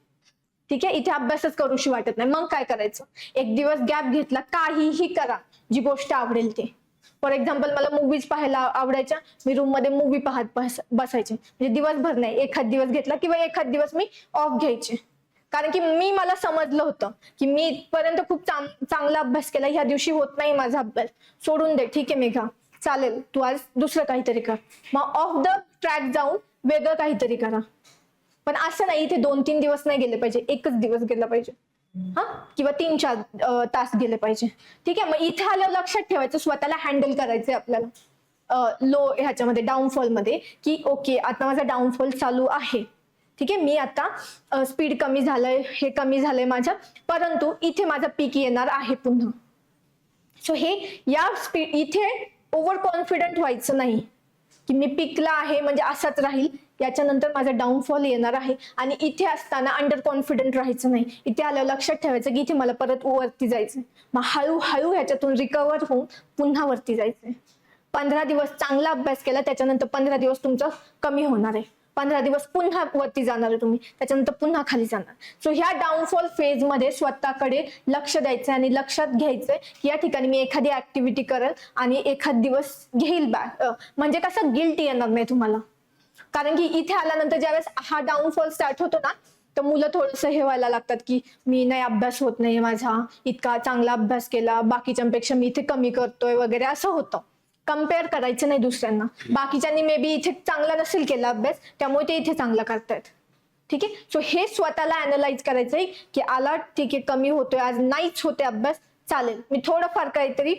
ठीक आहे. इथे अभ्यासच करूशी वाटत नाही. मग काय करायचं, एक दिवस गॅप घेतला, काहीही करा जी गोष्ट आवडेल ते. फॉर एक्झाम्पल मला मूवीज पाहायला आवडायच्या, मी रूम मध्ये मूवी पाहत बसायचे. म्हणजे दिवसभर नाही, एखाद दिवस घेतला किंवा एखाद दिवस मी ऑफ घ्यायचे. कारण की मला समजलं होतं की मी इथपर्यंत खूप चांगला अभ्यास केला, ह्या दिवशी होत नाही माझा अभ्यास, सोडून दे. ठीक आहे मेघा, चालेल, तू आज दुसरं काहीतरी कर. मग ऑफ द ट्रॅक जाऊन वेगळं काहीतरी करा. पण असं नाही इथे 2-3 दिवस नाही गेले पाहिजे, एकच दिवस गेला पाहिजे. हा, किंवा 3-4 तास गेले पाहिजे. ठीक आहे. मग इथे आल्यावर लक्षात ठेवायचं स्वतःला हँडल करायचंय आपल्याला लो ह्याच्यामध्ये, डाऊनफॉल मध्ये, की ओके आता माझा डाऊनफॉल चालू आहे. ठीक आहे. मी आता स्पीड कमी झालंय, हे कमी झालंय माझं, परंतु इथे माझा पीक येणार आहे पुन्हा. सो हे या स्पीड इथे ओव्हर कॉन्फिडंट व्हायचं नाही की मी पिकला आहे म्हणजे असाच राहील, याच्यानंतर माझा डाऊनफॉल येणार आहे. आणि इथे असताना अंडर कॉन्फिडंट राहायचं नाही. इथे आल्यावर लक्षात ठेवायचं की इथे मला परत वरती जायचंय. मग हळूहळू ह्याच्यातून रिकव्हर होऊन पुन्हा वरती जायचंय. 15 दिवस चांगला अभ्यास केला, त्याच्यानंतर 15 दिवस तुमचा कमी होणार आहे. 15 दिवस पुन्हा वरती जाणार आहे तुम्ही, त्याच्यानंतर पुन्हा खाली जाणार. सो ह्या डाऊनफॉल फेज मध्ये स्वतःकडे लक्ष द्यायचं आणि लक्षात घ्यायचंय की या ठिकाणी मी एखादी ऍक्टिव्हिटी करेल आणि एखाद दिवस घेईल बॅक. म्हणजे कसं गिल्ट येणार नाही तुम्हाला. कारण की इथे आल्यानंतर ज्यावेळेस हा डाऊनफॉल स्टार्ट होतो ना, तर मुलं थोडंसं हे व्हायला लागतात की मी नाही, अभ्यास होत नाही माझा, इतका चांगला अभ्यास केला, बाकीच्यांपेक्षा मी इथे कमी करतोय वगैरे असं होतं. कम्पेअर करायचं नाही दुसऱ्यांना. बाकीच्यांनी मे बी इथे चांगला नसेल केला अभ्यास, त्यामुळे ते इथे चांगला करतायत. ठीक आहे. सो हे स्वतःला अनालाइज करायचंय की आला ठीक आहे, कमी होतोय, आज नाहीच होते अभ्यास, चालेल मी थोडंफार काहीतरी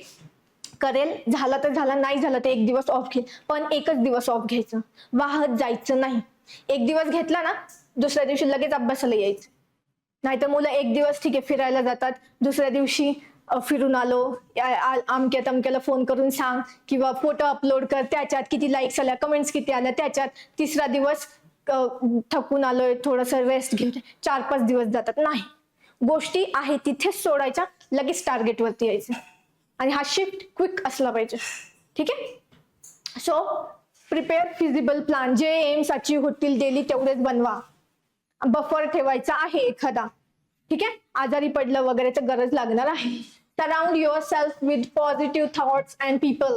करेल, झाला तर झाला, नाही झालं तर एक दिवस ऑफ घेईल. पण एकच दिवस ऑफ घ्यायचं, वाहत जायचं नाही. एक दिवस घेतला ना, दुसऱ्या दिवशी लगेच अभ्यासाला यायचं. नाहीतर मुलं एक दिवस ठीक आहे फिरायला जातात, दुसऱ्या दिवशी फिरून आलो, अमक्या तमक्याला फोन करून सांग किंवा फोटो अपलोड कर, त्याच्यात किती लाईक्स आल्या, कमेंट्स किती आल्या, त्याच्यात तिसरा दिवस थकून आलोय, थोडंसं रेस्ट घेऊन 4-5 दिवस जातात. नाही, गोष्टी आहे तिथेच सोडायच्या, लगेच टार्गेट वरती यायचं. आणि हा शिफ्ट क्विक असला पाहिजे. ठीक आहे. सो प्रिपेअर फिजिबल प्लॅन, जे एम्स अचीव्ह होतील डेली तेवढेच बनवा. बफर ठेवायचा आहे एखादा. ठीक आहे. आजारी पडलं वगैरे तर गरज लागणार आहे. Surround your self with positive thoughts and people.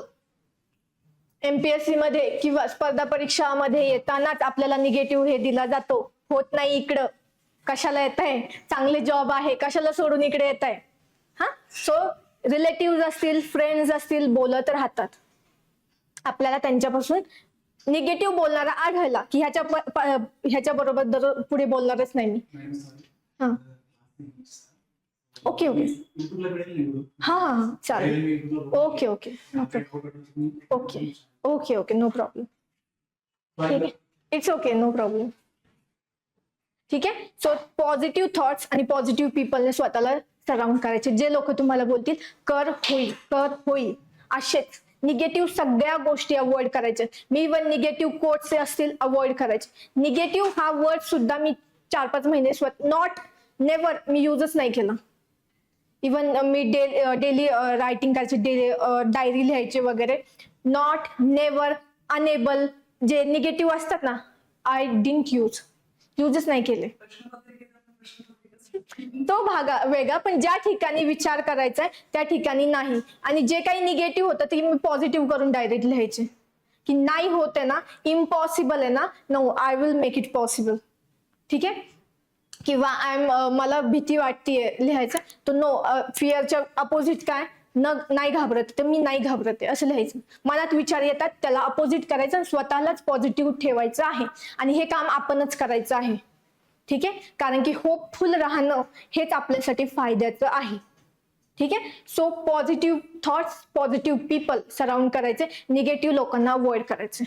MPSC मध्ये किंवा स्पर्धा परीक्षामध्ये येतानाच आपल्याला निगेटिव्ह हे दिला जातो, होत नाही इकडं, कशाला येत आहे, चांगले जॉब आहे, कशाला सोडून इकडे येत आहे. हा, सो रिलेटिव्ह असतील, फ्रेंड्स असतील, बोलत राहतात. आपल्याला त्यांच्यापासून निगेटिव्ह बोलणारा आढळला की ह्याच्या बरोबर पुढे बोलणारच नाही मी. हा, ओके ओके युट्यूबला मिळेल व्हिडिओ. हा हा चालेल मी युट्यूबला okay okay no problem okay okay okay no problem ठीक आहे इट्स ओके नो प्रॉब्लेम ठीक आहे. सो पॉझिटिव्ह थॉट्स आणि पॉझिटिव्ह पीपलने स्वतःला सराउंड करायचे. जे लोक तुम्हाला बोलतील कर होईल असेच निगेटिव्ह सगळ्या गोष्टी अवॉइड करायच्या. मी इव्हन निगेटिव्ह कोट्स असतील अवॉइड करायचे. निगेटिव्ह हा वर्ड सुद्धा मी 4-5 महिने नॉट नेव्हर मी युजच नाही केला. इवन मी डेली रायटिंग करायचे, डायरी लिहायचे वगैरे. नॉट नेव्हर अनेबल जे निगेटिव्ह असतात ना आय डिडंट युजच नाही केले. तो भाग वेगळा पण ज्या ठिकाणी विचार करायचा आहे त्या ठिकाणी नाही. आणि जे काही निगेटिव्ह होतं ते मी पॉझिटिव्ह करून डायरेक्ट लिहायचे की नाही होते ना इम्पॉसिबल आहे ना no I will make it possible ठीक आहे. किंवा मला भीती वाटतेय लिहायचं तो नो फिअरच्या अपोजिट काय नाही घाबरत तर मी नाही घाबरते असं लिहायचं. मनात विचार येतात त्याला अपोजिट करायचं आणि स्वतःलाच पॉझिटिव्ह ठेवायचं आहे. आणि हे काम आपणच करायचं आहे ठीक आहे. कारण की होपफुल राहणं हेच आपल्यासाठी फायद्याचं आहे ठीक आहे. So positive thoughts positive people surround करायचे. निगेटिव्ह लोकांना अवॉइड करायचे.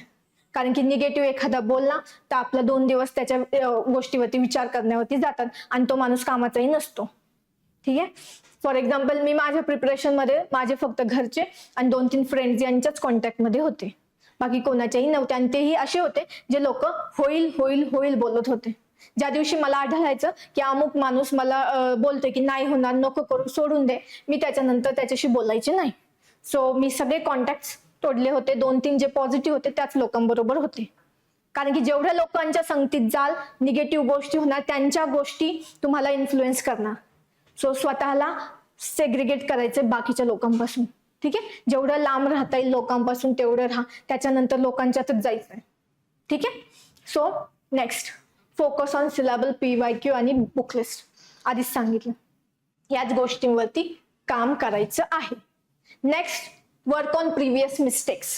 कारण की निगेटिव्ह एखादा बोलला तर आपला 2 दिवस त्याच्या गोष्टीवरती विचार करण्यावरती जातात आणि तो माणूस कामाचाही नसतो ठीक आहे. फॉर एक्झाम्पल मी माझ्या प्रिपरेशन मध्ये माझे फक्त घरचे आणि 2-3 फ्रेंड्स यांच्याच कॉन्टॅक्टमध्ये होते. बाकी कोणाच्याही नव्हते. आणि तेही असे होते जे लोक होईल होईल होईल बोलत होते. ज्या दिवशी मला आढळायचं की अमुक माणूस मला बोलतोय की नाही होणार नको करू सोडून दे मी त्याच्यानंतर त्याच्याशी बोलायचे नाही. सो मी सगळे कॉन्टॅक्ट तोडले होते. 2-3 जे पॉझिटिव्ह होते त्याच लोकांबरोबर होते. कारण की जेवढ्या लोकांच्या संगतीत जाल निगेटिव्ह गोष्टी होणार त्यांच्या गोष्टी तुम्हाला इन्फ्लुएन्स करणार. सो स्वतःला सेग्रिगेट करायचे बाकीच्या लोकांपासून ठीक आहे. जेवढं लांब राहता येईल लोकांपासून तेवढं राहा. त्याच्यानंतर लोकांच्यातच जायचंय ठीक आहे. So next focus on syllable PYQ आणि बुक लिस्ट आधीच सांगितलं याच गोष्टींवरती काम करायचं आहे. Next work on previous mistakes.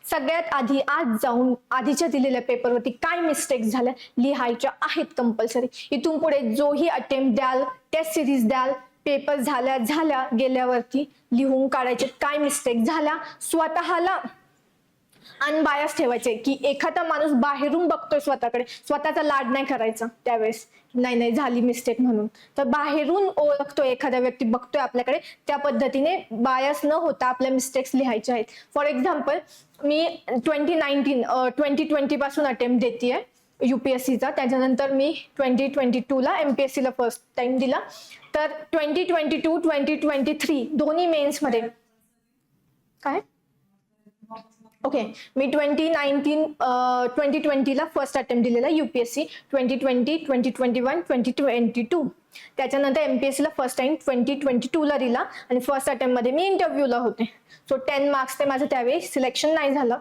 सगळ्यात आधी आज जाऊन आधीच्या दिलेल्या पेपरवरती काय मिस्टेक्स झाल्या लिहायच्या आहेत कंपल्सरी. इथून पुढे जोही अटेम्प्ट द्याल टेस्ट सिरीज द्याल पेपर झाल्या गेल्यावरती लिहून काढायचे काय मिस्टेक झाल्या. स्वतःला अनबायस ठेवायचे की एखादा माणूस बाहेरून बघतोय स्वतःकडे स्वतःचा लाड नाही करायचा त्यावेळेस नाही झाली मिस्टेक म्हणून. तर बाहेरून ओळखतोय एखादा व्यक्ती बघतोय आपल्याकडे त्या पद्धतीने बायस न होता आपल्या मिस्टेक्स लिहायच्या आहेत. फॉर एक्झाम्पल मी 2020 पासून अटेम्प्ट देतेय UPSCचा. त्याच्यानंतर मी 2022ला MPSCला फर्स्ट टाइम दिला. तर 2022 2023 दोन्ही मेन्स मध्ये काय ओके मी 2020ला फर्स्ट अटेम्प्ट दिलेला UPSC 2020 2021 2022. त्याच्यानंतर MPSCला फर्स्ट टाइम 2022ला दिला आणि फर्स्ट अटेम्प्ट मध्ये मी इंटरव्ह्यूला होते. सो 10 मार्क्स ते माझं त्यावेळी सिलेक्शन नाही झालं.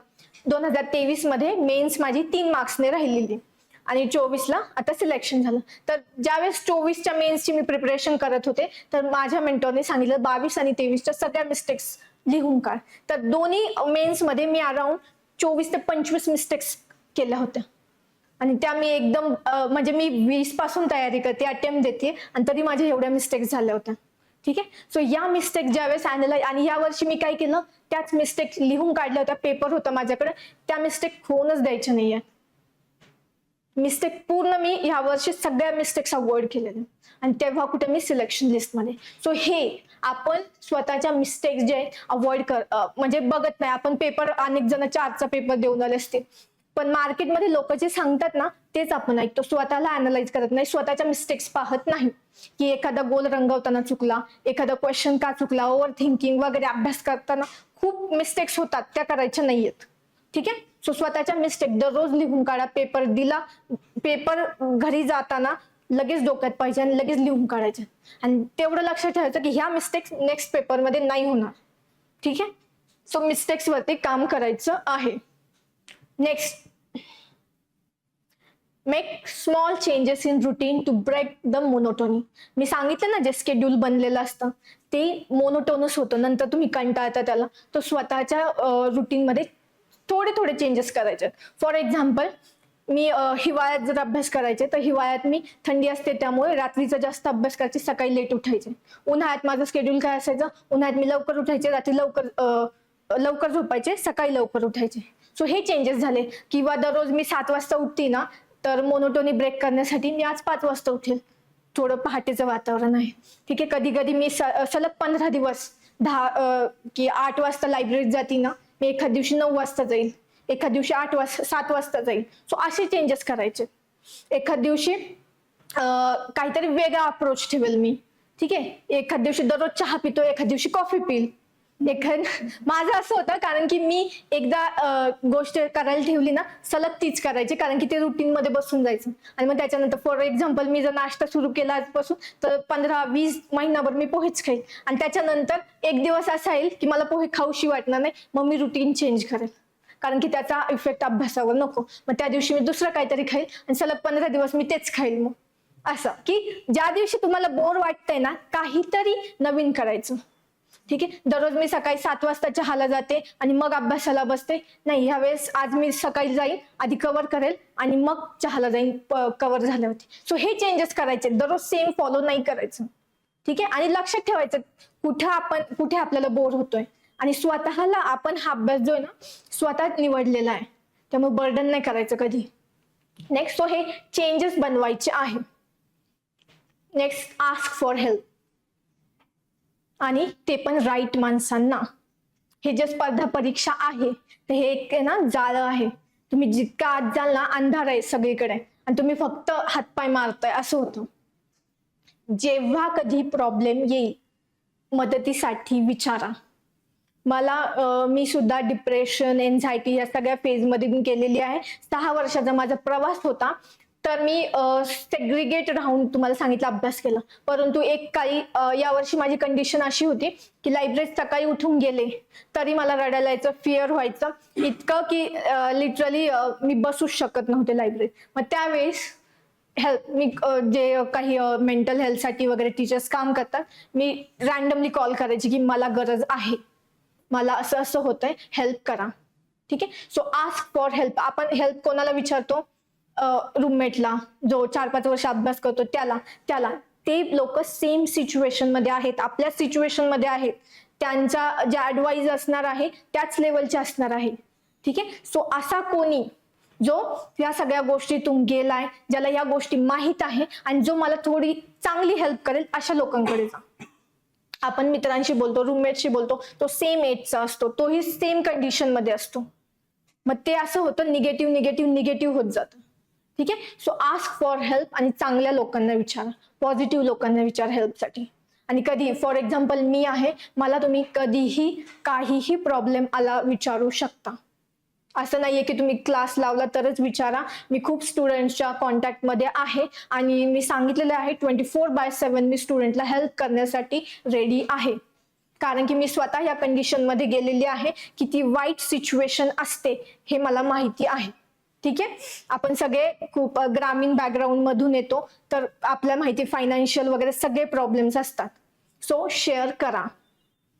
2023 मध्ये मेन्स माझी 3 मार्क्सने राहिलेली आणि 24ला आता सिलेक्शन झालं. तर ज्यावेळेस 24च्या मेन्सची मी प्रिपरेशन करत होते तर माझ्या मेंटॉरने सांगितलं 22 आणि 23च्या सगळ्या मिस्टेक्स लिहून काढ. तर दोन्ही मेन्स मध्ये मी अराउंड 24 ते 25 मिस्टेक्स केल्या होत्या आणि त्या मी एकदम म्हणजे मी 20 पासून तयारी करते अटेम्प्ट देते आणि तरी माझ्या एवढ्या मिस्टेक्स झाल्या होत्या ठीक आहे. सो या मिस्टेक ज्यावेळेस अॅनलाइज आणि या वर्षी मी काय केलं त्याच मिस्टेक लिहून काढल्या होत्या. पेपर होता माझ्याकडे त्या मिस्टेक होऊनच द्यायच्या नाहीये. मिस्टेक पूर्ण मी ह्या वर्षी सगळ्या मिस्टेक्स अवॉइड केलेल्या आणि तेव्हा कुठे मी सिलेक्शन लिस्टमध्ये. सो हे आपण स्वतःच्या मिस्टेक्स जे अवॉइड म्हणजे बघत नाही. आपण पेपर अनेक जण 4चा पेपर देऊन आले असते पण मार्केटमध्ये लोक जे सांगतात ना तेच आपण ऐकतो. स्वतःला अनालाइज करत नाही स्वतःच्या मिस्टेक्स पाहत नाही की एखादा गोल रंगवताना चुकला एखादा क्वेश्चन का चुकला ओव्हर थिंकिंग वगैरे अभ्यास करताना खूप मिस्टेक्स होतात त्या करायच्या नाहीयेत ठीक आहे. सो स्वतःच्या मिस्टेक दररोज लिहून काढा. पेपर दिला पेपर घरी जाताना लगेच डोक्यात पाहिजे आणि लगेच लिहून काढायचे आणि तेवढं लक्षात ठेवायचं की ह्या मिस्टेक्स नेक्स्ट पेपरमध्ये नाही होणार ठीक आहे. सो मिस्टेक्स वरती काम करायचं आहे. Next make small changes in routine to break the monotony. मी सांगितलं ना जे शेड्यूल बनलेलं असतं ते मोनोटोनस होतं नंतर तुम्ही कंटाळता त्याला. तो स्वतःच्या रुटीन मध्ये थोडे चेंजेस करायचे. फॉर एक्झाम्पल मी हिवाळ्यात जर अभ्यास करायचे तर हिवाळ्यात मी थंडी असते त्यामुळे रात्रीचा जास्त अभ्यास करायचे, सकाळी लेट उठायचे. उन्हाळ्यात माझं शेड्यूल काय असायचं, उन्हाळ्यात मी लवकर उठायचे, रात्री लवकर झोपायचे, सकाळी लवकर उठायचे. सो हे चेंजेस झाले. किंवा दररोज मी 7 वाजता उठते ना, तर मोनोटोनी ब्रेक करण्यासाठी मी आज 5 वाजता उठेल. थोडं पहाटेचं वातावरण आहे. ठीक आहे. कधी कधी मी सलग 15 दिवस 10 की 8 वाजता लायब्ररीत जाते ना, मी एखाद दिवशी 9 वाजता जाईल, एखाद दिवशी 7 वाजता जाईल. सो असे चेंजेस करायचे. एखाद दिवशी काहीतरी वेगळा अप्रोच ठेवेल मी. ठीक आहे. एखाद दिवशी दररोज चहा पितो, एखाद दिवशी कॉफी पिल. माझं असं होतं, कारण की मी एकदा गोष्ट करायला ठेवली ना, सलग तीच करायची, कारण की ते रुटीन मध्ये बसून जायचं. आणि मग त्याच्यानंतर फॉर एक्झाम्पल मी जर नाश्ता सुरू केला आजपासून, तर 15-20 महिनाभर मी पोहेच खाईल. आणि त्याच्यानंतर एक दिवस असा येईल की मला पोहे खाऊशी वाटणार नाही, मग मी रुटीन चेंज करेल, कारण की त्याचा इफेक्ट अभ्यासावर नको. मग त्या दिवशी मी दुसरं काहीतरी खाईल आणि सलग 15 दिवस मी तेच खाईल. मग असं की ज्या दिवशी तुम्हाला बोर वाटतंय ना, काहीतरी नवीन करायचं. ठीक आहे. दररोज मी सकाळी 7 वाजता चहाला जाते आणि मग अभ्यासाला बसते. नाही, ह्यावेळेस आज मी सकाळी जाईन, आधी कव्हर करेल आणि मग चहाला जाईन कव्हर झाल्यावरती. सो हे चेंजेस करायचे, दररोज सेम फॉलो नाही करायचं. ठीक आहे. आणि लक्षात ठेवायचं कुठे आपल्याला बोर होतोय, आणि स्वतःला आपण हा अभ्यास जो आहे ना स्वतः निवडलेला आहे, त्यामुळे बर्डन नाही करायचं कधी. नेक्स्ट, सो हे चेंजेस बनवायचे आहे. नेक्स्ट, आस्क फॉर हेल्प, आणि ते पण राईट माणसांना. हे जे स्पर्धा परीक्षा आहे ते हे एक ना जाळं आहे. तुम्ही जितका आत जाल ना, अंधार आहे सगळीकडे आणि तुम्ही फक्त हातपाय मारताय असं होतं. जेव्हा कधी प्रॉब्लेम येईल, मदतीसाठी विचारा. मी सुद्धा डिप्रेशन, एन्झायटी या सगळ्या फेजमध्ये गेलेली आहे. 6 वर्षाचा माझा प्रवास होता. तर मी सेग्रिगेट राहून तुम्हाला सांगितलं अभ्यास केला. परंतु एक काही यावर्षी माझी कंडिशन अशी होती की लायब्ररीत सकाळी उठून गेले तरी मला रडायला यायचं, फिअर व्हायचं इतकं की लिटरली मी बसूच शकत नव्हते लायब्ररीत. मग त्यावेळेस मी जे काही मेंटल हेल्थसाठी वगैरे टीचर्स काम करतात, मी रॅन्डमली कॉल करायची की मला गरज आहे, मला असं असं होतंय, हेल्प करा. ठीक आहे. So ask for help. आपण हेल्प कोणाला विचारतो? रूममेटला, जो 4-5 वर्ष अभ्यास करतो त्याला. ते लोक सेम सिच्युएशन मध्ये आहेत, आपल्या सिच्युएशन मध्ये आहेत. त्यांचा ज्या ऍडवाइस असणार आहे त्याच लेवलचे असणार आहे. ठीक आहे. सो असा कोणी जो या सगळ्या गोष्टीतून गेलाय, ज्याला या गोष्टी माहीत आहे आणि जो मला थोडी चांगली हेल्प करेल, अशा लोकांकडे जा. आपण मित्रांशी बोलतो, रूममेटशी बोलतो, तो सेम एजचा असतो, तोही सेम कंडिशन मध्ये असतो. मग ते असं होतं, निगेटिव्ह होत जातं. ठीक आहे. सो आस्क फॉर हेल्प, आणि चांगल्या लोकांना विचारा, पॉझिटिव्ह लोकांना विचारा हेल्पसाठी. आणि कधी, फॉर एक्झाम्पल मी आहे, मला तुम्ही कधीही काहीही प्रॉब्लेम आला विचारू शकता. असं नाहीये की तुम्ही क्लास लावला तरच विचारा. मी खूप स्टुडंट्सच्या कॉन्टॅक्टमध्ये आहे आणि मी सांगितलेलं आहे 24/7 मी स्टुडंटला हेल्प करण्यासाठी रेडी आहे. कारण की मी स्वतः या कंडिशनमध्ये गेलेली आहे. किती वाईट सिच्युएशन असते हे मला माहिती आहे. ठीक आहे. आपण सगळे खूप ग्रामीण बॅकग्राऊंड मधून येतो, तर आपल्याला माहिती फायनान्शियल वगैरे सगळे प्रॉब्लेम्स असतात. सो शेअर करा.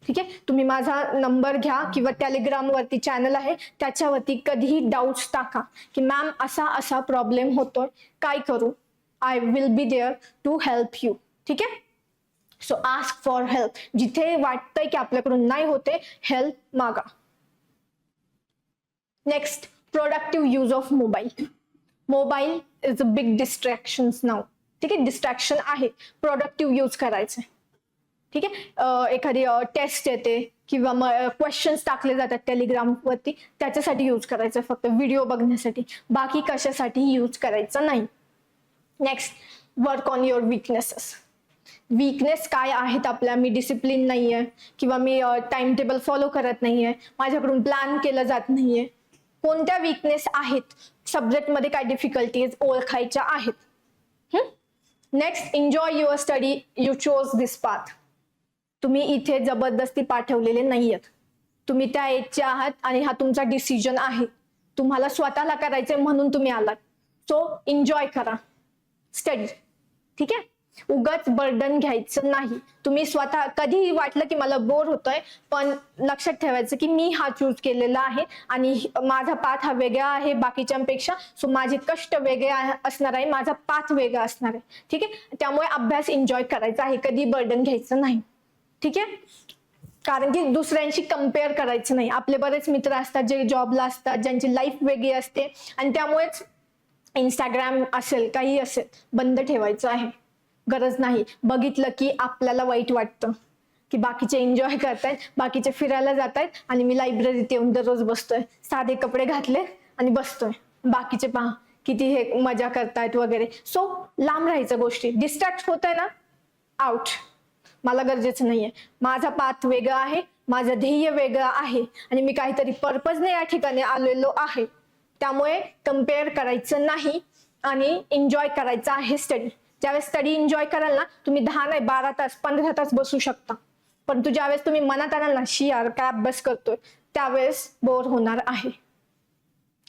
ठीक आहे. तुम्ही माझा नंबर घ्या किंवा टेलिग्राम वरती चॅनल आहे त्याच्यावरती कधीही डाऊट्स टाका की मॅम असा प्रॉब्लेम होतोय, काय करू. I will be there to help you. ठीक आहे. So ask for help. जिथे वाटतंय की आपल्याकडून नाही होते, हेल्प मागा. Next, productive use of mobile. Mobile is a big distraction now. ठीक आहे. डिस्ट्रॅक्शन आहे, प्रोडक्टिव्ह यूज करायचं. ठीक आहे. एखादी टेस्ट येते किंवा मग क्वेश्चन्स टाकले जातात टेलिग्राम वरती, त्याच्यासाठी यूज करायचं, फक्त व्हिडिओ बघण्यासाठी, बाकी कशासाठी यूज करायचं नाही. Next, work on your weaknesses. Weakness काय आहेत आपल्या? मी डिसिप्लिन नाहीये, किंवा मी टाइम टेबल फॉलो करत नाहीये, माझ्याकडून प्लॅन केलं जात नाहीये. कोणत्या वीकनेस आहेत, सब्जेक्टमध्ये काय डिफिकल्टीज ओळखायच्या आहेत. Next, enjoy your study. You chose this path. तुम्ही इथे जबरदस्ती पाठवलेले नाहीयेत, तुम्ही त्या एजचे आहात आणि हा तुमचा डिसिजन आहे. तुम्हाला स्वतःला करायचंय म्हणून तुम्ही आलात. सो एन्जॉय करा स्टडी. ठीक आहे. उगाच बर्डन घ्यायचं नाही. तुम्ही स्वतः कधीही वाटलं की मला बोर होतोय, पण लक्षात ठेवायचं की मी हा चूज केलेला आहे आणि माझा पाथ हा वेगळा आहे बाकीच्यांपेक्षा. सो माझे कष्ट वेगळे असणार आहे, माझा पाथ वेगळा असणार आहे. ठीक आहे, त्यामुळे अभ्यास एन्जॉय करायचा आहे, कधी बर्डन घ्यायचं नाही. ठीक आहे, कारण की दुसऱ्यांशी कम्पेअर करायचं नाही. आपले बरेच मित्र असतात जे जॉबला असतात, ज्यांची लाईफ वेगळी असते, आणि त्यामुळेच इंस्टाग्राम असेल काही असेल बंद ठेवायचं आहे. गरज नाही. बघितलं की आपल्याला वाईट वाटतं की बाकीचे एन्जॉय करतायत, बाकीचे फिरायला जातायत आणि मी लायब्ररीत येऊन दररोज बसतोय, साधे कपडे घातले आणि बसतोय, बाकीचे पहा किती हे मजा करतायत वगैरे. सो लांब राहायचं गोष्टी. डिस्ट्रॅक्ट होत आहे ना, आउट. मला गरजेचं नाहीये. माझा पाथ वेगळा आहे, माझं ध्येय वेगळं आहे आणि मी काहीतरी पर्पजने या ठिकाणी आलेलो आहे. त्यामुळे कम्पेअर करायचं नाही आणि एन्जॉय करायचं आहे स्टडी. ज्यावेळेस स्टडी एन्जॉय कराल ना, तुम्ही 10 नाही 12 तास 15 तास बसू शकता. परंतु ज्यावेळेस तुम्ही मनात आणाल ना, यार काय अभ्यास करतोय, त्यावेळेस बोर होणार आहे.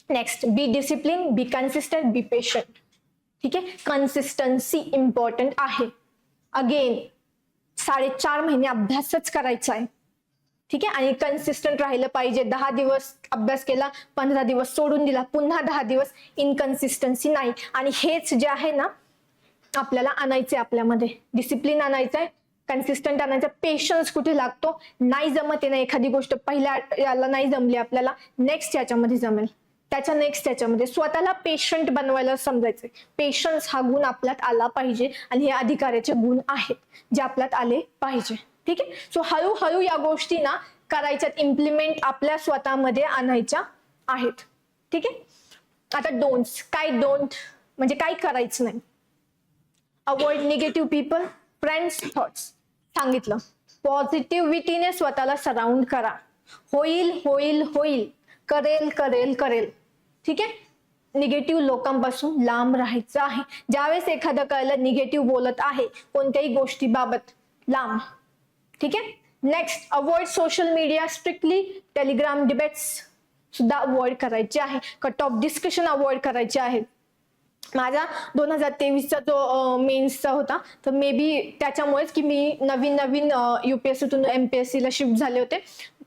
Next, be discipline, be consistent, be patient. ठीक आहे, कन्सिस्टन्सी इम्पॉर्टंट आहे. अगेन 4.5 महिने अभ्यासच करायचा आहे. ठीक आहे, आणि कन्सिस्टंट राहिलं पाहिजे. 10 दिवस अभ्यास केला, 15 दिवस सोडून दिला, पुन्हा 10 दिवस, इनकन्सिस्टन्सी नाही. आणि हेच जे आहे ना आपल्याला आणायचंय, आपल्यामध्ये डिसिप्लिन आणायचंय, कन्सिस्टंट आणायचं. पेशन्स कुठे लागतो, नाही जमत आहे ना एखादी गोष्ट, पहिल्या याला नाही जमली आपल्याला, नेक्स्ट याच्यामध्ये जमेल, त्याच्या नेक्स्ट याच्यामध्ये. स्वतःला पेशंट बनवायला समजायचंय. पेशन्स हा गुण आपल्यात आला पाहिजे आणि हे अधिकाराचे गुण आहेत जे आपल्यात आले पाहिजे. ठीक आहे, सो हळूहळू या गोष्टी ना करायच्यात, इम्प्लिमेंट आपल्या स्वतःमध्ये आणायच्या आहेत. ठीक आहे, आता डोंट्स. काय डोंट म्हणजे काय करायचं नाही. Avoid negative people, friends, thoughts. सांगितलं. पॉझिटिव्हिटीने स्वतःला सराउंड करा. होईल होईल होईल, करेल करेल करेल. ठीक आहे, निगेटिव्ह लोकांपासून लांब राहायचं आहे. ज्यावेळेस एखादं कळलं निगेटिव्ह बोलत आहे कोणत्याही गोष्टीबाबत, लांब. ठीक आहे, next, avoid social media strictly. Telegram debates सुद्धा अवॉइड करायचे आहे. कट ऑफ डिस्कशन अवॉइड करायचे आहे. माझा 2023चा जो मेन्सचा होता, तर मे बी त्याच्यामुळेच की मी नवीन UPSCतून MPSCला शिफ्ट झाले होते.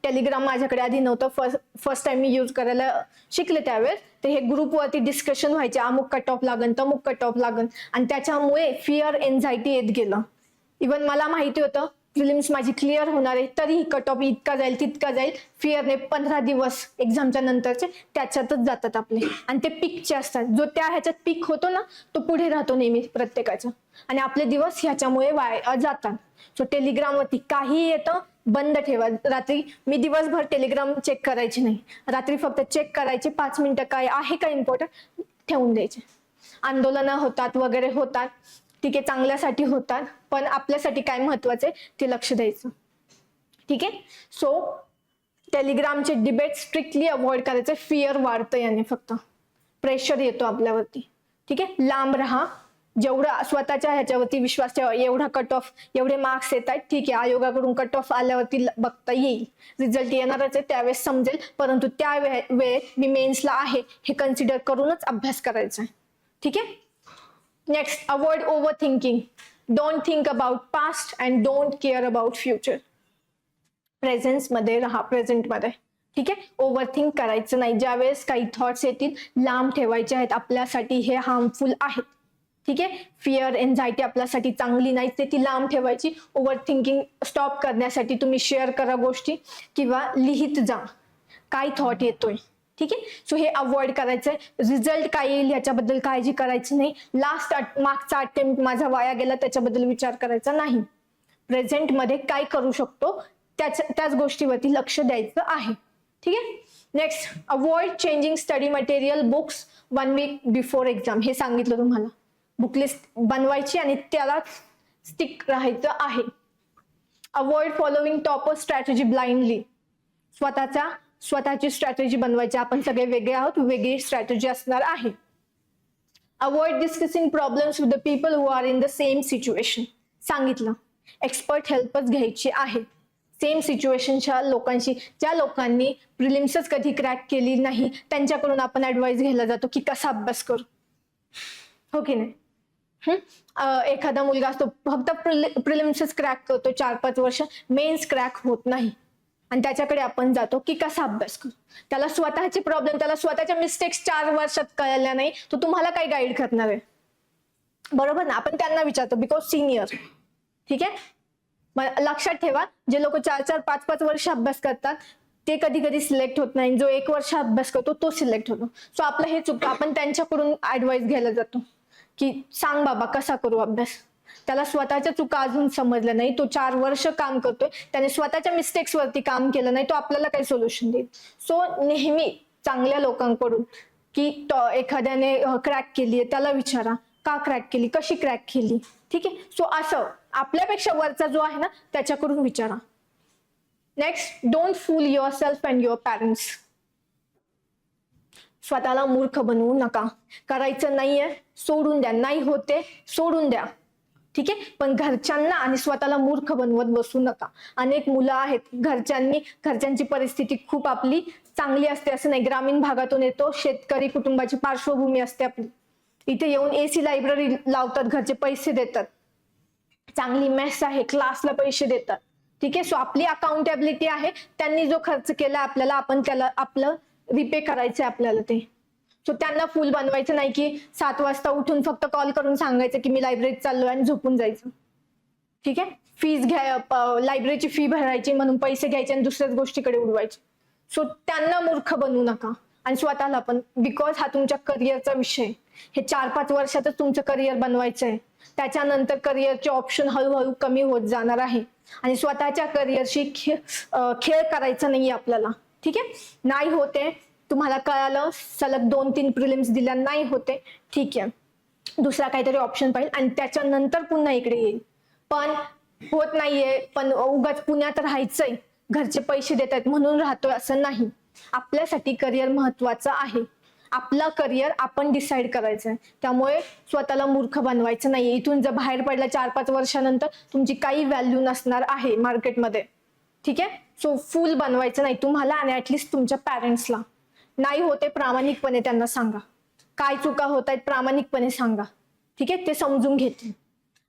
टेलिग्राम माझ्याकडे आधी नव्हतं, फर्स्ट टाइम मी यूज करायला शिकले त्यावेळेस. तर हे ग्रुपवरती डिस्कशन व्हायचे, अमुक कट ऑफ लागन, तमुक कट ऑफ लागन, आणि त्याच्यामुळे फिअर एन्झायटी येत गेलं. इव्हन मला माहिती होतं प्रिलिम्स माझी क्लिअर होणार आहे, तरीही कट ऑफ इतका जाईल तितका जाईल. फिअरने 15 दिवस एक्झामच्या नंतरचे त्याच्यातच जातात आपले, आणि ते पीकचे असतात. जो त्या ह्याच्यात पीक होतो ना, तो पुढे राहतो नेहमी प्रत्येकाचा, आणि आपले दिवस ह्याच्यामुळे वाया जातात. सो टेलिग्रामवरती काही येतं, बंद ठेवा. रात्री मी दिवसभर टेलिग्राम चेक करायची नाही, रात्री फक्त चेक करायचे 5 मिनिटं, काय आहे का इम्पॉर्टंट, ठेवून द्यायचे. आंदोलनं होतात वगैरे होतात, ठीक आहे, चांगल्यासाठी होतात, पण आपल्यासाठी काय महत्वाचं आहे ते लक्ष द्यायचं. ठीक आहे, सो टेलिग्रामचे डिबेट स्ट्रिक्टली अवॉइड करायचे. फिअर वाढतं याने, फक्त प्रेशर येतो आपल्यावरती. ठीक आहे, लांब राहा. जेवढा स्वतःच्या ह्याच्यावरती विश्वास ठेवा. एवढा कट ऑफ, एवढे मार्क्स येत आहेत, ठीक आहे, आयोगाकडून कट ऑफ आल्यावरती बघता येईल, रिझल्ट येणारच आहे, त्यावेळेस समजेल. परंतु त्या वेळेत मी मेन्सला आहे हे कन्सिडर करूनच अभ्यास करायचा आहे. ठीक आहे, next, avoid over thinking. Don't think about past and don't care about future. Presence मध्ये राहा, प्रेझेंट मध्ये. ठीक आहे, ओव्हर थिंक करायचं नाही. ज्यावेळेस काही थॉट्स येतील, लांब ठेवायचे आहेत. आपल्यासाठी हे हार्मफुल आहेत. ठीक आहे, फिअर एन्झायटी आपल्यासाठी चांगली नाही, ते ती लांब ठेवायची. ओव्हर थिंकिंग स्टॉप करण्यासाठी तुम्ही शेअर करा गोष्टी किंवा लिहित जा काय थॉट येतोय. ठीक आहे, सो हे अवॉइड करायचंय. रिझल्ट काय येईल याच्याबद्दल काळजी करायची नाही. मागचा अटेम्प्ट माझा वाया गेला त्याच्याबद्दल विचार करायचा नाही. प्रेझेंट मध्ये काय करू शकतो त्याच गोष्टीवरती लक्ष द्यायचं आहे. ठीक आहे, next, avoid changing study material books 1 week before exam. हे सांगितलं तुम्हाला. बुक लिस्ट बनवायची आणि त्याला स्टिक राहायचं आहे. Avoid following topper strategy blindly. स्वतःची स्ट्रॅटेजी बनवायची. आपण सगळे वेगळे आहोत, वेगळी स्ट्रॅटेजी असणार आहे. Avoid discussing problems with the people who are in the same situation. सांगितलं, एक्सपर्ट हेल्पच घ्यायची आहे. सेम सिच्युएशनच्या लोकांशी, ज्या लोकांनी प्रिलिम्सच कधी क्रॅक केली नाही, त्यांच्याकडून आपण ऍडवाइस घ्यायला जातो की कसा अभ्यास करू, हो की नाही. एखादा मुलगा असतो फक्त प्रिलिम्सच क्रॅक करतो 4-5 वर्ष, मेन्स क्रॅक होत नाही. आणि त्याच्याकडे आपण जातो की कसा अभ्यास करू. त्याला स्वतःचे प्रॉब्लेम, त्याला स्वतःच्या मिस्टेक्स 4 वर्षात कळल्या नाही, तो तुम्हाला काय गाईड करणार आहे. बरोबर ना. आपण त्यांना विचारतो बिकॉज सिनियर. ठीक आहे. मग लक्षात ठेवा, जे लोक 4-4, 5-5 वर्ष अभ्यास करतात ते कधी कधी सिलेक्ट होत नाही. जो 1 वर्ष अभ्यास करतो तो सिलेक्ट होतो. सो आपलं हे चुकतं. आपण त्यांच्याकडून ऍडवाइस घ्यायला जातो की सांग बाबा कसा करू अभ्यास. त्याला स्वतःच्या चुका अजून समजल्या नाही, तो 4 वर्ष काम करतोय, त्याने स्वतःच्या मिस्टेक्स वरती काम केलं नाही, तो आपल्याला काही सोल्युशन देईल. सो नेहमी चांगल्या लोकांकडून की एखाद्याने क्रॅक केली आहे त्याला विचारा का क्रॅक केली, कशी क्रॅक केली. ठीक आहे. सो असं आपल्यापेक्षा वरचा जो आहे ना त्याच्याकडून विचारा. Next, don't full your self and your parents. स्वतःला मूर्ख बनवू नका. करायचं नाहीये सोडून द्या, नाही होते सोडून द्या. ठीक आहे. पण घरच्यांना आणि स्वतःला मूर्ख बनवत बसू नका. अनेक मुलं आहेत, घरच्यांची परिस्थिती खूप आपली चांगली असते असं नाही. ग्रामीण भागातून येतो, शेतकरी कुटुंबाची पार्श्वभूमी असते आपली. इथे येऊन AC लायब्ररी लावतात, घरचे पैसे देतात, चांगली मेस आहे, क्लासला पैसे देतात. ठीक आहे. सो आपली अकाउंटेबिलिटी आहे, त्यांनी जो खर्च केला आपल्याला आपण त्याला आपलं रिपे करायचंय आपल्याला ते. सो त्यांना फुल बनवायचं नाही की 7 वाजता उठून फक्त कॉल करून सांगायचं की मी लायब्ररीत चाललोय आणि झोपून जायचं. ठीक आहे. फीज लायब्ररीची फी भरायची म्हणून पैसे घ्यायचे आणि दुसऱ्याच गोष्टीकडे उडवायचे. सो त्यांना मूर्ख बनवू नका आणि स्वतःला पण, बिकॉज हा तुमच्या करिअरचा विषय. हे 4-5 वर्षातच तुमचं करिअर बनवायचं आहे. त्याच्यानंतर करिअरचे ऑप्शन हळूहळू कमी होत जाणार आहे आणि स्वतःच्या करिअरशी खेळ करायचा नाहीये आपल्याला. ठीक आहे. नाही होते, तुम्हाला कळालं, सलग 2-3 प्रिलिम्स दिल्या नाही होते, ठीक आहे, दुसरा काहीतरी ऑप्शन पाहिजे आणि त्याच्यानंतर पुन्हा इकडे येईल. पण होत नाहीये, पण उगाच पुण्यात राहायचंय, घरचे पैसे देत आहेत म्हणून राहतोय असं नाही. आपल्यासाठी करिअर महत्वाचं आहे. आपलं करिअर आपण डिसाईड करायचंय. त्यामुळे स्वतःला मूर्ख बनवायचं नाही. इथून जर बाहेर पडला 4-5 वर्षानंतर तुमची काही व्हॅल्यू नसणार आहे मार्केटमध्ये. ठीक आहे. सो फुल बनवायचं नाही तुम्हाला आणि ऍटलिस्ट तुमच्या पॅरेंट्सला. नाही होते प्रामाणिकपणे त्यांना सांगा, काय चुका होत आहेत प्रामाणिकपणे सांगा. ठीक आहे. ते समजून घेतील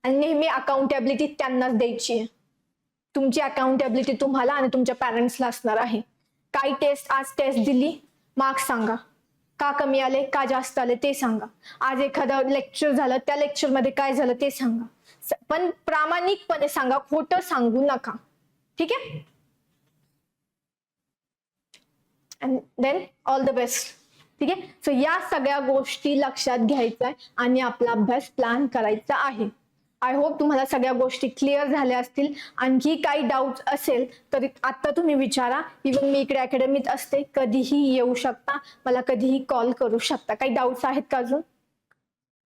आणि नेहमी अकाउंटेबिलिटी त्यांनाच द्यायची आहे. तुमची अकाउंटेबिलिटी तुम्हाला आणि तुमच्या पॅरेंट्सला असणार आहे. काही आज टेस्ट दिली, मार्क्स सांगा, का कमी आले, का जास्त आले ते सांगा. आज एखादं लेक्चर झालं, त्या लेक्चरमध्ये काय झालं ते सांगा. पण प्रामाणिकपणे सांगा, खोटं सांगू नका. ठीक आहे. And then all the best. ठीक आहे. सो या सगळ्या गोष्टी लक्षात घ्यायच्या आणि आपला अभ्यास प्लॅन करायचा आहे. आय होप तुम्हाला सगळ्या गोष्टी क्लिअर झाल्या असतील. आणखी काही डाऊट असेल तर आता तुम्ही विचारा. इव्हन मी इकडे अकॅडमीत असते, कधीही येऊ शकता, मला कधीही कॉल करू शकता. काही डाऊट्स आहेत का अजून?